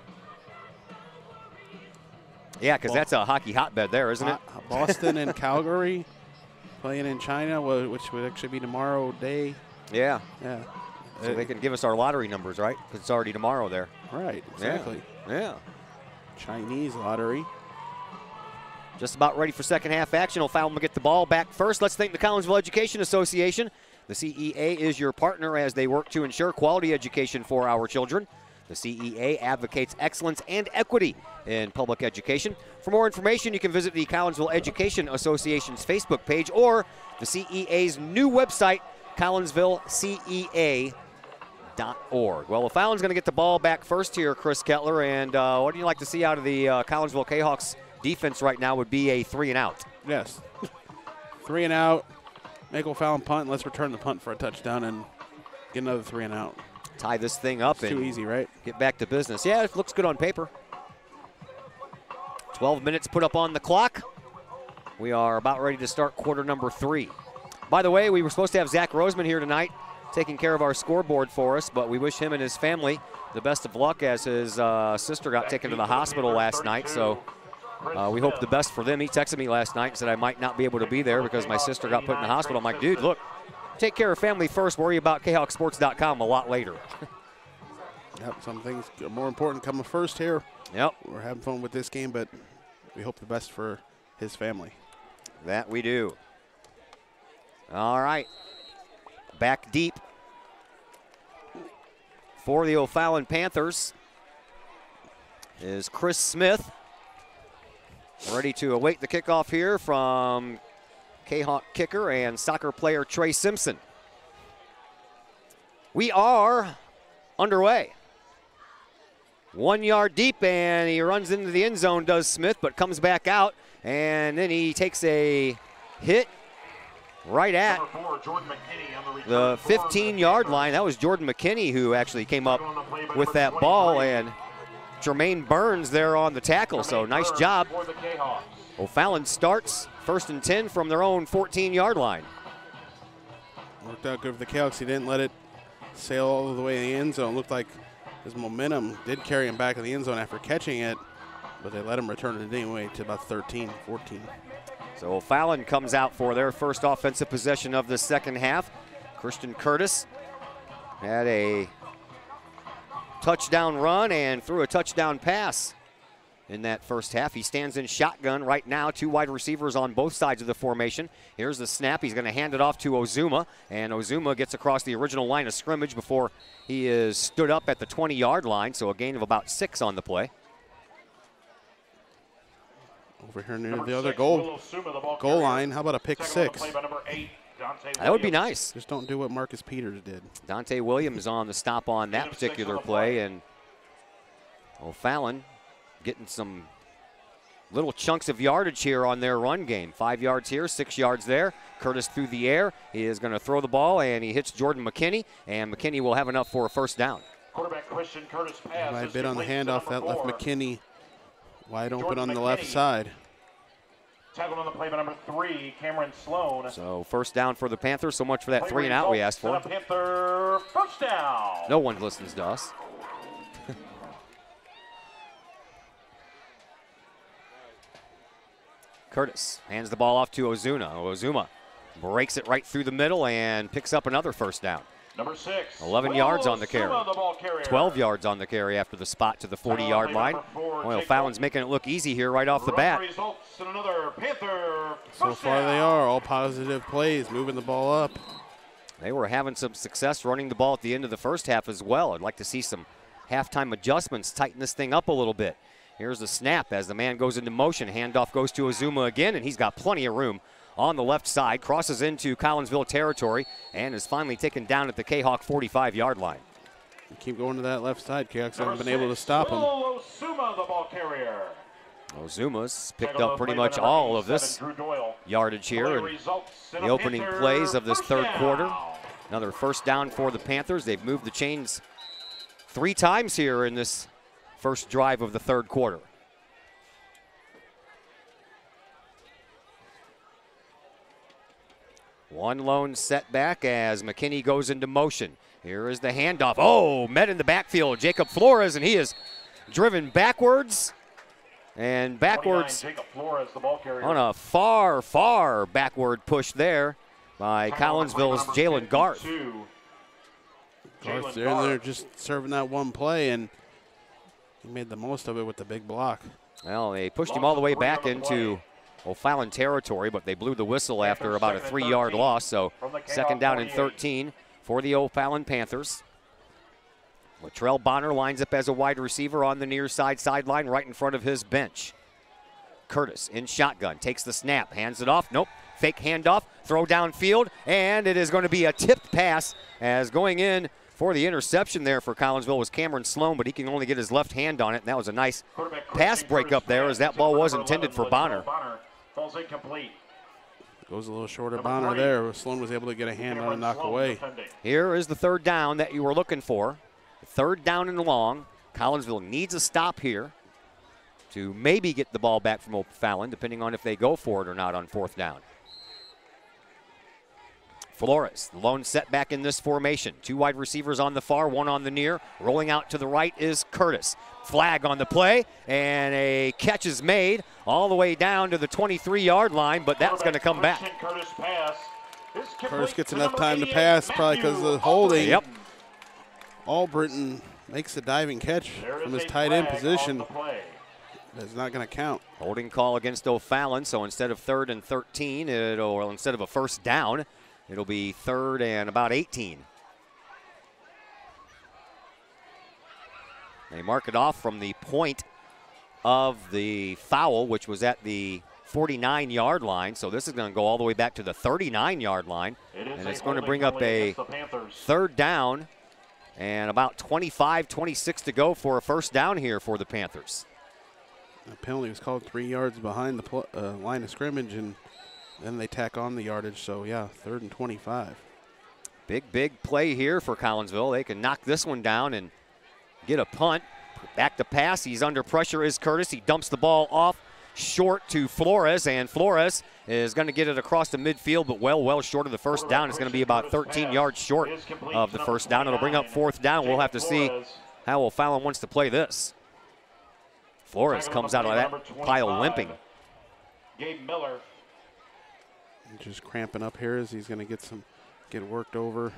Yeah, because that's a hockey hotbed there, isn't it? Boston and Calgary playing in China, which would actually be tomorrow day. Yeah. Yeah. So they can give us our lottery numbers, right? Because it's already tomorrow there. Right, exactly. Yeah. Chinese lottery. Just about ready for second half action. O'Fallon will get the ball back first. Let's thank the Collinsville Education Association. The CEA is your partner as they work to ensure quality education for our children. The CEA advocates excellence and equity in public education. For more information, you can visit the Collinsville Education Association's Facebook page or the CEA's new website, CollinsvilleCEA.org. Well, O'Fallon's going to get the ball back first here, Chris Kettler, and what do you like to see out of the Collinsville Kahawks defense right now would be a 3-and-out. Yes. 3-and-out, make O'Fallon punt, and let's return the punt for a touchdown and get another 3-and-out. Tie this thing up it's and too easy, right? Get back to business. Yeah, it looks good on paper. 12 minutes put up on the clock. We are about ready to start quarter number 3. By the way, we were supposed to have Zach Roseman here tonight taking care of our scoreboard for us, but we wish him and his family the best of luck as his sister got taken to the hospital last night. So we hope the best for them. He texted me last night and said I might not be able to be there because my sister got put in the hospital. I'm like, dude, look, take care of family first, worry about KHawksports.com a lot later. Yep, some things are more important coming first here. Yep. We're having fun with this game, but we hope the best for his family. That we do. All right. Back deep for the O'Fallon Panthers is Chris Smith. Ready to await the kickoff here from Kahok kicker and soccer player Trey Simpson. We are underway. 1 yard deep, and he runs into the end zone, does Smith, but comes back out, and then he takes a hit right at the 15-yard line. That was Jordan McKinney who actually came up with that ball, and Jermaine Burns there on the tackle, so nice job. O'Fallon starts 1st and 10 from their own 14-yard line. Worked out good for the Kahawks. He didn't let it sail all the way in the end zone. Looked like his momentum did carry him back in the end zone after catching it, but they let him return it anyway to about 13, 14. So O'Fallon comes out for their first offensive possession of the second half. Christian Curtis had a touchdown run and threw a touchdown pass in that first half. He stands in shotgun right now, 2 wide receivers on both sides of the formation. Here's the snap. He's going to hand it off to Ozuma, and Ozuma gets across the original line of scrimmage before he is stood up at the 20-yard line, so a gain of about 6 on the play. Over here near the other goal line. How about a pick 6? That would be nice. Just don't do what Marcus Peters did. Dante Williams on the stop on that particular play, and O'Fallon getting some little chunks of yardage here on their run game. 5 yards here, 6 yards there. Curtis through the air. He is going to throw the ball, and he hits Jordan McKinney, and McKinney will have enough for a first down. Quarterback Christian Curtis pass. Right bit on the handoff that left McKinney wide open on the left side. Tackled on the play by number 3, Cameron Sloan. So first down for the Panthers. So much for that 3 and out we asked for. Panther first down. No one listens to us. Curtis hands the ball off to Ozuna. Ozuma breaks it right through the middle and picks up another first down. Number 6. 11 yards on the carry. 12 yards on the carry after the spot to the 40-yard line. Well, Fallon's making it look easy here right off the bat. So far they are all positive plays, moving the ball up. They were having some success running the ball at the end of the first half as well. I'd like to see some halftime adjustments, tighten this thing up a little bit. Here's the snap as the man goes into motion. Handoff goes to Ozuma again, and he's got plenty of room on the left side, crosses into Collinsville territory, and is finally taken down at the Kahok 45-yard line. Keep going to that left side. Kahawks haven't been able to stop him. Ozuma, the ball carrier. Ozuma's picked up pretty much all of this yardage here in the opening plays of this third quarter. Another first down for the Panthers. They've moved the chains 3 times here in this first drive of the third quarter. One lone setback as McKinney goes into motion. Here is the handoff. Oh, met in the backfield. Jacob Flores, and he is driven backwards. And backwards on a far, far backward push there by Collinsville's Jalen Garth. Garth there just serving that one play, and he made the most of it with the big block. Well, they pushed him all the way back into O'Fallon territory, but they blew the whistle after about a 3-yard loss. So second down and 13 for the O'Fallon Panthers. Latrell Bonner lines up as a wide receiver on the near side sideline right in front of his bench. Curtis in shotgun, takes the snap, hands it off. Nope, fake handoff, throw downfield, and it is going to be a tipped pass as going in for the interception there for Collinsville was Cameron Sloan, but he can only get his left hand on it, and that was a nice pass breakup there as that ball was intended for Bonner. Falls incomplete. Goes a little short of Bonner there. Sloan was able to get a hand on and knock away. Here is the third down that you were looking for. Third down and long. Collinsville needs a stop here to maybe get the ball back from O'Fallon, depending on if they go for it or not on fourth down. Flores, the lone setback in this formation. 2 wide receivers on the far, 1 on the near. Rolling out to the right is Curtis. Flag on the play, and a catch is made all the way down to the 23-yard line, but that's going to come back. Curtis gets enough time to pass, probably because of the holding. Yep. Albritton makes the diving catch from his tight end position. That's not going to count. Holding call against O'Fallon, so instead of 3rd and 13, instead of a first down, it'll be 3rd and about 18. They mark it off from the point of the foul, which was at the 49-yard line. So this is going to go all the way back to the 39-yard line. And it's going to bring up a third down and about 25, 26 to go for a first down here for the Panthers. The penalty was called 3 yards behind the line of scrimmage, and then they tack on the yardage. So, yeah, 3rd and 25. Big play here for Collinsville. They can knock this one down and get a punt. Back to pass. He's under pressure is Curtis. He dumps the ball off short to Flores, and Flores is going to get it across the midfield, but well short of the first down. It's going to be about 13 yards short of the first down. It'll bring up fourth down. We'll have to see how O'Fallon wants to play this. Flores comes out of that pile limping. Gabe Miller. Just cramping up here as he's going to get worked over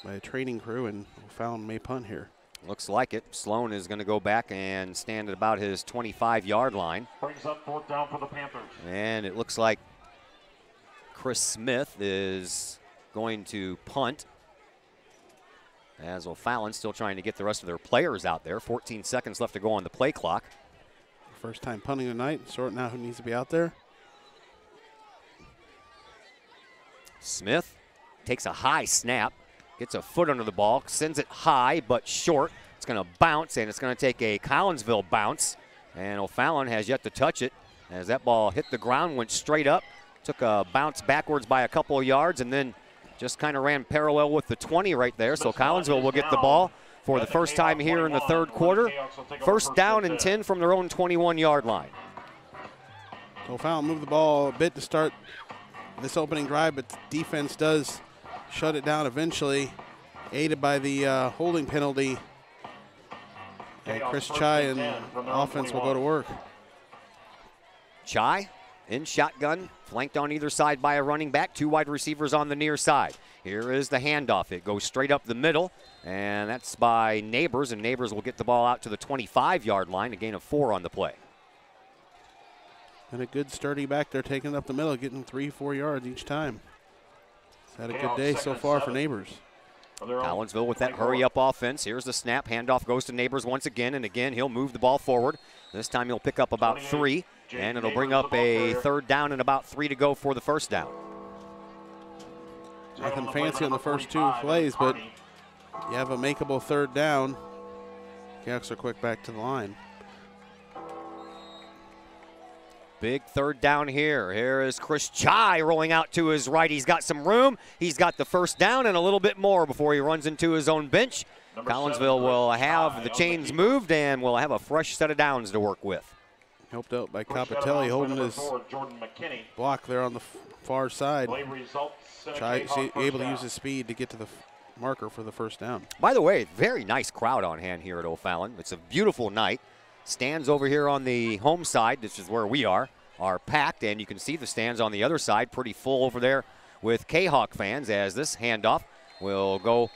by a training crew, and O'Fallon may punt here. Looks like it. Sloan is going to go back and stand at about his 25-yard line. Brings up 4th down for the Panthers. And it looks like Chris Smith is going to punt, as O'Fallon's still trying to get the rest of their players out there. 14 seconds left to go on the play clock. First time punting tonight, sorting out who needs to be out there. Smith takes a high snap, gets a foot under the ball, sends it high but short. It's going to bounce, and it's going to take a Collinsville bounce. And O'Fallon has yet to touch it as that ball hit the ground, went straight up, took a bounce backwards by a couple of yards, and then just kind of ran parallel with the 20 right there. So Collinsville will get the ball for the first time here in the third quarter. First down and 10 from their own 21-yard line. O'Fallon moved the ball a bit to start this opening drive, but defense does shut it down eventually, aided by the holding penalty. And Chris Chai and offense will go to work. Chai in shotgun, flanked on either side by a running back, 2 wide receivers on the near side. Here is the handoff. It goes straight up the middle, and that's by Neighbors, and Neighbors will get the ball out to the 25-yard line, a gain of 4 on the play. And a good sturdy back there taking it up the middle, getting 3-4 yards each time. It's had a good day so far for Neighbors. Collinsville with that hurry-up offense. Here's the snap. Handoff goes to Neighbors once again, and again he'll move the ball forward. This time he'll pick up about 3, and it'll bring up a third down and about 3 to go for the first down. Nothing fancy on the first 2 plays, but you have a makeable third down. Kahoks are quick back to the line. Big third down here. Here is Chris Chai rolling out to his right. He's got some room. He's got the first down and a little bit more before he runs into his own bench. Collinsville will have the chains moved and will have a fresh set of downs to work with. Helped out by Capitelli holding his block there on the far side. Chai able to use his speed to get to the marker for the first down. By the way, very nice crowd on hand here at O'Fallon. It's a beautiful night. Stands over here on the home side, this is where we are packed, and you can see the stands on the other side pretty full over there with Kahok fans, as this handoff will go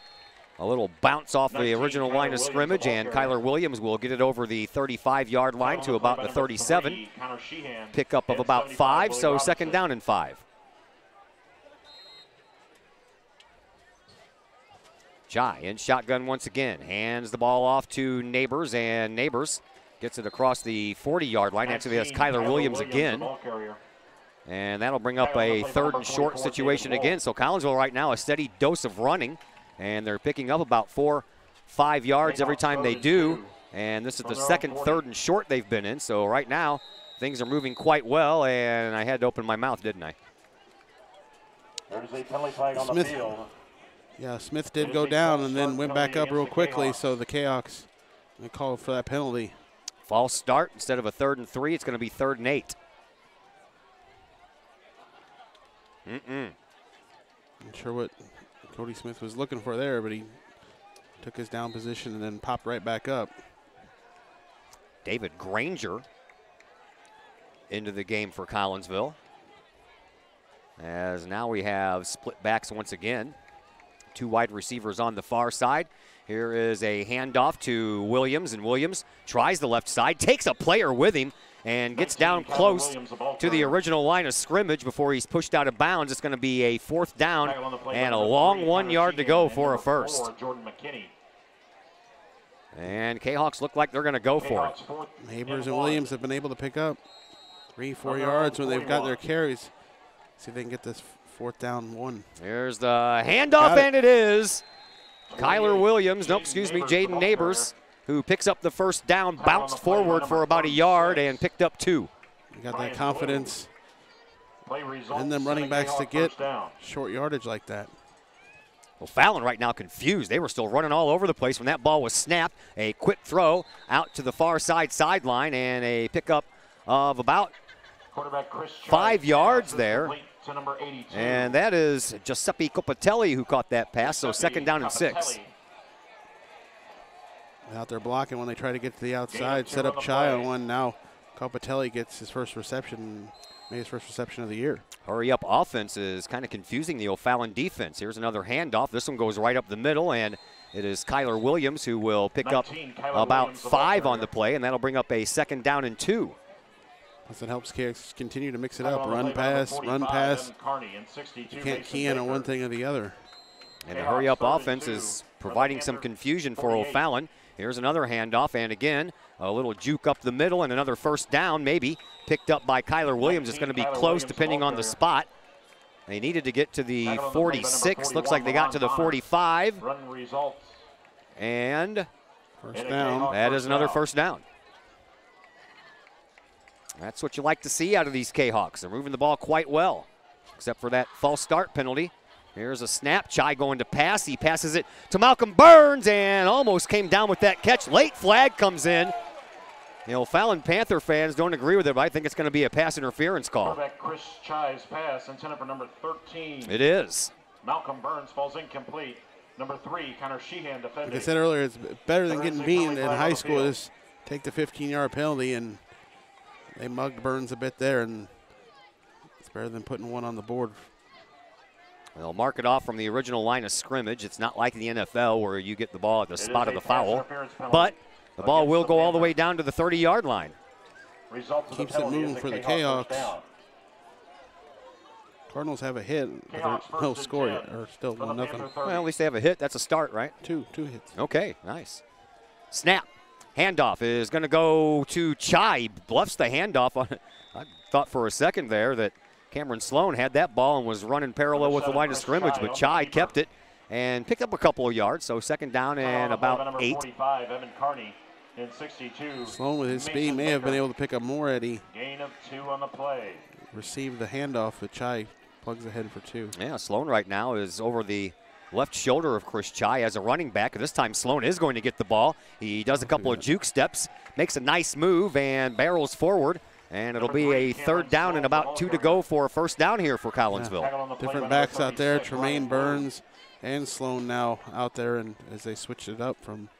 a little bounce off the original line of scrimmage, and Kyler Williams will get it over the 35-yard line to about the 37. Pickup of about 5, so second down and 5. Chai in shotgun once again, hands the ball off to Neighbors, and Neighbors gets it across the 40-yard line. Actually, that's Kyler Williams again. And that'll bring up a third and short situation again. So Collinsville right now, a steady dose of running. And they're picking up about 4-5 yards every time they do. And this is the second third and short they've been in. So right now, things are moving quite well. And I had to open my mouth, didn't I? There's a penalty flag on the field. Yeah, Smith did go down and then went back up real quickly. So the Kahoks called for that penalty. False start. Instead of a 3rd and 3, it's going to be 3rd and 8. Not sure what Cody Smith was looking for there, but he took his down position and then popped right back up. David Granger into the game for Collinsville, as now we have split backs once again. 2 wide receivers on the far side. Here is a handoff to Williams, and Williams tries the left side, takes a player with him, and gets down close to the original line of scrimmage before he's pushed out of bounds. It's going to be a 4th down and a long 1 yard to go for a first. And Kahawks look like they're going to go for it. Neighbors and Williams have been able to pick up 3-4 yards when they've got their carries. See if they can get this 4th down 1. Here's the handoff, and it is Kyler Williams, Jaden Neighbors, who picks up the first down, bounced forward for about a yard and picked up 2. You got that confidence in them running backs to get short yardage like that. Well, Fallon right now confused. They were still running all over the place when that ball was snapped. A quick throw out to the far sideline, and a pickup of about 5 yards there. And that is Giuseppe Copatelli who caught that pass, so second down and 6. Out there blocking when they try to get to the outside, set up Chai on one. Now Copatelli gets his first reception, made his first reception of the year. Hurry-up offense is kind of confusing the O'Fallon defense. Here's another handoff. This one goes right up the middle, and It is Kyler Williams who will pick up about 5 on the play, and that'll bring up a 2nd down and 2. Plus it helps Kahoks continue to mix it up. Run, pass, run, pass. You can't key in on one thing or the other. And the hurry-up offense is providing some confusion for O'Fallon. Here's another handoff, and again, a little juke up the middle and another 1st down maybe. Picked up by Kyler Williams. It's going to be close depending on the spot. They needed to get to the 46. Looks like they got to the 45. And first down. That is another 1st down. That's what you like to see out of these Kahawks. They're moving the ball quite well, except for that false start penalty. Here's a snap. Chai going to pass. He passes it to Malcolm Burns and almost came down with that catch. Late flag comes in. The O'Fallon Panther fans don't agree with it, but I think it's going to be a pass interference call. Quarterback Chris Chai's pass intended for number 13. It is. Malcolm Burns falls incomplete. Number 3, Connor Sheehan defending. Like I said earlier, it's better than getting beaten in high school. Is take the 15-yard penalty, and they mugged Burns a bit there, and it's better than putting one on the board. They'll mark it off from the original line of scrimmage. It's not like the NFL where you get the ball at the spot of the foul, but the ball will go all the way down to the 30-yard line. Keeps it moving for the Kahawks. Cardinals have a hit, but no score yet, or still 1-0. Well, at least they have a hit. That's a start, right? Two hits. Okay, nice. Snap. Handoff is going to go to Chai. He bluffs the handoff on it. I thought for a second there that Cameron Sloan had that ball and was running parallel with the line of scrimmage, but Chai kept it and picked up a couple of yards. So 2nd down and about 8. 45, Evan Carney in 62. Sloan with his speed may have been able to pick up more, Eddie. Gain of 2 on the play. Received the handoff, but Chai plugs ahead for 2. Yeah, Sloan right now is over the left shoulder of Chris Chai as a running back. This time Sloan is going to get the ball. He does a couple of juke steps, makes a nice move, and barrels forward. And it'll be a 3rd down and about 2 to go for a 1st down here for Collinsville. Yeah. Different backs out there. Tremaine Burns and Sloan now out there, and as they switched it up from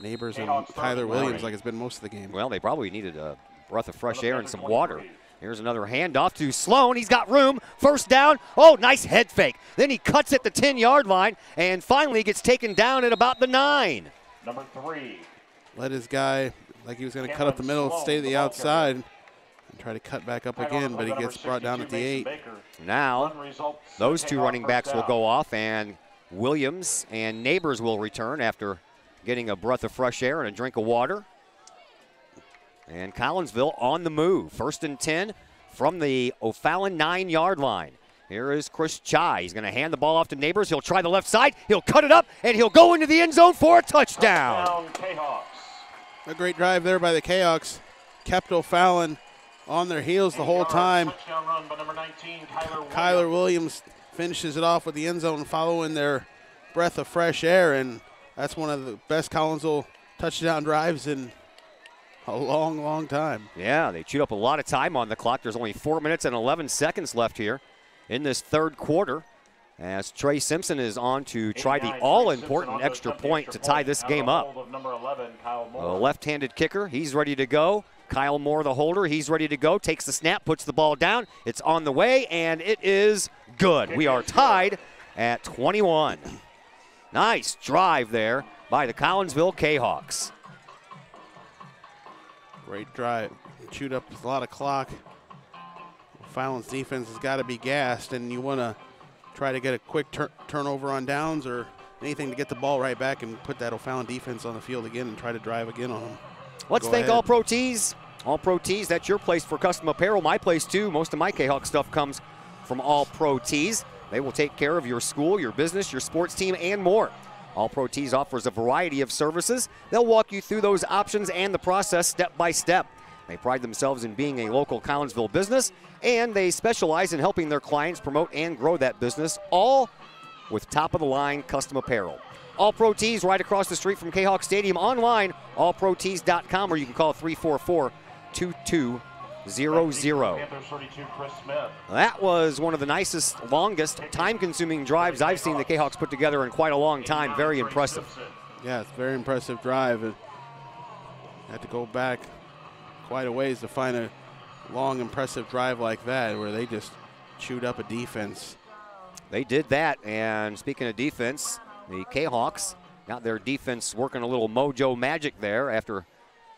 Neighbors and Kyler Williams like it's been most of the game. Well, they probably needed a breath of fresh air and some water. Here's another handoff to Sloan. He's got room. 1st down. Oh, nice head fake. Then he cuts at the 10-yard line and finally gets taken down at about the 9. Number 3. Let his guy, like he was going to cut up the middle, stay to the outside, and try to cut back up again, but he gets brought down at the 8. Now, those 2 running backs will go off, and Williams and Neighbors will return after getting a breath of fresh air and a drink of water. And Collinsville on the move. 1st and 10 from the O'Fallon 9-yard line. Here is Chris Chai. He's going to hand the ball off to Neighbors. He'll try the left side. He'll cut it up, and he'll go into the end zone for a touchdown. A great drive there by the Kahawks. Kept O'Fallon on their heels the whole time. Kyler Williams finishes it off with the end zone following their breath of fresh air, and that's one of the best Collinsville touchdown drives in a long, long time. Yeah, they chewed up a lot of time on the clock. There's only 4 minutes and 11 seconds left here in this 3rd quarter as Trey Simpson is on to try the all-important extra point to tie this game up. A left-handed kicker, he's ready to go. Kyle Moore, the holder, he's ready to go. Takes the snap, puts the ball down. It's on the way, and it is good. We are tied at 21. Nice drive there by the Collinsville Kahawks. Great drive. Chewed up a lot of clock. Fallon's defense has got to be gassed, and you want to try to get a quick turnover on downs or anything to get the ball right back and put that O'Fallon defense on the field again and try to drive again on them. Let's thank All Pro Tees. All Pro Tees, that's your place for custom apparel. My place, too. Most of my Kahawk stuff comes from All Pro Tees. They will take care of your school, your business, your sports team, and more. All Pro Tees offers a variety of services. They'll walk you through those options and the process step by step. They pride themselves in being a local Collinsville business, and they specialize in helping their clients promote and grow that business, all with top-of-the-line custom apparel. All Pro Tees right across the street from Kahok Stadium. Online, allprotees.com, or you can call 344-2200. That was one of the nicest, longest, time-consuming drives I've seen the Kahawks put together in quite a long time. Very impressive. Yeah, it's a very impressive drive. I had to go back quite a ways to find a long, impressive drive like that where they just chewed up a defense. They did that, and speaking of defense, the Kahawks got their defense working a little mojo magic there after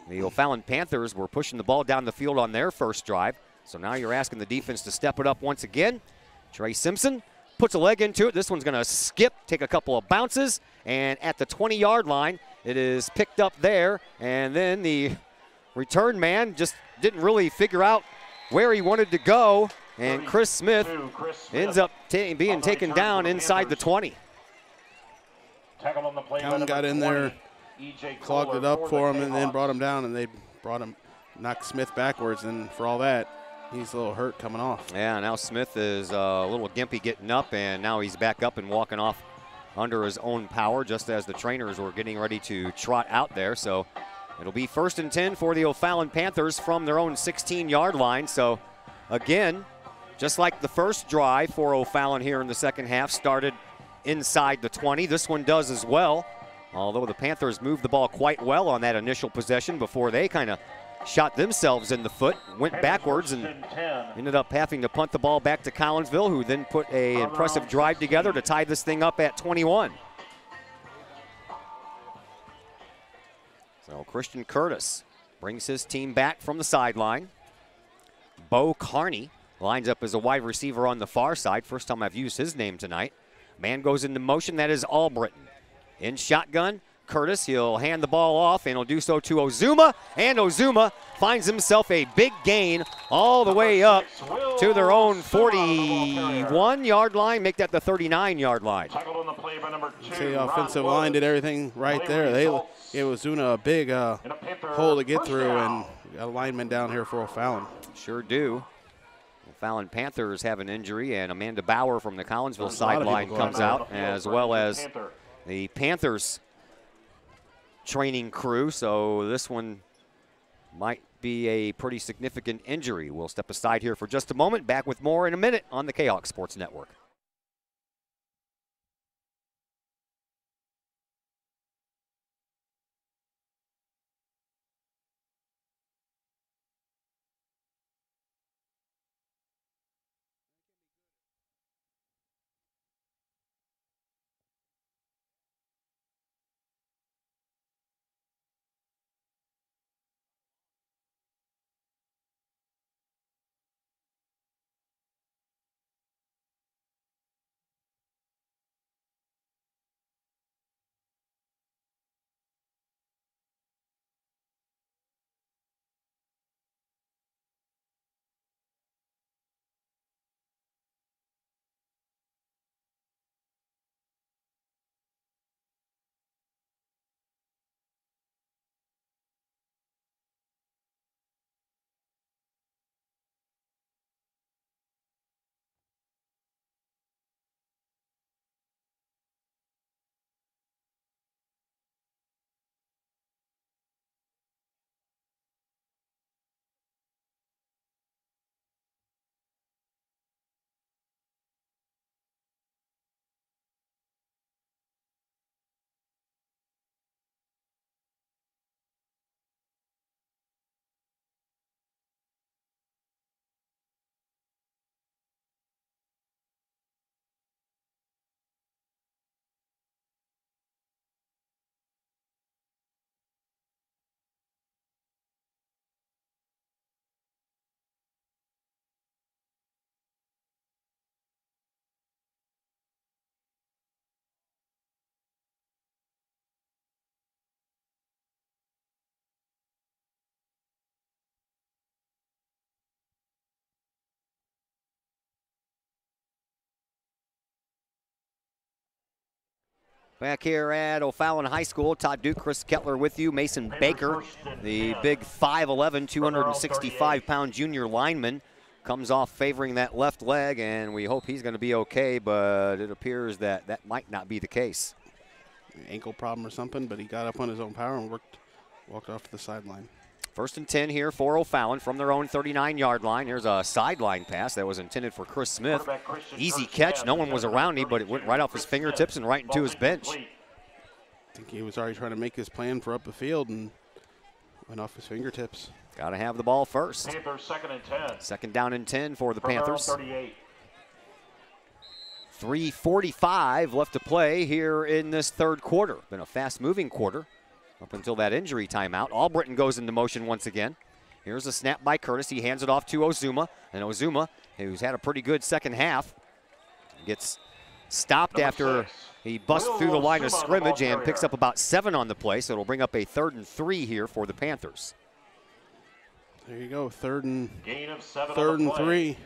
the O'Fallon Panthers were pushing the ball down the field on their first drive. So now you're asking the defense to step it up once again. Trey Simpson puts a leg into it. This one's going to skip, take a couple of bounces, and at the 20-yard line, it is picked up there. And then the return man just didn't really figure out where he wanted to go, and Chris Smith ends up being taken down inside the 20. Callan got in there, clogged it up for him, and then brought him down, and they knocked Smith backwards, and for all that, he's a little hurt coming off. Yeah, now Smith is a little gimpy getting up, and now he's back up and walking off under his own power just as the trainers were getting ready to trot out there. So it'll be 1st and 10 for the O'Fallon Panthers from their own 16-yard line. So again, just like the first drive for O'Fallon here in the second half started inside the 20, this one does as well. Although the Panthers moved the ball quite well on that initial possession before they kind of shot themselves in the foot, went backwards, and ended up having to punt the ball back to Collinsville, who then put an impressive drive together to tie this thing up at 21. So Christian Curtis brings his team back from the sideline. Bo Carney lines up as a wide receiver on the far side. First time I've used his name tonight. Man goes into motion. That is Albritton. In shotgun, Curtis, he'll hand the ball off, and he'll do so to Ozuma, and Ozuma finds himself a big gain all the way up to their own 41-yard line, make that the 39-yard line. The offensive line did everything right there. They gave Ozuna a big hole to get through, and a lineman down here for O'Fallon. Sure do. O'Fallon Panthers have an injury, and Amanda Bauer from the Collinsville sideline comes out, as well as the Panthers training crew, so this one might be a pretty significant injury. We'll step aside here for just a moment. Back with more in a minute on the Kahok Sports Network. Back here at O'Fallon High School, Todd Duke, Chris Kettler with you. Mason Baker, the big 5'11", 265-pound junior lineman, comes off favoring that left leg, and we hope he's going to be okay, but it appears that that might not be the case. Ankle problem or something, but he got up on his own power and walked off to the sideline. 1st and 10 here for O'Fallon from their own 39-yard line. Here's a sideline pass that was intended for Chris Smith. Easy catch. No one was around him, but it went right off his fingertips and right into his bench. I think he was already trying to make his plan for up the field and went off his fingertips. Got to have the ball first. Panthers 2nd and 10. 2nd down and 10 for the Panthers. 3:45 left to play here in this third quarter. Been a fast-moving quarter up until that injury timeout. Albritton goes into motion once again. Here's a snap by Curtis. He hands it off to Ozuma. And Ozuma, who's had a pretty good second half, gets stopped after he busts through the line of scrimmage and picks up about 7 on the play. So it'll bring up a 3rd and 3 here for the Panthers. There you go, third and 3.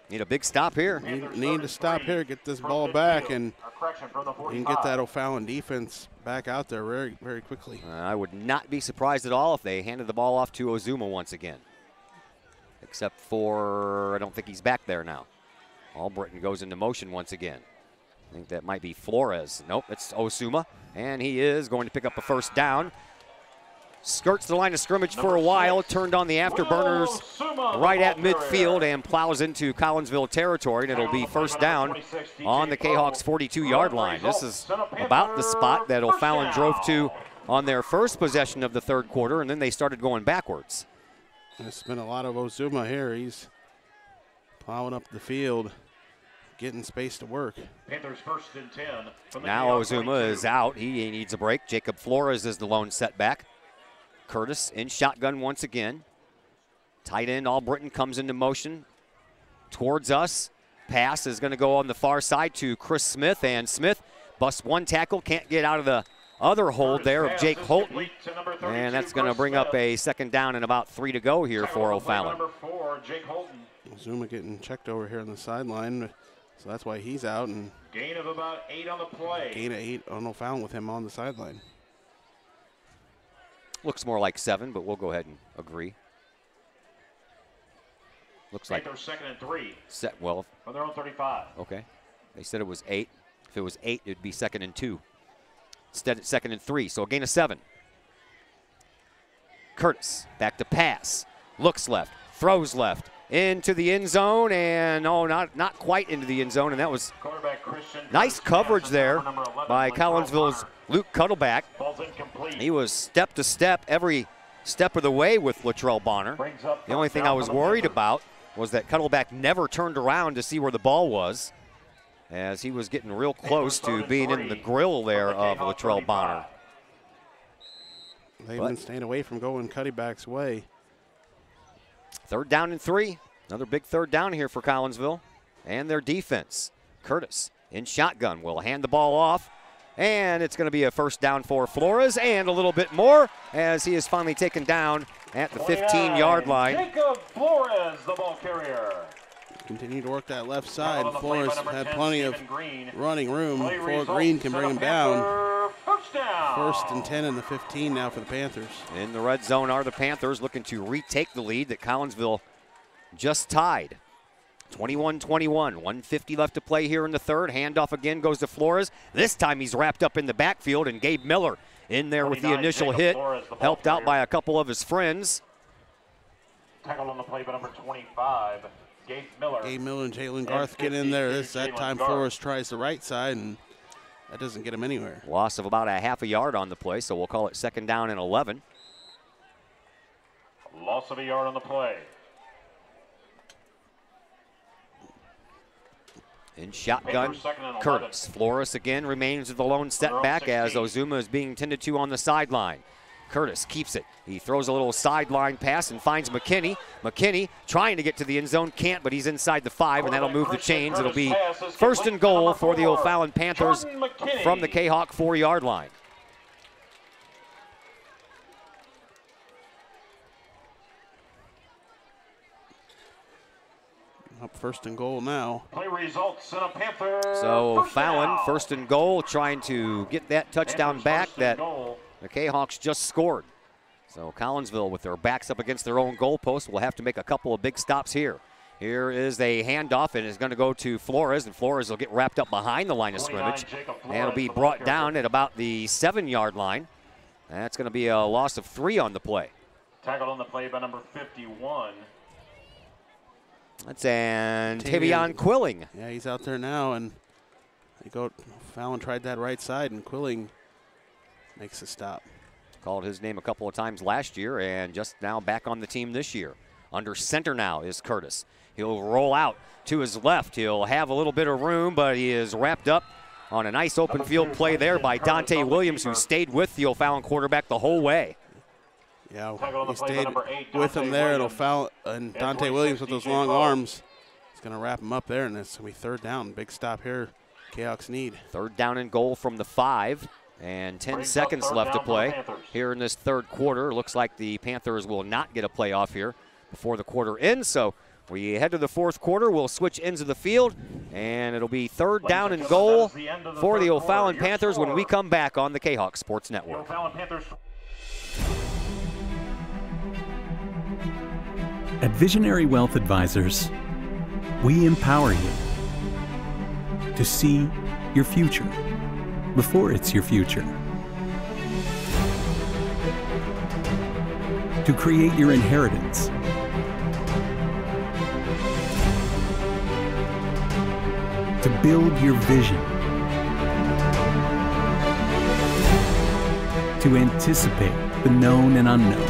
Need a big stop here. Need to stop here, get this ball back, and you can get that O'Fallon defense back out there very, very quickly. I would not be surprised at all if they handed the ball off to Ozuma once again. Except for, I don't think he's back there now. Albritton goes into motion once again. I think that might be Flores. Nope, it's Ozuma, and he is going to pick up a first down. Skirts the line of scrimmage for a while, turned on the afterburners right at midfield and plows into Collinsville territory, and it'll be first down on the Kahawks 42-yard line. This is about the spot that O'Fallon drove to on their first possession of the third quarter, and then they started going backwards. It's been a lot of Ozuma here. He's plowing up the field, getting space to work. Panthers 1st and 10. Now Ozuma is out. He needs a break. Jacob Flores is the lone setback. Curtis in shotgun once again. Tight end Albritton comes into motion towards us. Pass is going to go on the far side to Chris Smith, and Smith busts one tackle, can't get out of the other hold there of Jake Holton, and that's going to bring up a second down and about 3 to go here for O'Fallon. Zuma getting checked over here on the sideline, so that's why he's out. And gain of about 8 on the play. Gain of 8 on O'Fallon with him on the sideline. Looks more like 7, but we'll go ahead and agree. Looks like Panthers 2nd and 3. Well, From their own 35. Okay. They said it was 8. If it was 8, it'd be 2nd and 2. Instead, it's 2nd and 3, so a gain of 7. Curtis back to pass. Looks left, throws left, into the end zone, and not quite into the end zone, and that was nice coverage there by Collinsville's Luke Cuddleback. He was step to step every step of the way with Latrell Bonner. The only thing I was worried about was that Cuddleback never turned around to see where the ball was, as he was getting real close to being in the grill there of Latrell Bonner. They've been staying away from going Cuddyback's way. 3rd down and 3. Another big 3rd down here for Collinsville and their defense. Curtis in shotgun will hand the ball off, and it's going to be a first down for Flores and a little bit more as he is finally taken down at the 15-yard line. Jacob Flores, the ball carrier. Continue to work that left side. Flores had plenty of running room before Green can bring him down. First and 10 and the 15 now for the Panthers. In the red zone are the Panthers, looking to retake the lead that Collinsville just tied. 21-21, 1:50 left to play here in the third. Handoff again goes to Flores. This time he's wrapped up in the backfield, and Gabe Miller in there with the initial hit, helped out by a couple of his friends. Tackled on the play by number 25, Gabe Miller. Gabe Miller and Jalen Garth get in there. That time Flores tries the right side, and that doesn't get him anywhere. Loss of about a half a yard on the play, so we'll call it 2nd down and 11. Loss of a yard on the play. In shotgun, Curtis. Flores again remains the lone setback as Ozuma is being tended to on the sideline. Curtis keeps it. He throws a little sideline pass and finds McKinney. McKinney trying to get to the end zone, can't, but he's inside the 5, and that'll move the chains. It'll be 1st and goal for the O'Fallon Panthers from the Kahok 4-yard line. Up 1st and goal now. Play results in a Panther. So Fallon, 1st and goal, trying to get that touchdown back that the Kahawks just scored. So Collinsville, with their backs up against their own goalpost, will have to make a couple of big stops here. Here is a handoff, and it's going to go to Flores, and Flores will get wrapped up behind the line of scrimmage. And it'll be brought down at about the 7-yard line. That's going to be a loss of 3 on the play. Tackled on the play by number 51. That's Tavion Quilling. Yeah, he's out there now, and Fallon tried that right side, and Quilling makes a stop. Called his name a couple of times last year, and just now back on the team this year. Under center now is Curtis. He'll roll out to his left. He'll have a little bit of room, but he is wrapped up on a nice open field play there by Dante Williams, who stayed with the O'Fallon quarterback the whole way. Yeah, he stayed with him there, and Dante Williams with those long arms. He's going to wrap him up there, and it's going to be third down. Big stop here. Kahok's need. Third down and goal from the 5, and 10 seconds left to play here in this third quarter. Looks like the Panthers will not get a playoff here before the quarter ends, so we head to the fourth quarter. We'll switch ends of the field, and it'll be third down and goal for the O'Fallon Panthers when we come back on the Kahok Sports Network. At Visionary Wealth Advisors, we empower you to see your future before it's your future. To create your inheritance. To build your vision. To anticipate the known and unknown.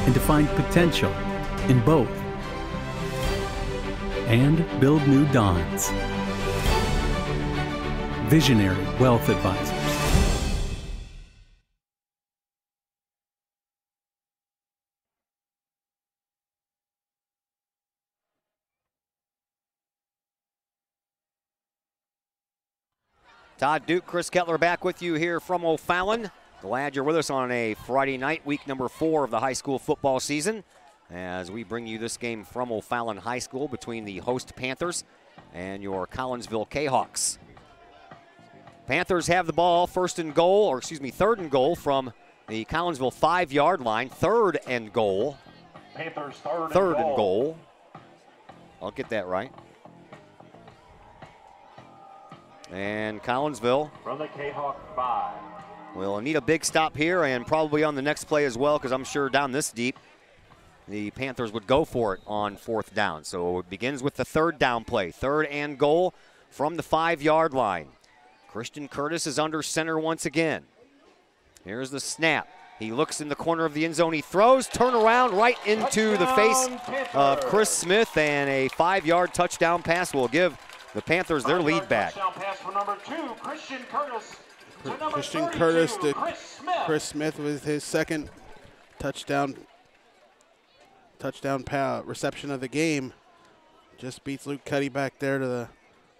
And to find potential in both. And build new dawns. Visionary Wealth Advisors. Todd Duke, Chris Kettler back with you here from O'Fallon. Glad you're with us on a Friday night, week number 4 of the high school football season, as we bring you this game from O'Fallon High School between the host Panthers and your Collinsville Kahawks. Panthers have the ball third and goal from the Collinsville 5-yard line. Third and goal. Panthers third and goal. I'll get that right. And Collinsville from the Kahok 5. We'll need a big stop here and probably on the next play as well, because I'm sure down this deep, the Panthers would go for it on fourth down. So it begins with the third down play. Third and goal from the 5-yard line. Christian Curtis is under center once again. Here's the snap. He looks in the corner of the end zone. He throws, turn around right into the face of Chris Smith, and a 5-yard touchdown pass will give the Panthers their lead back. Touchdown pass for number 2, Christian Curtis. Christian Curtis to Chris Smith with his second touchdown reception of the game. Just beats Luke Cuddy back there to the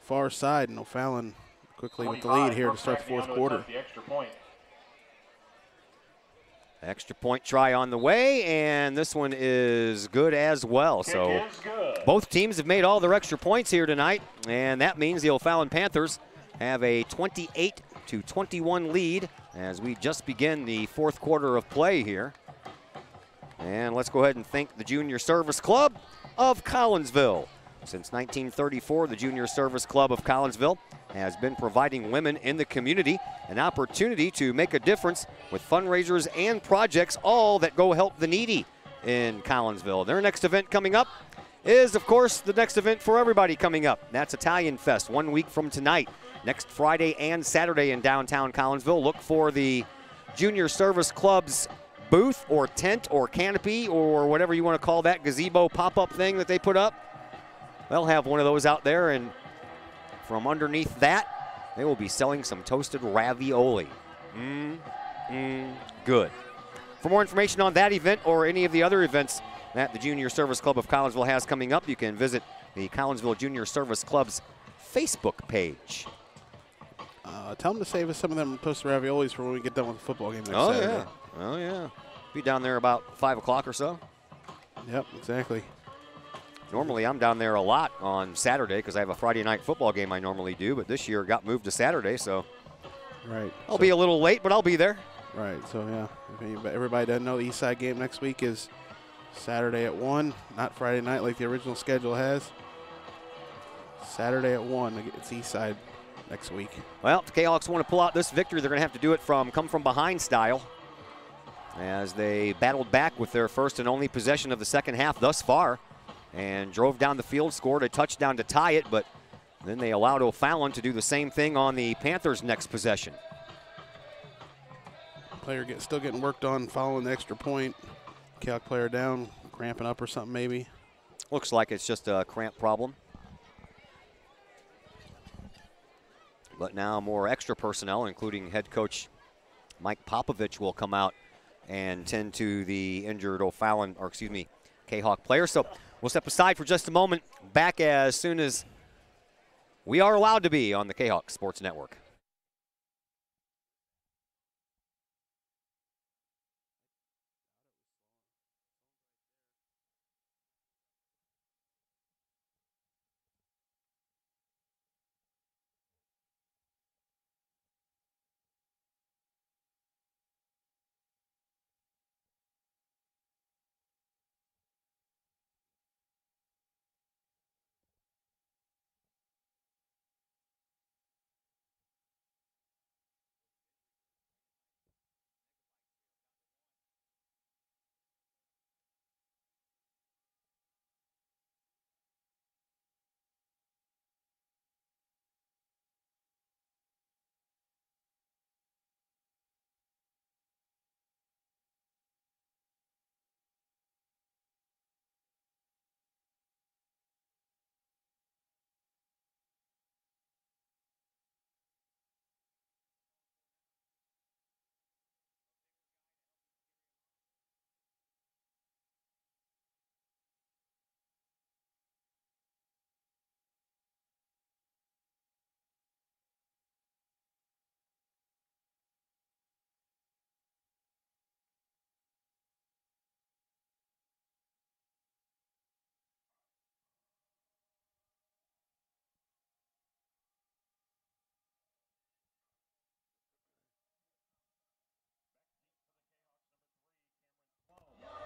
far side, and O'Fallon quickly with the lead here to start the fourth quarter. Extra point try on the way, and this one is good as well. So both teams have made all their extra points here tonight, and that means the O'Fallon Panthers have a 28-21 lead as we just begin the fourth quarter of play here. And let's go ahead and thank the Junior Service Club of Collinsville. Since 1934, the Junior Service Club of Collinsville has been providing women in the community an opportunity to make a difference with fundraisers and projects, all that go help the needy in Collinsville. Their next event coming up is, of course, the next event for everybody coming up. That's Italian Fest, 1 week from tonight. Next Friday and Saturday in downtown Collinsville. Look for the Junior Service Club's booth or tent or canopy or whatever you want to call that gazebo pop-up thing that they put up. They'll have one of those out there, and from underneath that, they will be selling some toasted ravioli. Good. For more information on that event or any of the other events that the Junior Service Club of Collinsville has coming up, you can visit the Collinsville Junior Service Club's Facebook page. Tell them to save us some of them toasted raviolis for when we get done with the football game next Saturday. Oh, yeah. Be down there about 5 o'clock or so. Yep, exactly. Normally, I'm down there a lot on Saturday because I have a Friday night football game I normally do, but this year it got moved to Saturday, so I'll be a little late, but I'll be there. Right, so yeah, if everybody doesn't know, the East Side game next week is Saturday at 1, not Friday night like the original schedule has. Saturday at 1, it's East Side next week. Well, if the Kahawks want to pull out this victory, they're going to have to do it from come from behind style, as they battled back with their first and only possession of the second half thus far, and drove down the field, scored a touchdown to tie it, but then they allowed O'Fallon to do the same thing on the Panthers' next possession. Player still getting worked on following the extra point. Kahok player down, cramping up or something maybe. Looks like it's just a cramp problem. But now more extra personnel, including head coach Mike Popovich, will come out and tend to the injured Kahok player. So we'll step aside for just a moment. Back as soon as we are allowed to be on the Kahok Sports Network.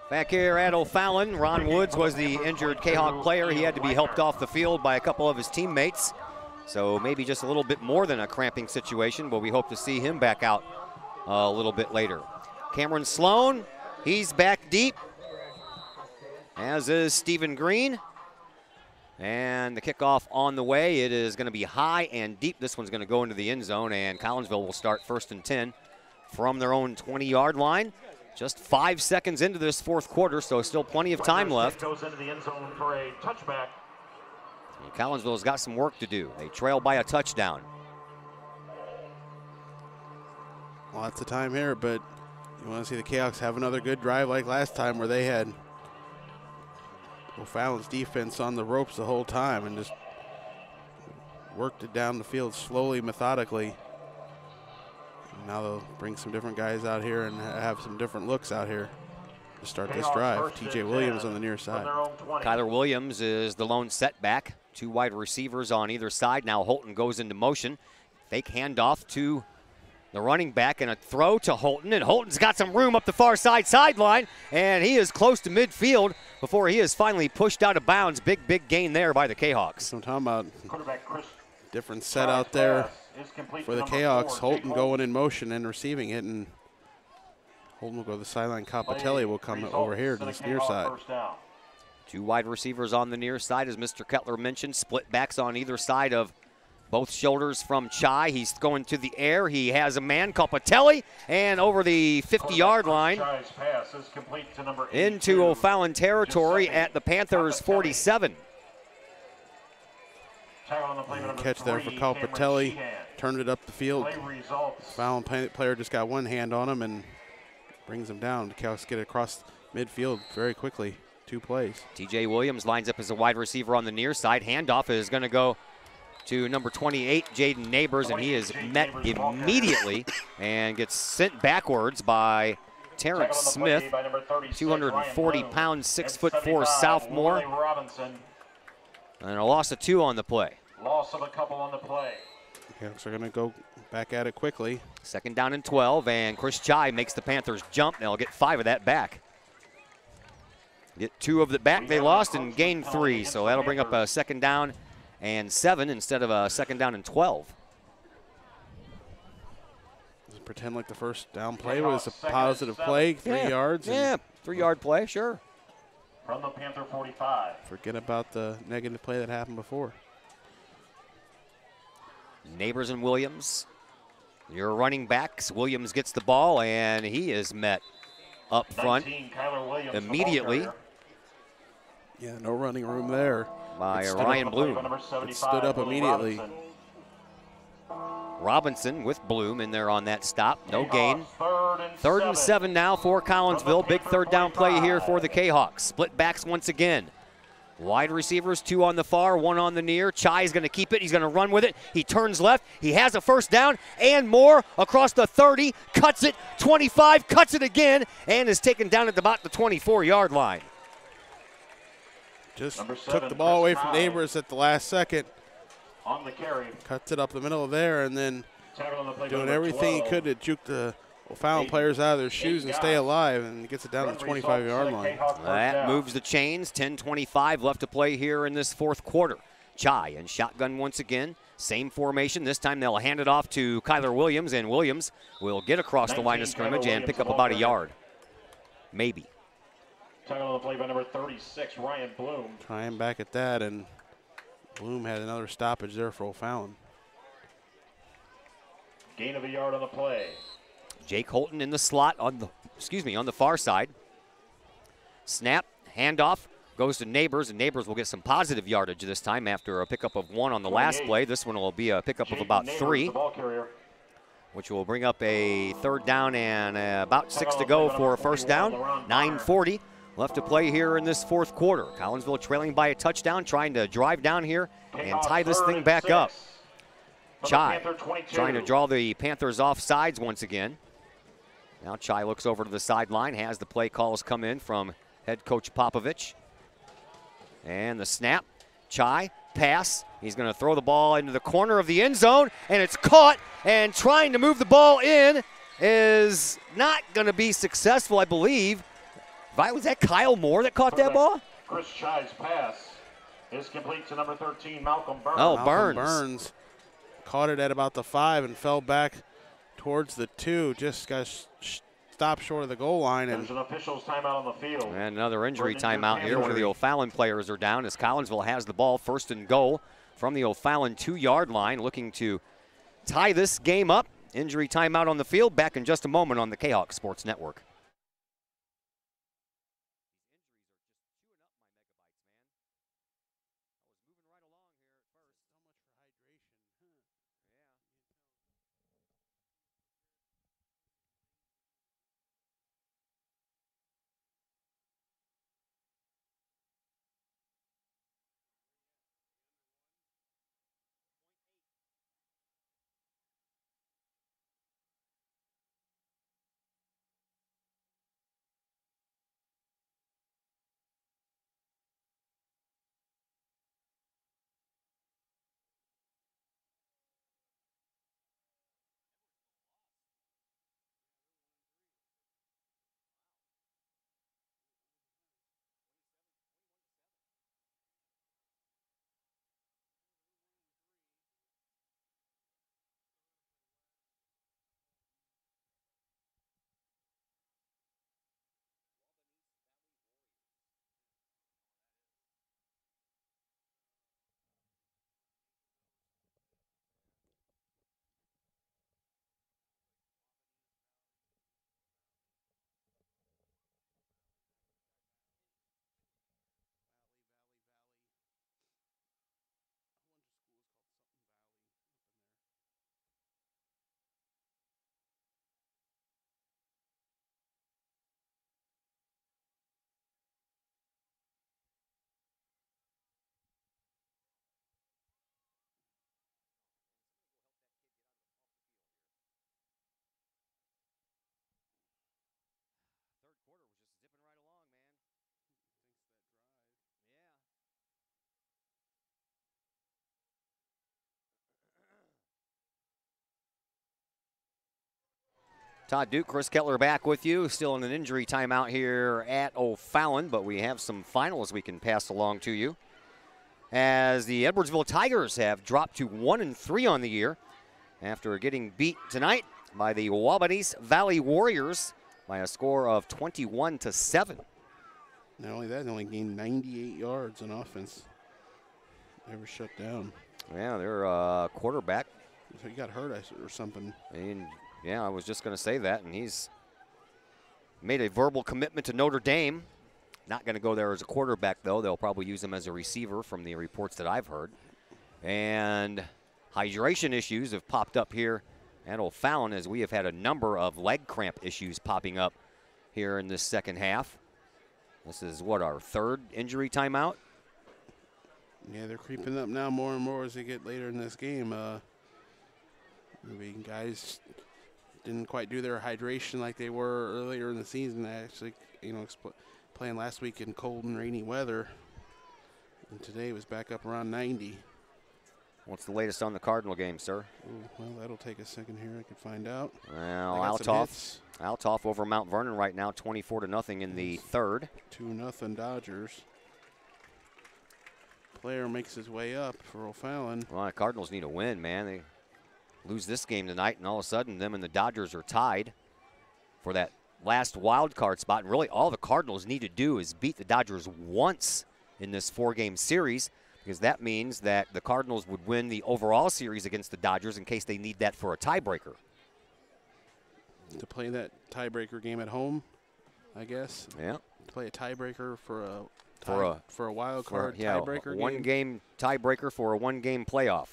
Back here at O'Fallon, Ron Woods was the injured Kahok player. He had to be helped off the field by a couple of his teammates. So maybe just a little bit more than a cramping situation, but we hope to see him back out a little bit later. Cameron Sloan, he's back deep, as is Stephen Green. And the kickoff on the way. It is going to be high and deep. This one's going to go into the end zone, and Collinsville will start 1st and 10 from their own 20-yard line. Just 5 seconds into this fourth quarter, so still plenty of time left. Goes into the end zone for a touchback. And Collinsville's got some work to do. They trail by a touchdown. Lots of time here, but you want to see the Kahawks have another good drive like last time where they had O'Fallon's defense on the ropes the whole time and just worked it down the field slowly, methodically. And now they'll bring some different guys out here and have some different looks out here to start this drive. TJ Williams on the near side. Kyler Williams is the lone setback. 2 wide receivers on either side. Now Holton goes into motion. Fake handoff to the running back and a throw to Holton. And Holton's got some room up the far side sideline. And he is close to midfield before he is finally pushed out of bounds. Big gain there by the Kahawks. I'm talking about different set out there for the Kahawks. Holton going in motion and receiving it. And Holton will go to the sideline. Capitelli will come over here to this near side. 2 wide receivers on the near side, as Mr. Kettler mentioned. Split backs on either side of both shoulders from Chai. He's going to the air. He has a man, Capitelli, and over the 50-yard line into O'Fallon territory at the Panthers' 47. Catch there for Capitelli. Turned it up the field. O'Fallon player just got one hand on him and brings him down. The Kahawks get it across midfield very quickly. 2 plays. TJ Williams lines up as a wide receiver on the near side. Handoff is going to go to number 28, Jaden Neighbors, and he is met immediately and gets sent backwards by Terrence Smith, 240-pound, 6'4" sophomore. And a loss of 2 on the play. Loss of a couple on the play. The Kahawks are going to go back at it quickly. 2nd down and 12, and Chris Chai makes the Panthers jump. They'll get 5 of that back. Get 2 of the back they lost and gain 3, so that'll bring up a 2nd down and 7 instead of a 2nd down and 12. Just pretend like the first down play was a positive play, 3 yards. Yeah, 3-yard play, sure. From the Panther 45. Forget about the negative play that happened before. Neighbors and Williams, your running backs. Williams gets the ball, and he is met up front immediately Yeah, no running room there. By Ryan Bloom. It stood up immediately. Robinson with Bloom in there on that stop. No gain. Third and 7 now for Collinsville. Big third down play here for the Kahawks. Split backs once again. Wide receivers, 2 on the far, 1 on the near. Chai's going to keep it. He's going to run with it. He turns left. He has a first down and more across the 30. Cuts it, 25, cuts it again, and is taken down at about the 24-yard line. Just took the ball away from Neighbors at the last second. On the carry. Cuts it up the middle there, and then doing everything he could to juke the O'Fallon players out of their shoes and stay alive, and gets it down to the 25-yard line. That moves the chains. 10:25 left to play here in this fourth quarter. Chai in shotgun once again. Same formation. This time they'll hand it off to Kyler Williams, and Williams will get across the line of scrimmage and pick up about a yard. Maybe. Tackle on the play by number 36, Ryan Bloom. Trying back at that, and Bloom had another stoppage there for O'Fallon. Gain of a yard on the play. Jake Holton in the slot on the far side. Snap, handoff, goes to Neighbors, and Neighbors will get some positive yardage this time after a pickup of 1 on the last play. This one will be a pickup of about 3, which will bring up a third down and about 6 to go for a first down. 9:40 left to play here in this fourth quarter. Collinsville trailing by a touchdown, trying to drive down here and tie this thing back up. Chai trying to draw the Panthers off sides once again. Now Chai looks over to the sideline, has the play calls come in from head coach Popovich. And the snap, Chai, pass. He's going to throw the ball into the corner of the end zone, and it's caught, and trying to move the ball in is not going to be successful, I believe. Was that Kyle Moore that caught that ball? Chris Chai's pass is complete to number 13, Malcolm Burns. Oh, Malcolm Burns caught it at about the 5 and fell back towards the 2. Just got stopped short of the goal line. There's an official's timeout on the field. And another injury timeout here. One of the O'Fallon players are down as Collinsville has the ball first and goal from the O'Fallon 2-yard line, looking to tie this game up. Injury timeout on the field. Back in just a moment on the Kahok Sports Network. Todd Duke, Chris Kettler back with you. Still in an injury timeout here at O'Fallon, but we have some finals we can pass along to you. As the Edwardsville Tigers have dropped to 1-3 on the year after getting beat tonight by the Wabanese Valley Warriors by a score of 21-7. Not only that, they only gained 98 yards on offense. They were shut down. Yeah, their quarterback. So he got hurt or something. And yeah, I was just going to say that, and he's made a verbal commitment to Notre Dame. Not going to go there as a quarterback, though. They'll probably use him as a receiver from the reports that I've heard. And hydration issues have popped up here at O'Fallon as we have had a number of leg cramp issues popping up here in this second half. This is, what, our third injury timeout? Yeah, they're creeping up now more and more as they get later in this game. Maybe guys didn't quite do their hydration like they were earlier in the season. They actually, playing last week in cold and rainy weather. And today it was back up around 90. What's the latest on the Cardinal game, sir? Ooh, well, that'll take a second here. I can find out. Well, Altoff over Mount Vernon right now, 24-0 in the third. 2-0 Dodgers. Player makes his way up for O'Fallon. Well, the Cardinals need a win, man. They lose this game tonight, and all of a sudden, them and the Dodgers are tied for that last wild card spot. And really, all the Cardinals need to do is beat the Dodgers once in this 4-game series, because that means that the Cardinals would win the overall series against the Dodgers in case they need that for a tiebreaker. To play that tiebreaker game at home, I guess. Yeah. To play a tiebreaker for a wild card tiebreaker one-game tiebreaker for a one-game playoff.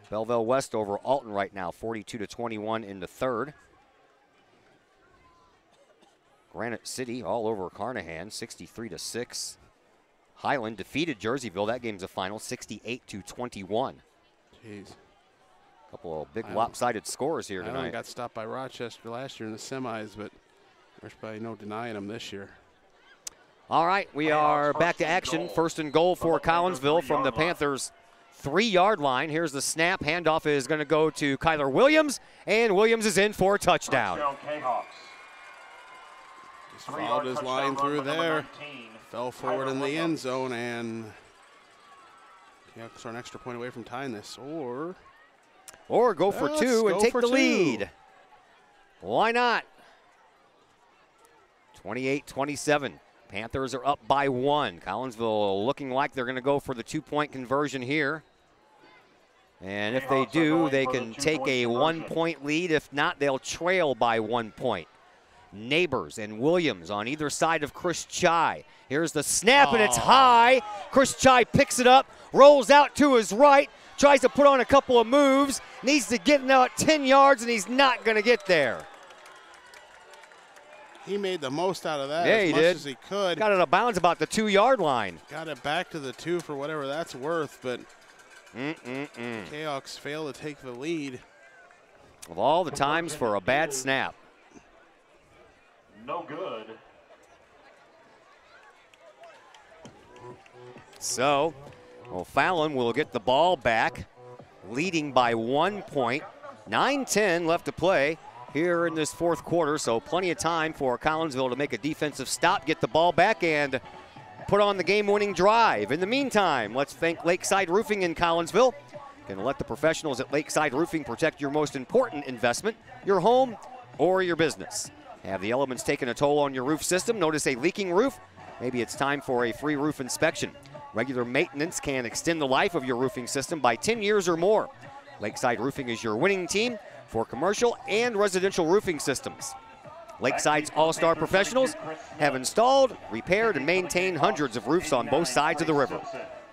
Belleville West over Alton right now, 42-21 in the third. Granite City all over Carnahan, 63-6. Highland defeated Jerseyville. That game's a final, 68-21. Jeez. A couple of big lopsided scores here tonight. Highland got stopped by Rochester last year in the semis, but there's probably no denying them this year. All right, we are back to action. First and goal for Collinsville from the Panthers' 3-yard line. Here's the snap. Handoff is going to go to Kyler Williams, and Williams is in for a touchdown. Just followed his line through there. Fell forward in the end zone, and Kahoks are an extra point away from tying this. Or go for two and take the lead. Why not? 28-27. Panthers are up by 1. Collinsville looking like they're going to go for the 2-point conversion here. And if they do, they can take a 1-point lead. If not, they'll trail by 1 point. Neighbors and Williams on either side of Chris Chai. Here's the snap, and it's high. Chris Chai picks it up, rolls out to his right, tries to put on a couple of moves, needs to get out 10 yards, and he's not going to get there. He made the most out of that as much as he could. Got it out of bounds about the 2-yard line. Got it back to the 2 for whatever that's worth, but Kahoks failed to take the lead. Of all the times for a bad snap. No good. So, O'Fallon will get the ball back, leading by 1 point. 9:10 left to play here in this fourth quarter, so plenty of time for Collinsville to make a defensive stop, get the ball back, and put on the game-winning drive. In the meantime, let's thank Lakeside Roofing in Collinsville. Can let the professionals at Lakeside Roofing protect your most important investment, your home or your business. Have the elements taken a toll on your roof system? Notice a leaking roof? Maybe it's time for a free roof inspection. Regular maintenance can extend the life of your roofing system by 10 years or more. Lakeside Roofing is your winning team for commercial and residential roofing systems. Lakeside's all-star professionals have installed, repaired, and maintained hundreds of roofs on both sides of the river.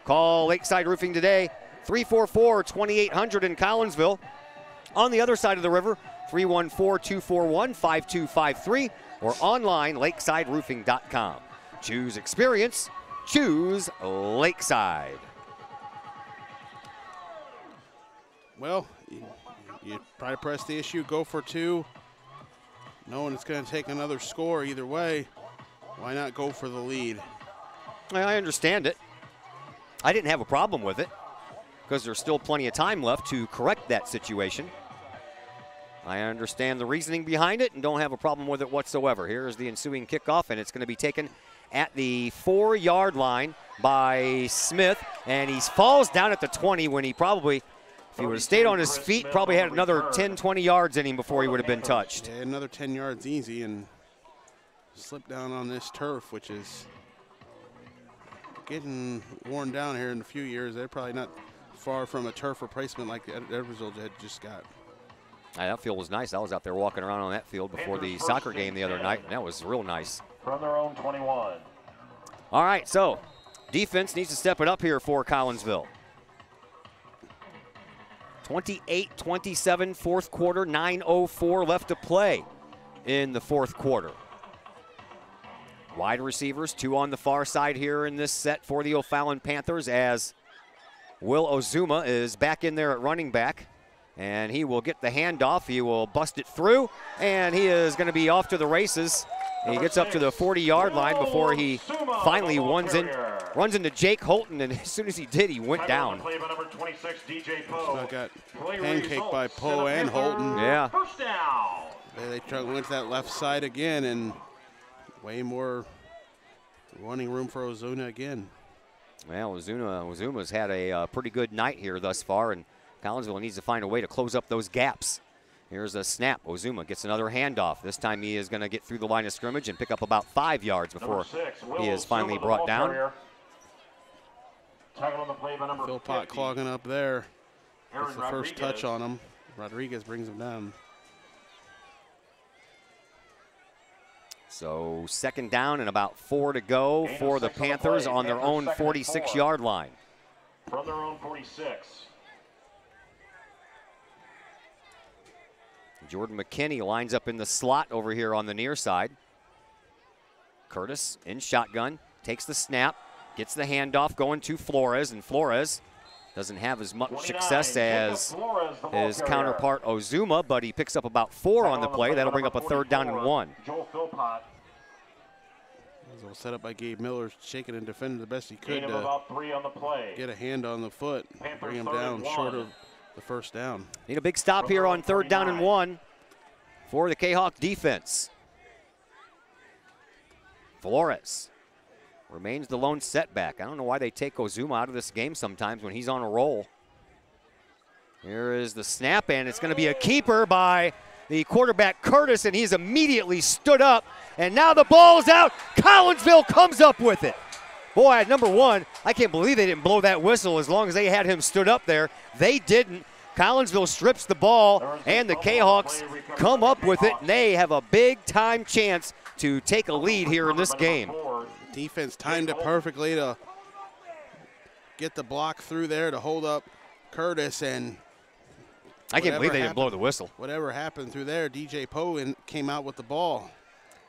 Call Lakeside Roofing today, 344-2800 in Collinsville. On the other side of the river, 314-241-5253, or online, lakesideroofing.com. Choose experience, choose Lakeside. Well, you try to press the issue, go for 2. Knowing it's going to take another score either way, why not go for the lead? I understand it. I didn't have a problem with it because there's still plenty of time left to correct that situation. I understand the reasoning behind it and don't have a problem with it whatsoever. Here's the ensuing kickoff, and it's going to be taken at the 4-yard line by Smith, and he falls down at the 20 when he probably, if he would have stayed on his feet, probably had another 10, 20 yards in him before he would have been touched. Yeah, another 10 yards easy, and slipped down on this turf, which is getting worn down here in a few years. They're probably not far from a turf replacement like Edwardsville had just got. That field was nice. I was out there walking around on that field before the soccer game the other night, and that was real nice. From their own 21. All right, so defense needs to step it up here for Collinsville. 28-27, fourth quarter, 9:04 left to play in the fourth quarter. Wide receivers, 2 on the far side here in this set for the O'Fallon Panthers, as Will Ozuma is back in there at running back, and he will get the handoff. He will bust it through, and he is going to be off to the races. He gets up to the 40-yard line before he finally runs into Jake Holton, and as soon as he did, he went down. So got pancaked by Poe and Holton. Yeah. They went to that left side again, and way more running room for Ozuna again. Well, Ozuma's had a pretty good night here thus far, and Collinsville needs to find a way to close up those gaps. Here's a snap. Ozuma gets another handoff. This time he is going to get through the line of scrimmage and pick up about 5 yards before he is finally brought down. Philpott clogging up there. That's the first touch on him. Rodriguez brings him down. So second down and about 4 to go for the Panthers on their own 46-yard line. From their own 46. Jordan McKinney lines up in the slot over here on the near side. Curtis in shotgun, takes the snap, gets the handoff going to Flores, and Flores doesn't have as much success as his counterpart Ozuma, but he picks up about 4 on the play. That'll bring up a 3rd down and 1. Joel Philpott. It was set up by Gabe Miller, shaking and defending the best he could Gain of about 3 on the play. Get a hand on the foot, bring him down short of the first down. Need a big stop here on 3rd down and 1 for the Kahok defense. Flores remains the lone setback. I don't know why they take Ozuma out of this game sometimes when he's on a roll. Here is the snap, and it's going to be a keeper by the quarterback Curtis, and he's immediately stood up, and now the ball's out. Collinsville comes up with it. Boy, at number 1, I can't believe they didn't blow that whistle as long as they had him stood up there. They didn't. Collinsville strips the ball, and the Kahawks come up with it, and they have a big-time chance to take a lead here in this game. Defense timed it perfectly to get the block through there to hold up Curtis, and I can't believe they didn't blow the whistle. Whatever happened through there, DJ Poe came out with the ball.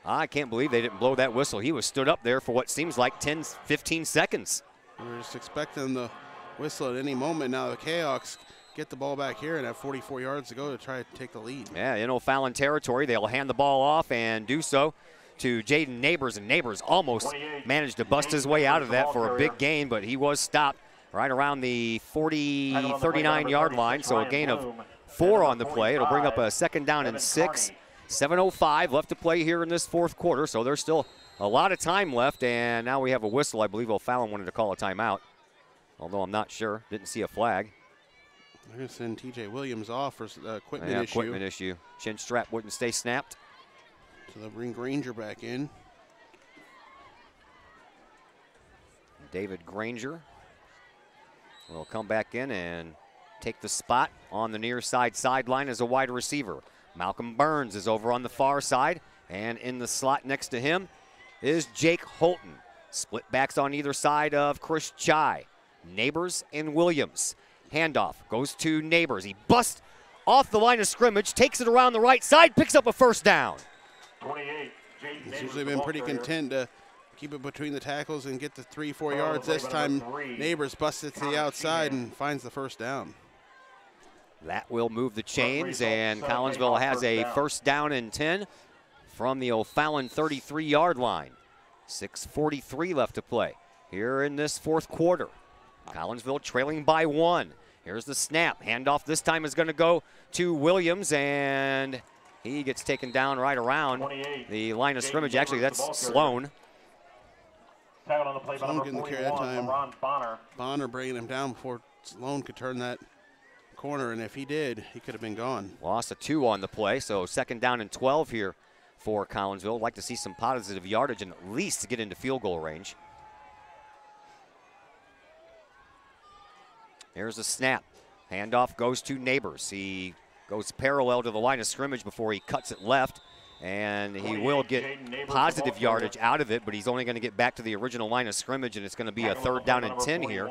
I can't believe they didn't blow that whistle. He was stood up there for what seems like 10, 15 seconds. We were just expecting the whistle at any moment. Now the Kahawks get the ball back here and have 44 yards to go to try to take the lead. Yeah, in O'Fallon territory, they'll hand the ball off and do so to Jaden Neighbors, and Neighbors almost managed to bust his way out of that for a big gain, but he was stopped right around the 39-yard line, so a gain of 4 on the play. It'll bring up a 2nd down and 6. 7:05 left to play here in this fourth quarter, so there's still a lot of time left, and now we have a whistle. I believe O'Fallon wanted to call a timeout, although I'm not sure. Didn't see a flag. They're going to send T.J. Williams off for equipment issue. Equipment issue. Chin strap wouldn't stay snapped. So they'll bring Granger back in. David Granger will come back in and take the spot on the near side sideline as a wide receiver. Malcolm Burns is over on the far side, and in the slot next to him is Jake Holton. Split backs on either side of Chris Chai. Neighbors and Williams. Handoff goes to Neighbors. He busts off the line of scrimmage, takes it around the right side, picks up a 1st down. 28. He's usually been pretty content to keep it between the tackles and get the 3-4 yards. This time, Neighbors busts it to the outside and finds the 1st down. That will move the chains, and Collinsville has a 1st down and 10 from the O'Fallon 33-yard line. 6:43 left to play here in this fourth quarter. Collinsville trailing by 1. Here's the snap. Handoff this time is going to go to Williams, and he gets taken down right around the line of scrimmage. Actually, that's Sloan. Sloan getting the carry that time. Bonner bringing him down before Sloan could turn that corner, and if he did, he could have been gone. Loss of 2 on the play, so 2nd down and 12 here for Collinsville. Like to see some positive yardage and at least get into field goal range. Here's a snap. Handoff goes to Neighbors. He goes parallel to the line of scrimmage before he cuts it left And he will get positive yardage out of it, but he's only going to get back to the original line of scrimmage, and it's going to be a 3rd down and 10 here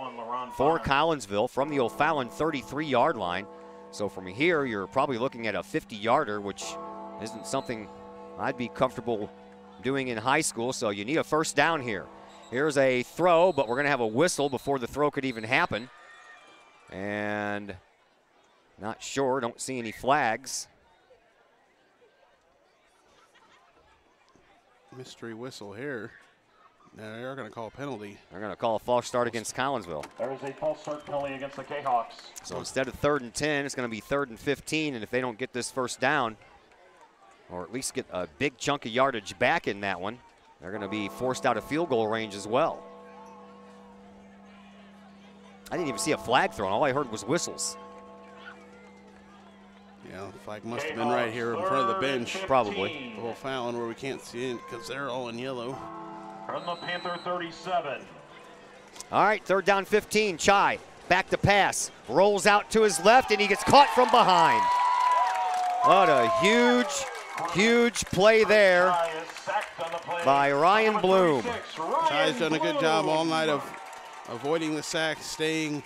for Collinsville from the O'Fallon 33-yard line. So from here, you're probably looking at a 50-yarder, which isn't something I'd be comfortable doing in high school, so you need a 1st down here. Here's a throw, but we're going to have a whistle before the throw could even happen. And not sure, don't see any flags. Mystery whistle here. They're going to call a penalty. They're going to call a false start against Collinsville. There is a false start penalty against the Kahawks. So instead of 3rd and 10, it's going to be 3rd and 15, and if they don't get this 1st down, or at least get a big chunk of yardage back in that one, they're going to be forced out of field goal range as well. I didn't even see a flag thrown. All I heard was whistles. Yeah, the flag must have been right here in front of the bench. Probably. O'Fallon, where we can't see it because they're all in yellow. From the Panther 37. All right, 3rd down 15. Chai back to pass. Rolls out to his left, and he gets caught from behind. What a huge play there by Ryan Bloom. Chai's done a good job all night of avoiding the sack, staying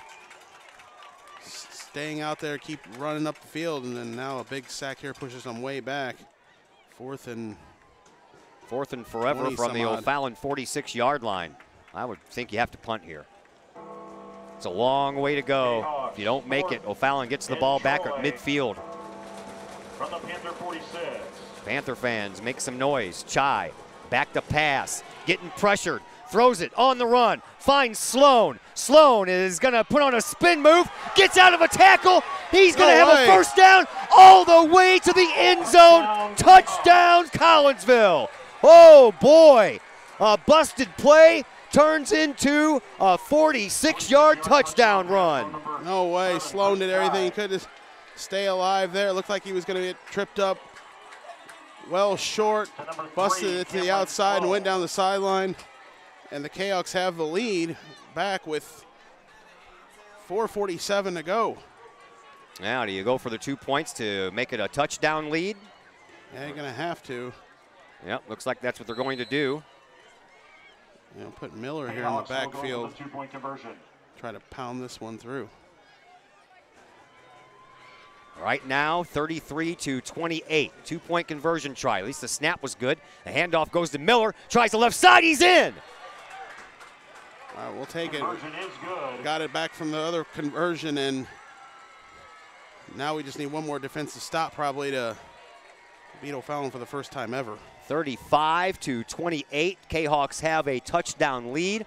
out there, keep running up the field, and then now a big sack here pushes them way back. 4th and forever from the O'Fallon 46-yard line. I would think you have to punt here. It's a long way to go. If you don't make it, O'Fallon gets the ball back at midfield. From the Panther 46. Panther fans make some noise. Chai back to pass, getting pressured. Throws it on the run, finds Sloan. Sloan is going to put on a spin move, gets out of a tackle. He's going to have a 1st down all the way to the end zone. Touchdown, Collinsville. Oh, boy. A busted play turns into a 46-yard touchdown run. No way. Sloan did everything he could to stay alive there. It looked like he was going to get tripped up well short, busted it to the outside and went down the sideline. And the Kahoks have the lead back with 4:47 to go. Now, do you go for the 2 points to make it a touchdown lead? Yeah, you're going to have to. Yep, looks like that's what they're going to do. You know, put Miller here in the backfield. 2-point conversion. Try to pound this one through. Right now, 33-28. 2-point conversion try. At least the snap was good. The handoff goes to Miller. Tries the left side. He's in. All right, we'll take it. Conversion is good. Got it back from the other conversion, and now we just need one more defensive stop probably to beat O'Fallon for the 1st time ever. 35-28. Kahawks have a touchdown lead.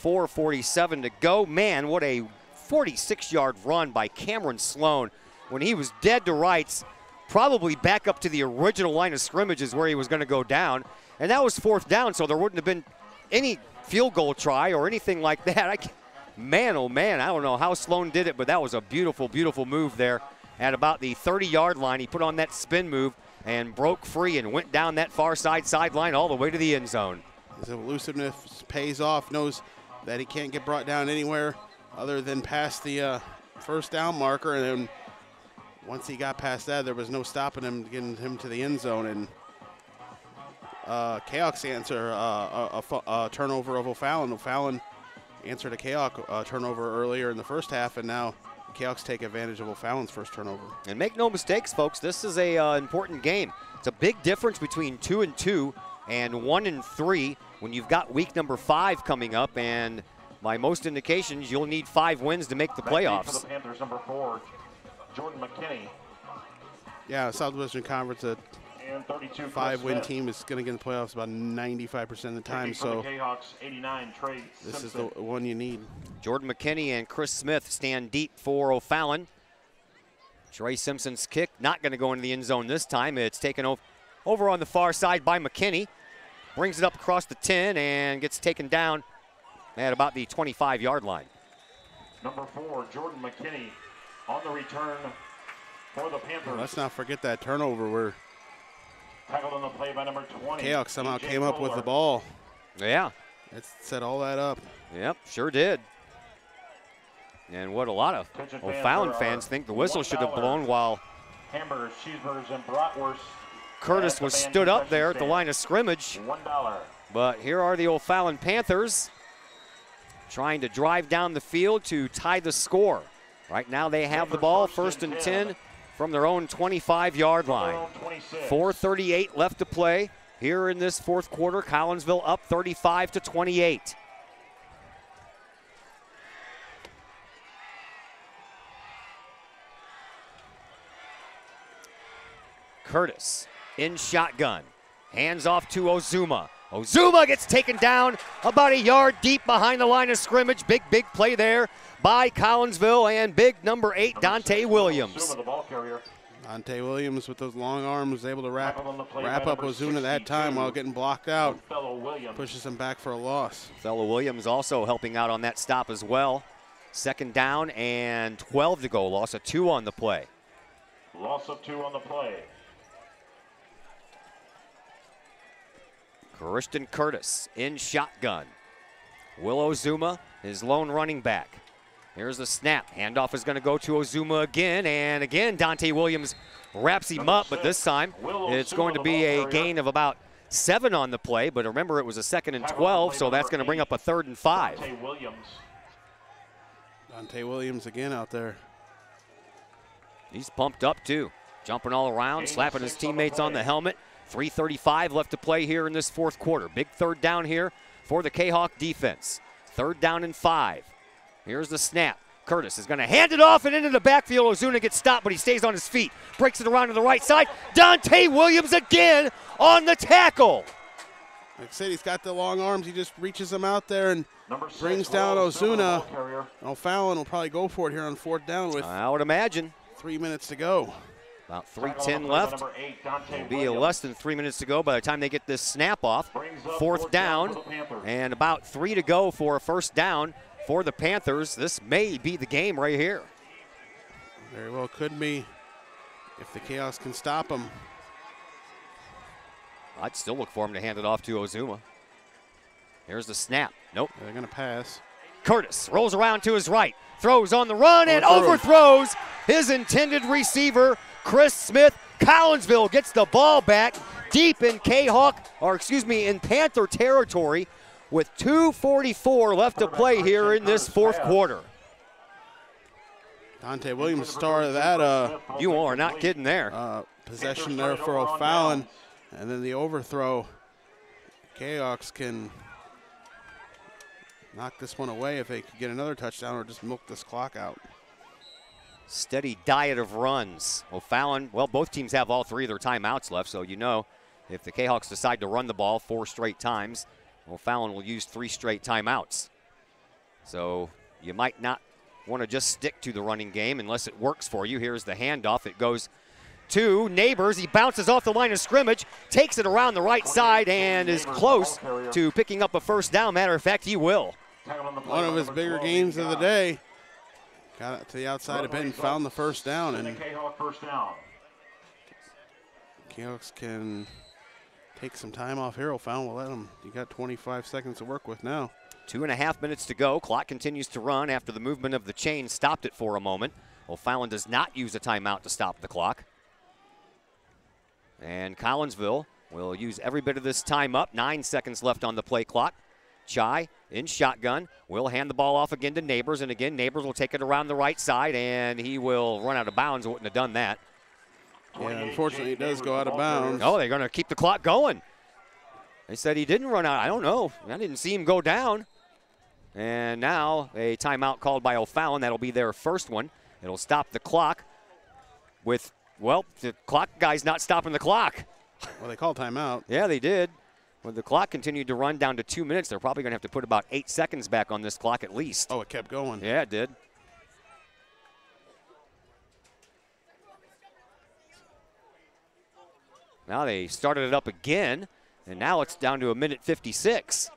4:47 to go. Man, what a 46-yard run by Cameron Sloan when he was dead to rights, probably back up to the original line of scrimmage is where he was going to go down. And that was 4th down, so there wouldn't have been any field goal try or anything like that. Man, oh man, I don't know how Sloan did it, but that was a beautiful, beautiful move there. At about the 30-yard line, he put on that spin move and broke free and went down that far sideline all the way to the end zone. His elusiveness pays off, knows that he can't get brought down anywhere other than past the 1st down marker, and then once he got past that, there was no stopping him, getting him to the end zone. And Kahoks answer a turnover of O'Fallon. O'Fallon answered a Kahok turnover earlier in the 1st half, and now Kahoks take advantage of O'Fallon's 1st turnover. And make no mistakes, folks, this is a important game. It's a big difference between 2-2 and 1-3 when you've got week number 5 coming up, and by most indications, you'll need 5 wins to make the playoffs. For the Panthers, number 4, Jordan McKinney. Yeah, Southwestern Conference, a 5-win team is going to get in the playoffs about 95% of the time. So the Kahawks, 89, Trey this is the one you need. Jordan McKinney and Chris Smith stand deep for O'Fallon. Trey Simpson's kick not going to go into the end zone this time. It's taken over on the far side by McKinney. Brings it up across the 10 and gets taken down at about the 25-yard line. Number 4, Jordan McKinney on the return for the Panthers. Well, let's not forget that turnover where tackled on the play by number 20. Kahoks somehow came up with the ball. Yeah. It set all that up. Yep, sure did. And what a lot of O'Fallon fans think the whistle should have blown while hamburgers, cheeseburgers, and bratwurst Curtis was stood up there at the line of scrimmage. $1. But here are the O'Fallon Panthers trying to drive down the field to tie the score. Right now they have the ball, 1st and 10 from their own 25-yard line. 4:38 left to play here in this fourth quarter. Collinsville up 35-28. Curtis in shotgun. Hands off to Ozuma. Ozuma gets taken down about a yard deep behind the line of scrimmage. Big play there by Collinsville and big number 8, Dante Williams. Dante Williams with those long arms able to wrap up Ozuna that time while getting blocked out. Pushes him back for a loss. Fellow Williams also helping out on that stop as well. 2nd down and 12 to go. Loss of 2 on the play. Loss of 2 on the play. Christian Curtis in shotgun. Will Ozuma, his lone running back. Here's the snap. Handoff is going to go to Ozuma again, and again Dante Williams wraps him up, but this time it's going to be a gain of about 7 on the play, but remember it was a 2nd and 12, so that's going to bring up a 3rd and 5. Dante Williams again out there. He's pumped up too. Jumping all around, slapping his teammates on the helmet. 3:35 left to play here in this fourth quarter. Big 3rd down here for the Kahok defense. 3rd down and 5. Here's the snap. Curtis is going to hand it off and into the backfield. Ozuna gets stopped, but he stays on his feet. Breaks it around to the right side. Dante Williams again on the tackle. Like I said, he's got the long arms. He just reaches them out there and brings down Ozuna. O'Fallon will probably go for it here on 4th down with, I would imagine, 3 minutes to go. About 3:10 left. It'll be less than 3 minutes to go by the time they get this snap off. 4th down and about 3 to go for a 1st down for the Panthers. This may be the game right here. Very well could be if the Chaos can stop them. I'd still look for him to hand it off to Ozuma. Here's the snap. Nope. They're going to pass. Curtis rolls around to his right. Throws on the run and overthrows his intended receiver, Chris Smith. Collinsville gets the ball back deep in in Panther territory with 2:44 left to play here in this fourth quarter. Dante Williams, star of that. You are not kidding there. Possession there for O'Fallon, and then the overthrow. Kahoks can knock this one away if they could get another touchdown or just milk this clock out. Steady diet of runs. O'Fallon, well, both teams have all 3 of their timeouts left, so you know if the Kahawks decide to run the ball 4 straight times, O'Fallon will use 3 straight timeouts. So you might not want to just stick to the running game unless it works for you. Here's the handoff. It goes to Neighbors. He bounces off the line of scrimmage, takes it around the right side, and is close to picking up a 1st down. Matter of fact, he will. One of his bigger games of the day. Got it to the outside a bit and found the 1st down. And Kahawks can take some time off here. O'Fallon will let him. You got 25 seconds to work with now. 2.5 minutes to go. Clock continues to run after the movement of the chain stopped it for a moment. O'Fallon does not use a timeout to stop the clock. And Collinsville will use every bit of this time up. 9 seconds left on the play clock. Chai in shotgun will hand the ball off again to Neighbors, and again Neighbors will take it around the right side, and he will run out of bounds. Wouldn't have done that. Yeah, unfortunately, it does go out of bounds. Oh, they're going to keep the clock going. They said he didn't run out. I don't know. I didn't see him go down. And now a timeout called by O'Fallon. That'll be their 1st one. It'll stop the clock with, well, the clock guy's not stopping the clock. Well, they called timeout. Yeah, they did. When the clock continued to run down to 2 minutes, they're probably going to have to put about 8 seconds back on this clock at least. Oh, it kept going. Yeah, it did. Now they started it up again, and now it's down to 1:56.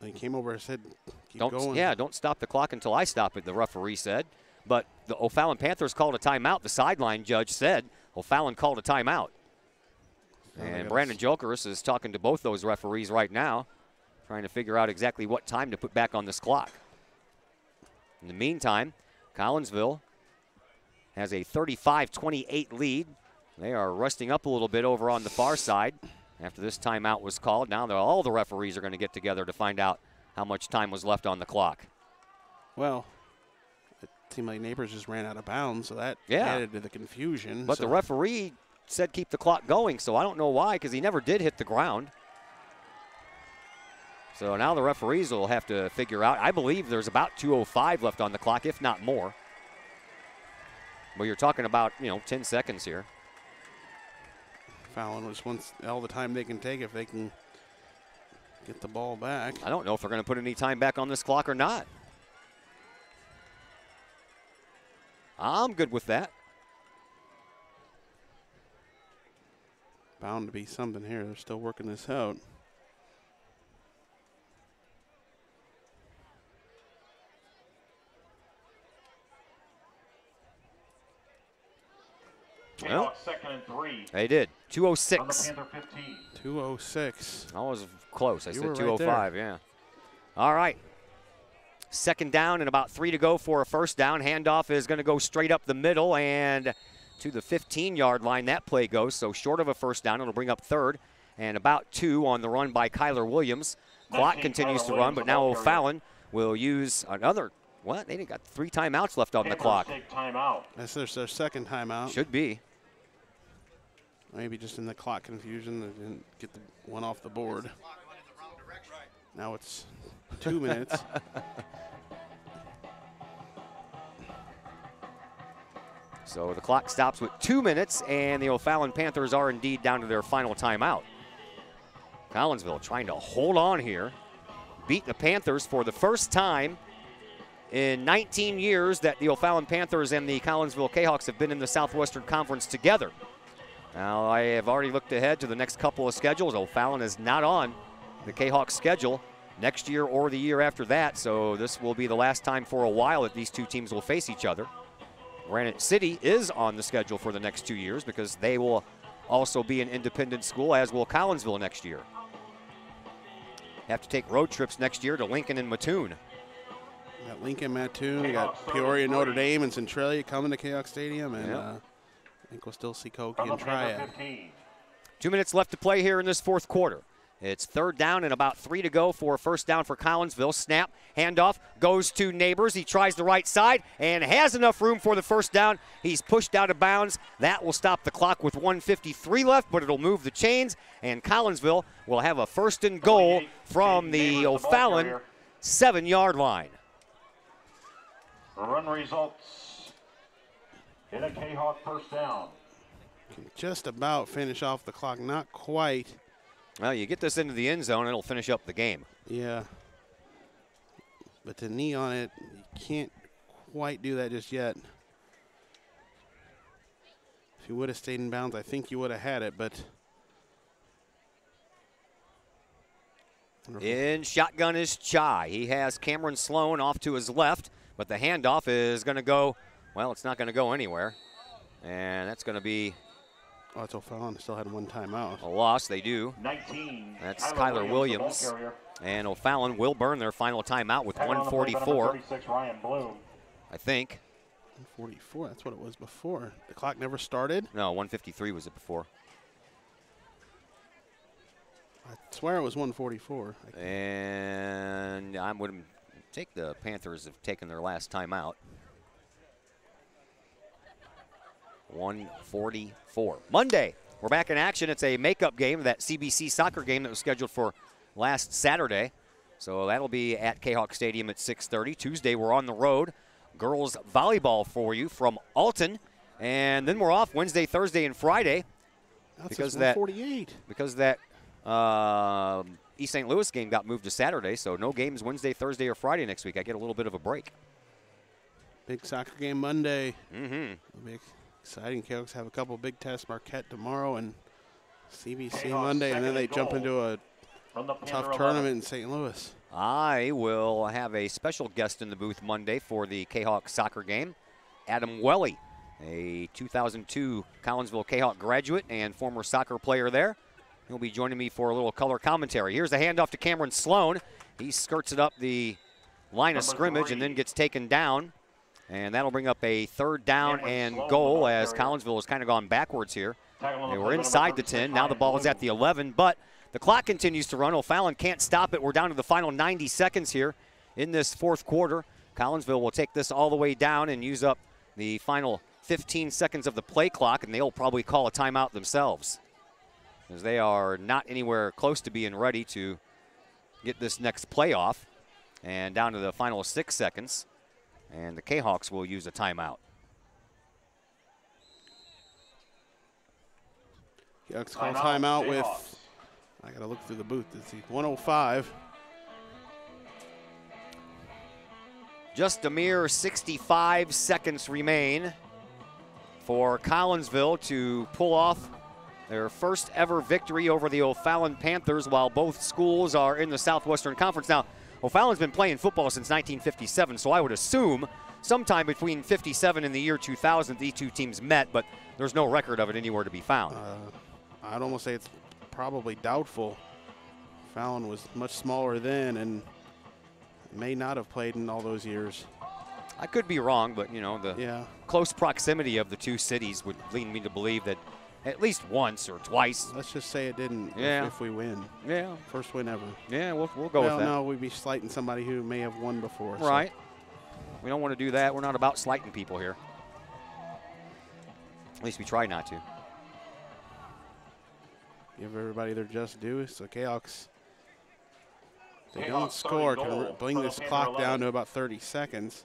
He came over and said, keep going. Yeah, don't stop the clock until I stop it, the referee said. But the O'Fallon Panthers called a timeout. The sideline judge said O'Fallon called a timeout. And Brandon Jokeris is talking to both those referees right now, trying to figure out exactly what time to put back on this clock. In the meantime, Collinsville has a 35-28 lead They are resting up a little bit over on the far side after this timeout was called. Now all the referees are going to get together to find out how much time was left on the clock. Well, it seemed like Neighbors just ran out of bounds, so that Yeah. added to the confusion. But the referee said keep the clock going, so I don't know why, because he never did hit the ground. So now the referees will have to figure out. I believe there's about 2:05 left on the clock, if not more. But you're talking about, 10 seconds here. Fallon was all the time they can take if they can get the ball back. I don't know if they're going to put any time back on this clock or not. I'm good with that. Bound to be something here. They're still working this out. Well, second and 3. They did. 2:06. On the Panther 15. 2:06. I was close. I You said were right 2:05, yeah. All right. Second down and about 3 to go for a first down. Handoff is going to go straight up the middle and to the 15-yard line. That play goes, so short of a first down. It'll bring up third and about 2 on the run by Kyler Williams. Clock continues to run, but now O'Fallon will use another. What? They got 3 timeouts left on the clock. Timeout. That's their second timeout. Should be. Maybe just in the clock confusion, they didn't get the one off the board. Now it's 2 minutes. So the clock stops with 2 minutes, and the O'Fallon Panthers are indeed down to their final timeout. Collinsville trying to hold on here, beat the Panthers for the first time in 19 years that the O'Fallon Panthers and the Collinsville Kahawks have been in the Southwestern Conference together. Now, I have already looked ahead to the next couple of schedules. O'Fallon is not on the Kahawks schedule next year or the year after that, so this will be the last time for a while that these two teams will face each other. Granite City is on the schedule for the next 2 years because they will also be an independent school, as will Collinsville next year. Have to take road trips next year to Lincoln and Mattoon. We got Lincoln, Mattoon, we got Peoria, Notre Dame, and Centralia coming to Kahok Stadium, and I think we'll still see Koki and Triad. 2 minutes left to play here in this fourth quarter. It's third down and about 3 to go for a first down for Collinsville. Snap, handoff, goes to Neighbors. He tries the right side and has enough room for the first down. He's pushed out of bounds. That will stop the clock with 1:53 left, but it'll move the chains, and Collinsville will have a first and goal from the O'Fallon 7-yard line. Run results in a Kahawk first down. Can just about finish off the clock, not quite. Well, you get this into the end zone, it'll finish up the game. Yeah. But the knee on it, you can't quite do that just yet. If you would have stayed in bounds, I think you would have had it, but. In shotgun is Chai. He has Cameron Sloan off to his left, but the handoff is going to go, well, it's not going to go anywhere. And that's going to be. Oh, it's O'Fallon still had one timeout. A loss, they do. 19. That's Kyler Williams. And O'Fallon will burn their final timeout with 1:44. Ryan Bloom. I think. 1:44, that's what it was before. The clock never started? No, 1:53 was it before. I swear it was 1:44. And I would take the Panthers have taken their last timeout. 1:44. Monday, we're back in action. It's a makeup game, that CBC soccer game that was scheduled for last Saturday. So that'll be at Kahok Stadium at 6:30. Tuesday, we're on the road. Girls volleyball for you from Alton. And then we're off Wednesday, Thursday, and Friday. Because that East St. Louis game got moved to Saturday, so no games Wednesday, Thursday, or Friday next week. I get a little bit of a break. Big soccer game Monday. Mm-hmm. It'll be exciting. Kahoks have a couple big tests, Marquette tomorrow and CBC Kahawks Monday, and then they second jump goal into a from the tough Panther tournament in St. Louis. I will have a special guest in the booth Monday for the Kahawk soccer game. Adam Welly, a 2002 Collinsville Kahawk graduate and former soccer player there. He'll be joining me for a little color commentary. Here's the handoff to Cameron Sloan. He skirts it up the line of scrimmage and then gets taken down. And that'll bring up a 3rd down and goal as Collinsville has kind of gone backwards here. They were inside the 10. Now the ball is at the 11, but the clock continues to run. O'Fallon can't stop it. We're down to the final 90 seconds here in this 4th quarter. Collinsville will take this all the way down and use up the final 15 seconds of the play clock, and they'll probably call a timeout themselves, as they are not anywhere close to being ready to get this next play off. And down to the final 6 seconds, and the Kahawks will use a timeout. Kahawks call timeout with, I got to look through the booth to see, 105. Just a mere 65 seconds remain for Collinsville to pull off their first ever victory over the O'Fallon Panthers while both schools are in the Southwestern Conference. Now, O'Fallon's been playing football since 1957, so I would assume sometime between 57 and the year 2000 these two teams met, but there's no record of it anywhere to be found. I'd almost say it's probably doubtful. Fallon was much smaller then and may not have played in all those years. I could be wrong, but, you know, the close proximity of the two cities would lead me to believe that at least once or twice. Let's just say it didn't if we win. Yeah. First win ever. Yeah, we'll go with that. No, we'd be slighting somebody who may have won before. Right. So. We don't want to do that. We're not about slighting people here. At least we try not to. Give everybody their just due. So Kahawks, they don't score, can bring this clock down to about 30 seconds.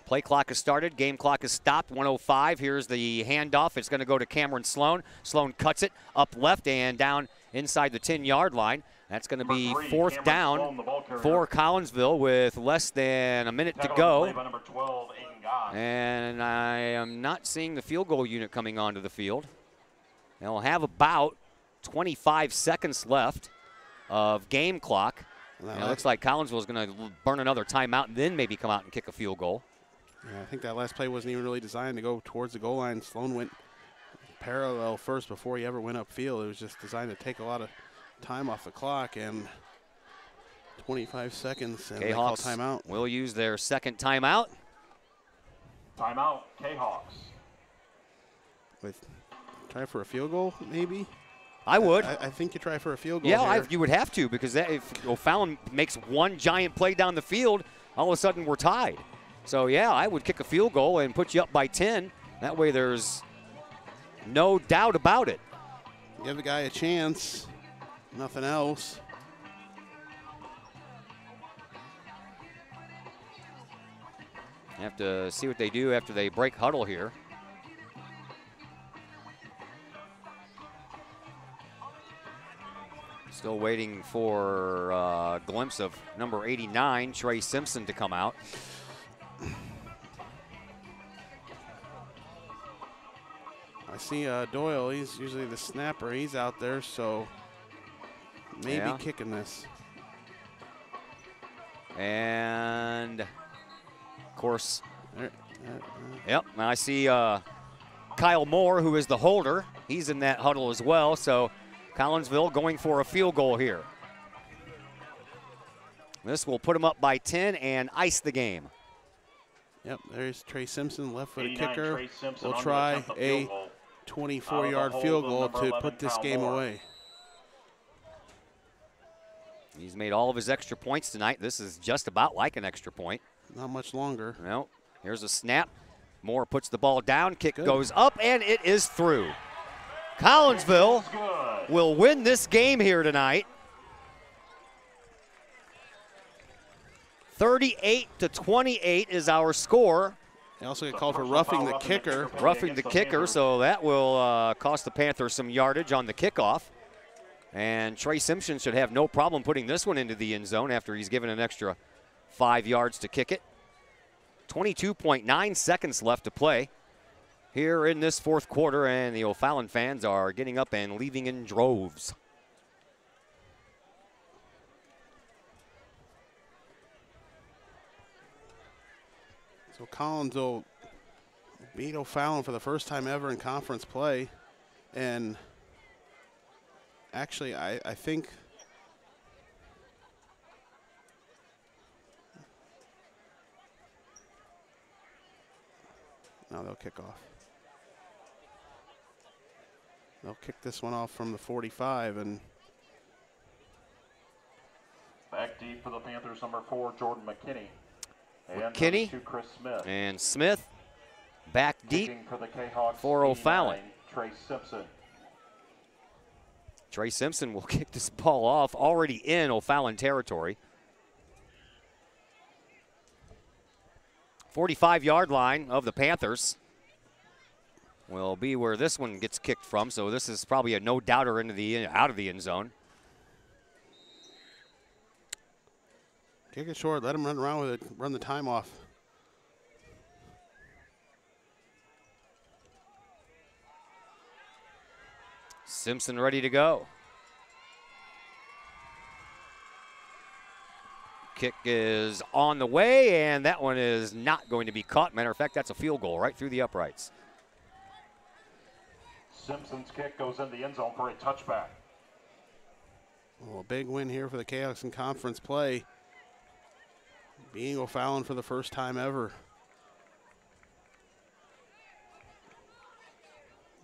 Play clock has started. Game clock is stopped. 1:05. Here's the handoff. It's going to go to Cameron Sloan. Sloan cuts it up left and down inside the 10-yard line. That's going to be 4th down for Collinsville with less than a minute to go. And I am not seeing the field goal unit coming onto the field. They'll have about 25 seconds left of game clock. And it looks like Collinsville is going to burn another timeout and then maybe come out and kick a field goal. Yeah, I think that last play wasn't even really designed to go towards the goal line. Sloan went parallel first before he ever went upfield. It was just designed to take a lot of time off the clock, and 25 seconds, and they call timeout. Will use their second timeout. Timeout, Kahawks. Try for a field goal, maybe? I would. I think you try for a field goal. Yeah, you would have to, because if O'Fallon makes one giant play down the field, all of a sudden we're tied. So, yeah, I would kick a field goal and put you up by 10. That way there's no doubt about it. Give the guy a chance. Nothing else. Have to see what they do after they break huddle here. Still waiting for a glimpse of number 89, Trey Simpson, to come out. I see Doyle. He's usually the snapper. He's out there, so maybe kicking this. And, of course, yep, I see Kyle Moore, who is the holder. He's in that huddle as well, so Collinsville going for a field goal here. This will put them up by 10 and ice the game. Yep, there's Trey Simpson, left-footed kicker. We'll try a 24-yard field goal to put this game away. He's made all of his extra points tonight. This is just about like an extra point. Not much longer. No. Here's a snap. Moore puts the ball down. Kick goes up, and it is through. Collinsville will win this game here tonight. 38-28 is our score. They also get called for roughing the kicker. Roughing the kicker, so that will cost the Panthers some yardage on the kickoff. And Trey Simpson should have no problem putting this one into the end zone after he's given an extra 5 yards to kick it. 22.9 seconds left to play here in this fourth quarter, and the O'Fallon fans are getting up and leaving in droves. So Collins will beat O'Fallon for the first time ever in conference play. And actually, I think Now they'll kick off. They'll kick this one off from the 45 and back deep for the Panthers, number 4, Jordan McKinney. And McKinney number 2, Chris Smith. and Smith back deep Kicking for the Kahawks, for O'Fallon. 89, Trey Simpson. Trey Simpson will kick this ball off, already in O'Fallon territory. 45-yard line of the Panthers will be where this one gets kicked from, so this is probably a no-doubter out of the end zone. kick it short. Let him run around with it. Run the time off. Simpson ready to go. Kick is on the way, and that one is not going to be caught. Matter of fact, that's a field goal right through the uprights. Simpson's kick goes in the end zone for a touchback. Well, a big win here for the Kahoks in conference play. Beating O'Fallon for the first time ever.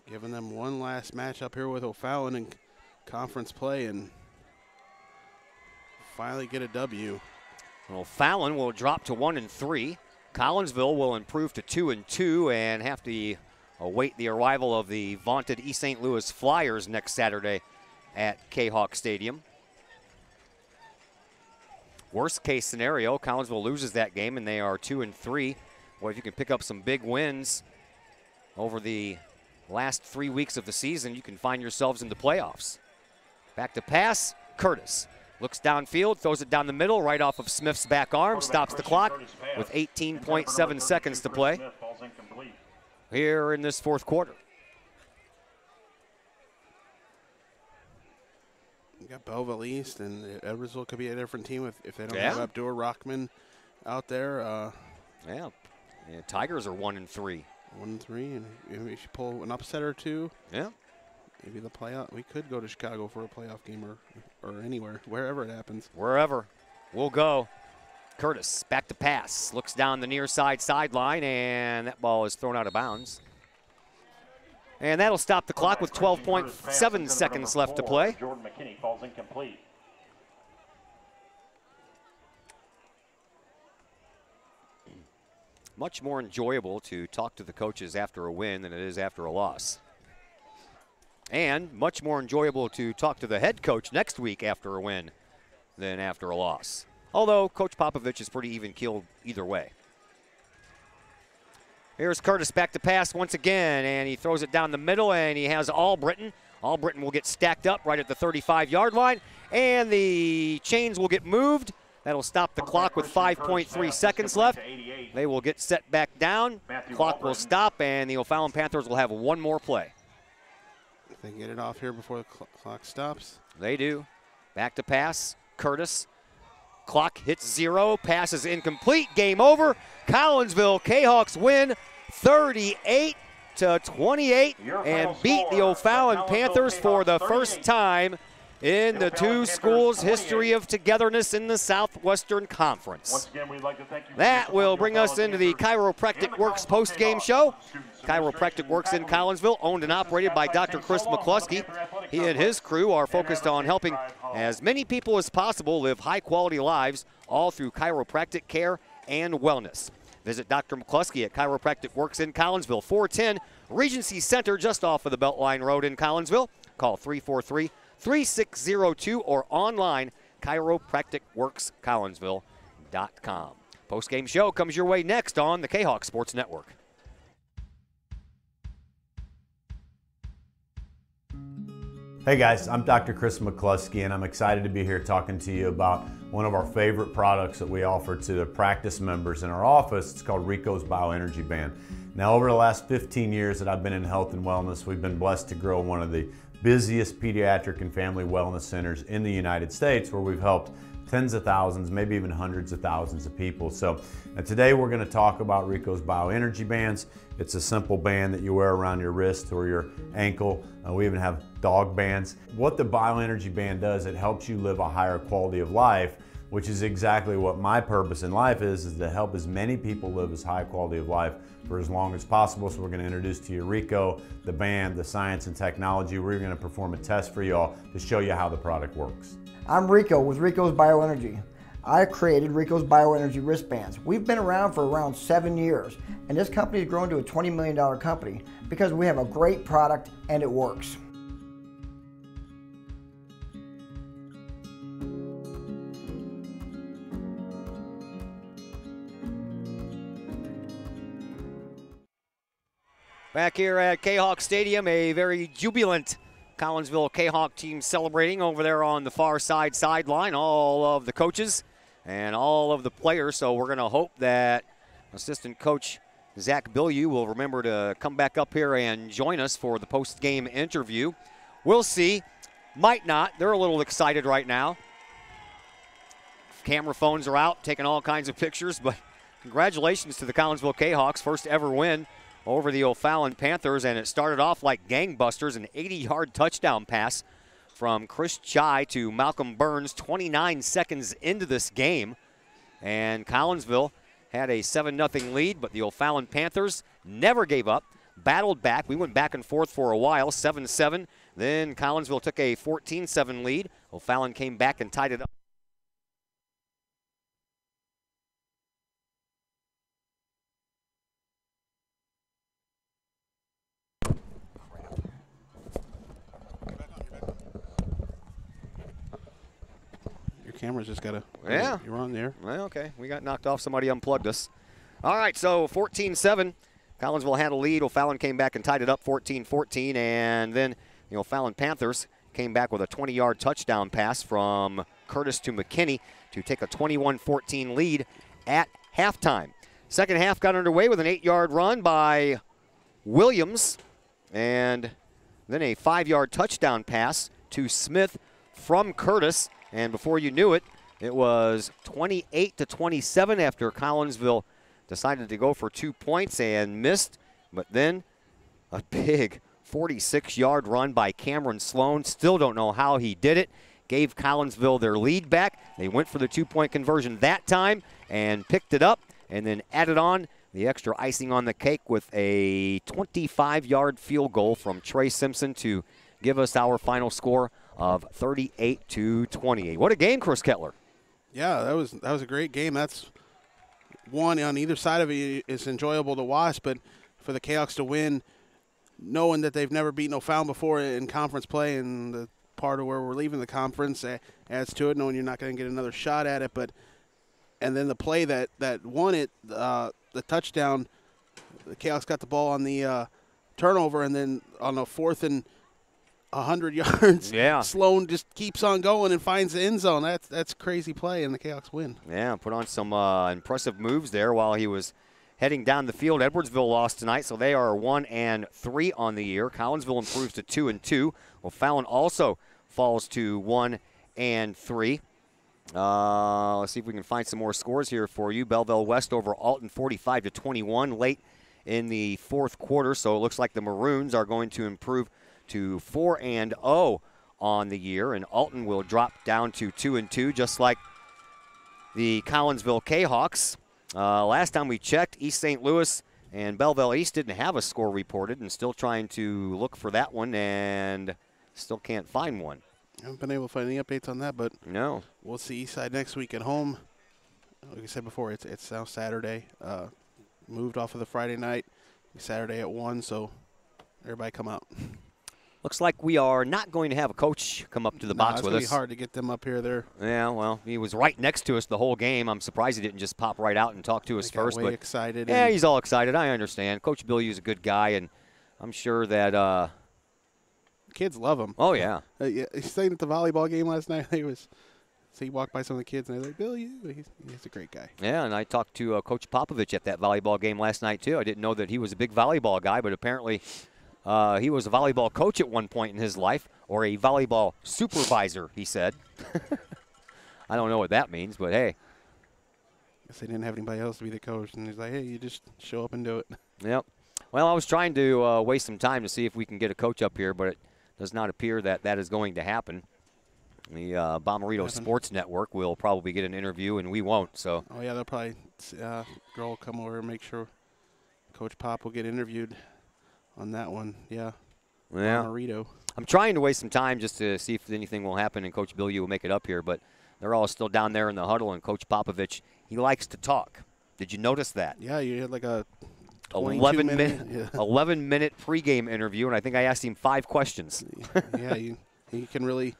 Giving them one last matchup here with O'Fallon in conference play and finally get a W. O'Fallon will drop to 1-3. Collinsville will improve to 2-2 and have to await the arrival of the vaunted East St. Louis Flyers next Saturday at Kahok Stadium. Worst case scenario, Collinsville loses that game and they are 2-3. Well, if you can pick up some big wins over the last 3 weeks of the season, you can find yourselves in the playoffs. Back to pass, Curtis. Looks downfield, throws it down the middle, right off of Smith's back arm, stops the clock with 18.7 seconds to play here in this fourth quarter. You got Belleville East, and Edwardsville could be a different team if they don't have Abdur Rahman out there. Yeah, Tigers are 1-3. 1-3, and we should pull an upset or two. Yeah. Maybe the playoff. We could go to Chicago for a playoff game or anywhere, wherever it happens. Wherever. We'll go. Curtis back to pass. Looks down the near side sideline, and that ball is thrown out of bounds. And that'll stop the clock with 12.7 seconds left to play. Jordan McKinney falls incomplete. Much more enjoyable to talk to the coaches after a win than it is after a loss. And much more enjoyable to talk to the head coach next week after a win than after a loss. Although Coach Popovich is pretty even-keeled either way. Here's Curtis back to pass once again, and he throws it down the middle, and he has Albritton. Albritton will get stacked up right at the 35-yard line, and the chains will get moved. That'll stop the clock with 5.3 seconds left. They will get set back down. Clock will stop, and the O'Fallon Panthers will have one more play. They get it off here before the clock stops. They do. Back to pass. Curtis. Clock hits 0. Pass is incomplete. Game over. Collinsville Kahawks win 38-28 and beat the O'Fallon Panthers for the first time in the two schools' history of togetherness in the Southwestern Conference. That will bring us into the Chiropractic Works post-game show. Chiropractic Works in Collinsville, owned and operated by Dr. Chris McCluskey. He and his crew are focused on helping as many people as possible live high-quality lives, all through chiropractic care and wellness. Visit Dr. McCluskey at Chiropractic Works in Collinsville, 410 Regency Center, just off of the Beltline Road in Collinsville. Call 343-3602 or online, chiropracticworkscollinsville.com. Post-game show comes your way next on the Kahawk Sports Network. Hey guys, I'm Dr. Chris McCluskey, and I'm excited to be here talking to you about one of our favorite products that we offer to the practice members in our office. It's called Rico's Bioenergy Band. Now, over the last 15 years that I've been in health and wellness, we've been blessed to grow one of the busiest pediatric and family wellness centers in the United States, where we've helped tens of thousands, maybe even hundreds of thousands of people. So today we're going to talk about Rico's Bioenergy Bands. It's a simple band that you wear around your wrist or your ankle. We even have dog bands. What the Bioenergy Band does, it helps you live a higher quality of life which is exactly what my purpose in life is to help as many people live as high quality of life for as long as possible. So we're going to introduce to you Rico, the band, the science and technology. We're going to perform a test for y'all to show you how the product works. I'm Rico with Rico's Bioenergy. I created Rico's Bioenergy wristbands. We've been around for around 7 years, and this company has grown to a $20 million company because we have a great product and it works. Back here at Kahok Stadium, a very jubilant Collinsville Kahok team celebrating over there on the far side sideline. All of the coaches and all of the players. So we're going to hope that assistant coach Zach Bilyeu will remember to come back up here and join us for the post-game interview. We'll see. Might not. They're a little excited right now. Camera phones are out, taking all kinds of pictures, but congratulations to the Collinsville Kahawks, first ever win over the O'Fallon Panthers, and it started off like gangbusters, an 80-yard touchdown pass from Chris Chai to Malcolm Burns 29 seconds into this game. And Collinsville had a 7-0 lead, but the O'Fallon Panthers never gave up, battled back. We went back and forth for a while, 7-7. Then Collinsville took a 14-7 lead. O'Fallon came back and tied it up. Camera's just got to, yeah. You're on there. Well, okay. We got knocked off. Somebody unplugged us. All right, so 14-7. Collinsville had a lead. O'Fallon came back and tied it up 14-14. And then the O'Fallon Panthers came back with a 20-yard touchdown pass from Curtis to McKinney to take a 21-14 lead at halftime. Second half got underway with an 8-yard run by Williams. And then a 5-yard touchdown pass to Smith from Curtis. And before you knew it, it was 28-27 after Collinsville decided to go for 2 points and missed. But then a big 46-yard run by Cameron Sloan. Still don't know how he did it. Gave Collinsville their lead back. They went for the 2-point conversion that time and picked it up and then added on the extra icing on the cake with a 25-yard field goal from Trey Simpson to give us our final score of 38-28. What a game, Chris Kettler. Yeah, that was a great game. That's one on either side of it is enjoyable to watch, but for the Kahoks to win, knowing that they've never beaten O'Fallon before in conference play, and the part of where we're leaving the conference adds to it, knowing you're not going to get another shot at it. But and then the play that won it, the touchdown, the Kahoks got the ball on the turnover, and then on a 4th and 100 yards. Yeah. Sloan just keeps on going and finds the end zone. That's crazy play, and the Kahoks win. Yeah, put on some impressive moves there while he was heading down the field. Edwardsville lost tonight, so they are 1-3 on the year. Collinsville improves to 2-2. O'Fallon also falls to 1-3. Let's see if we can find some more scores here for you. Belleville West over Alton 45-21 late in the fourth quarter, so it looks like the Maroons are going to improve to 4-0 on the year, and Alton will drop down to 2-2, just like the Collinsville Kahawks. Last time we checked, East St. Louis and Belleville East didn't have a score reported, and still trying to look for that one, and still can't find one. I haven't been able to find any updates on that, but no. We'll see Eastside next week at home. Like I said before, it's now Saturday. Moved off of the Friday night. Saturday at 1, so everybody come out. Looks like we are not going to have a coach come up to the box with us. It's going to be hard to get them up here. Yeah, well, he was right next to us the whole game. I'm surprised he didn't just pop right out and talk to us first. Way excited. Yeah, he's all excited. I understand. Coach Bilyeu's a good guy, and I'm sure that kids love him. Oh, yeah. He's staying at the volleyball game last night. So he walked by some of the kids, and they're like, Bilyeu, he's a great guy. Yeah, and I talked to Coach Popovich at that volleyball game last night, too. I didn't know that he was a big volleyball guy, but apparently he was a volleyball coach at one point in his life, or a volleyball supervisor, he said. I don't know what that means, but hey. Guess they didn't have anybody else to be the coach, and he's like, hey, you just show up and do it. Yep. Well, I was trying to waste some time to see if we can get a coach up here, but it does not appear that that is going to happen. The Bommarito Sports Network will probably get an interview, and we won't. So. Oh yeah, they'll probably girl will come over and make sure Coach Pop will get interviewed on that one. Yeah. Yeah. Bommarito. I'm trying to waste some time just to see if anything will happen, and Coach Bilyeu will make it up here. But they're all still down there in the huddle, and Coach Popovich, he likes to talk. Did you notice that? Yeah, you had like a 11-minute pregame interview, and I think I asked him 5 questions. Yeah, he can really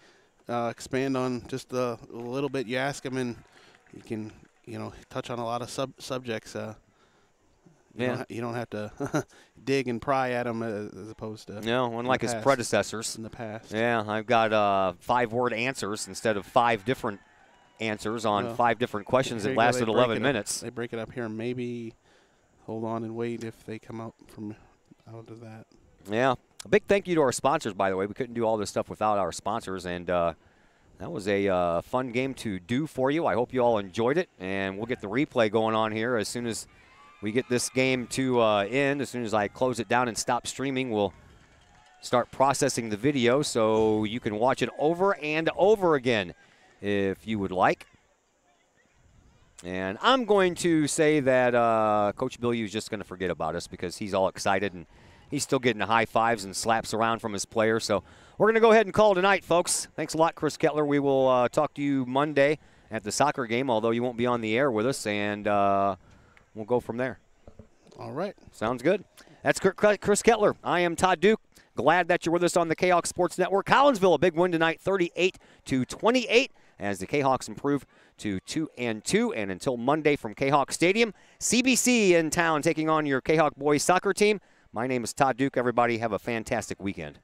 expand on just a little bit you ask him, and he can touch on a lot of subjects. You don't have to dig and pry at him as opposed to unlike his predecessors in the past. Yeah, I've got 5-word answers instead of 5 different answers on 5 different questions that lasted 11 minutes. They break it up here. Maybe hold on and wait if they come out of that. Yeah, a big thank you to our sponsors, by the way. We couldn't do all this stuff without our sponsors, and that was a fun game to do for you. I hope you all enjoyed it, and we'll get the replay going on here as soon as we get this game to end. As soon as I close it down and stop streaming, we'll start processing the video so you can watch it over and over again if you would like. And I'm going to say that Coach Bilyeu is just going to forget about us because he's all excited and he's still getting high fives and slaps around from his players. So we're going to go ahead and call tonight, folks. Thanks a lot, Chris Kettler. We will talk to you Monday at the soccer game, although you won't be on the air with us, and we'll go from there. All right. Sounds good. That's Chris Kettler. I am Todd Duke. Glad that you're with us on the Kahok Sports Network. Collinsville, a big win tonight, 38-28, as the Kahawks improve to 2-2. And until Monday from Kahok Stadium, CBC in town taking on your Kahok boys soccer team. My name is Todd Duke. Everybody have a fantastic weekend.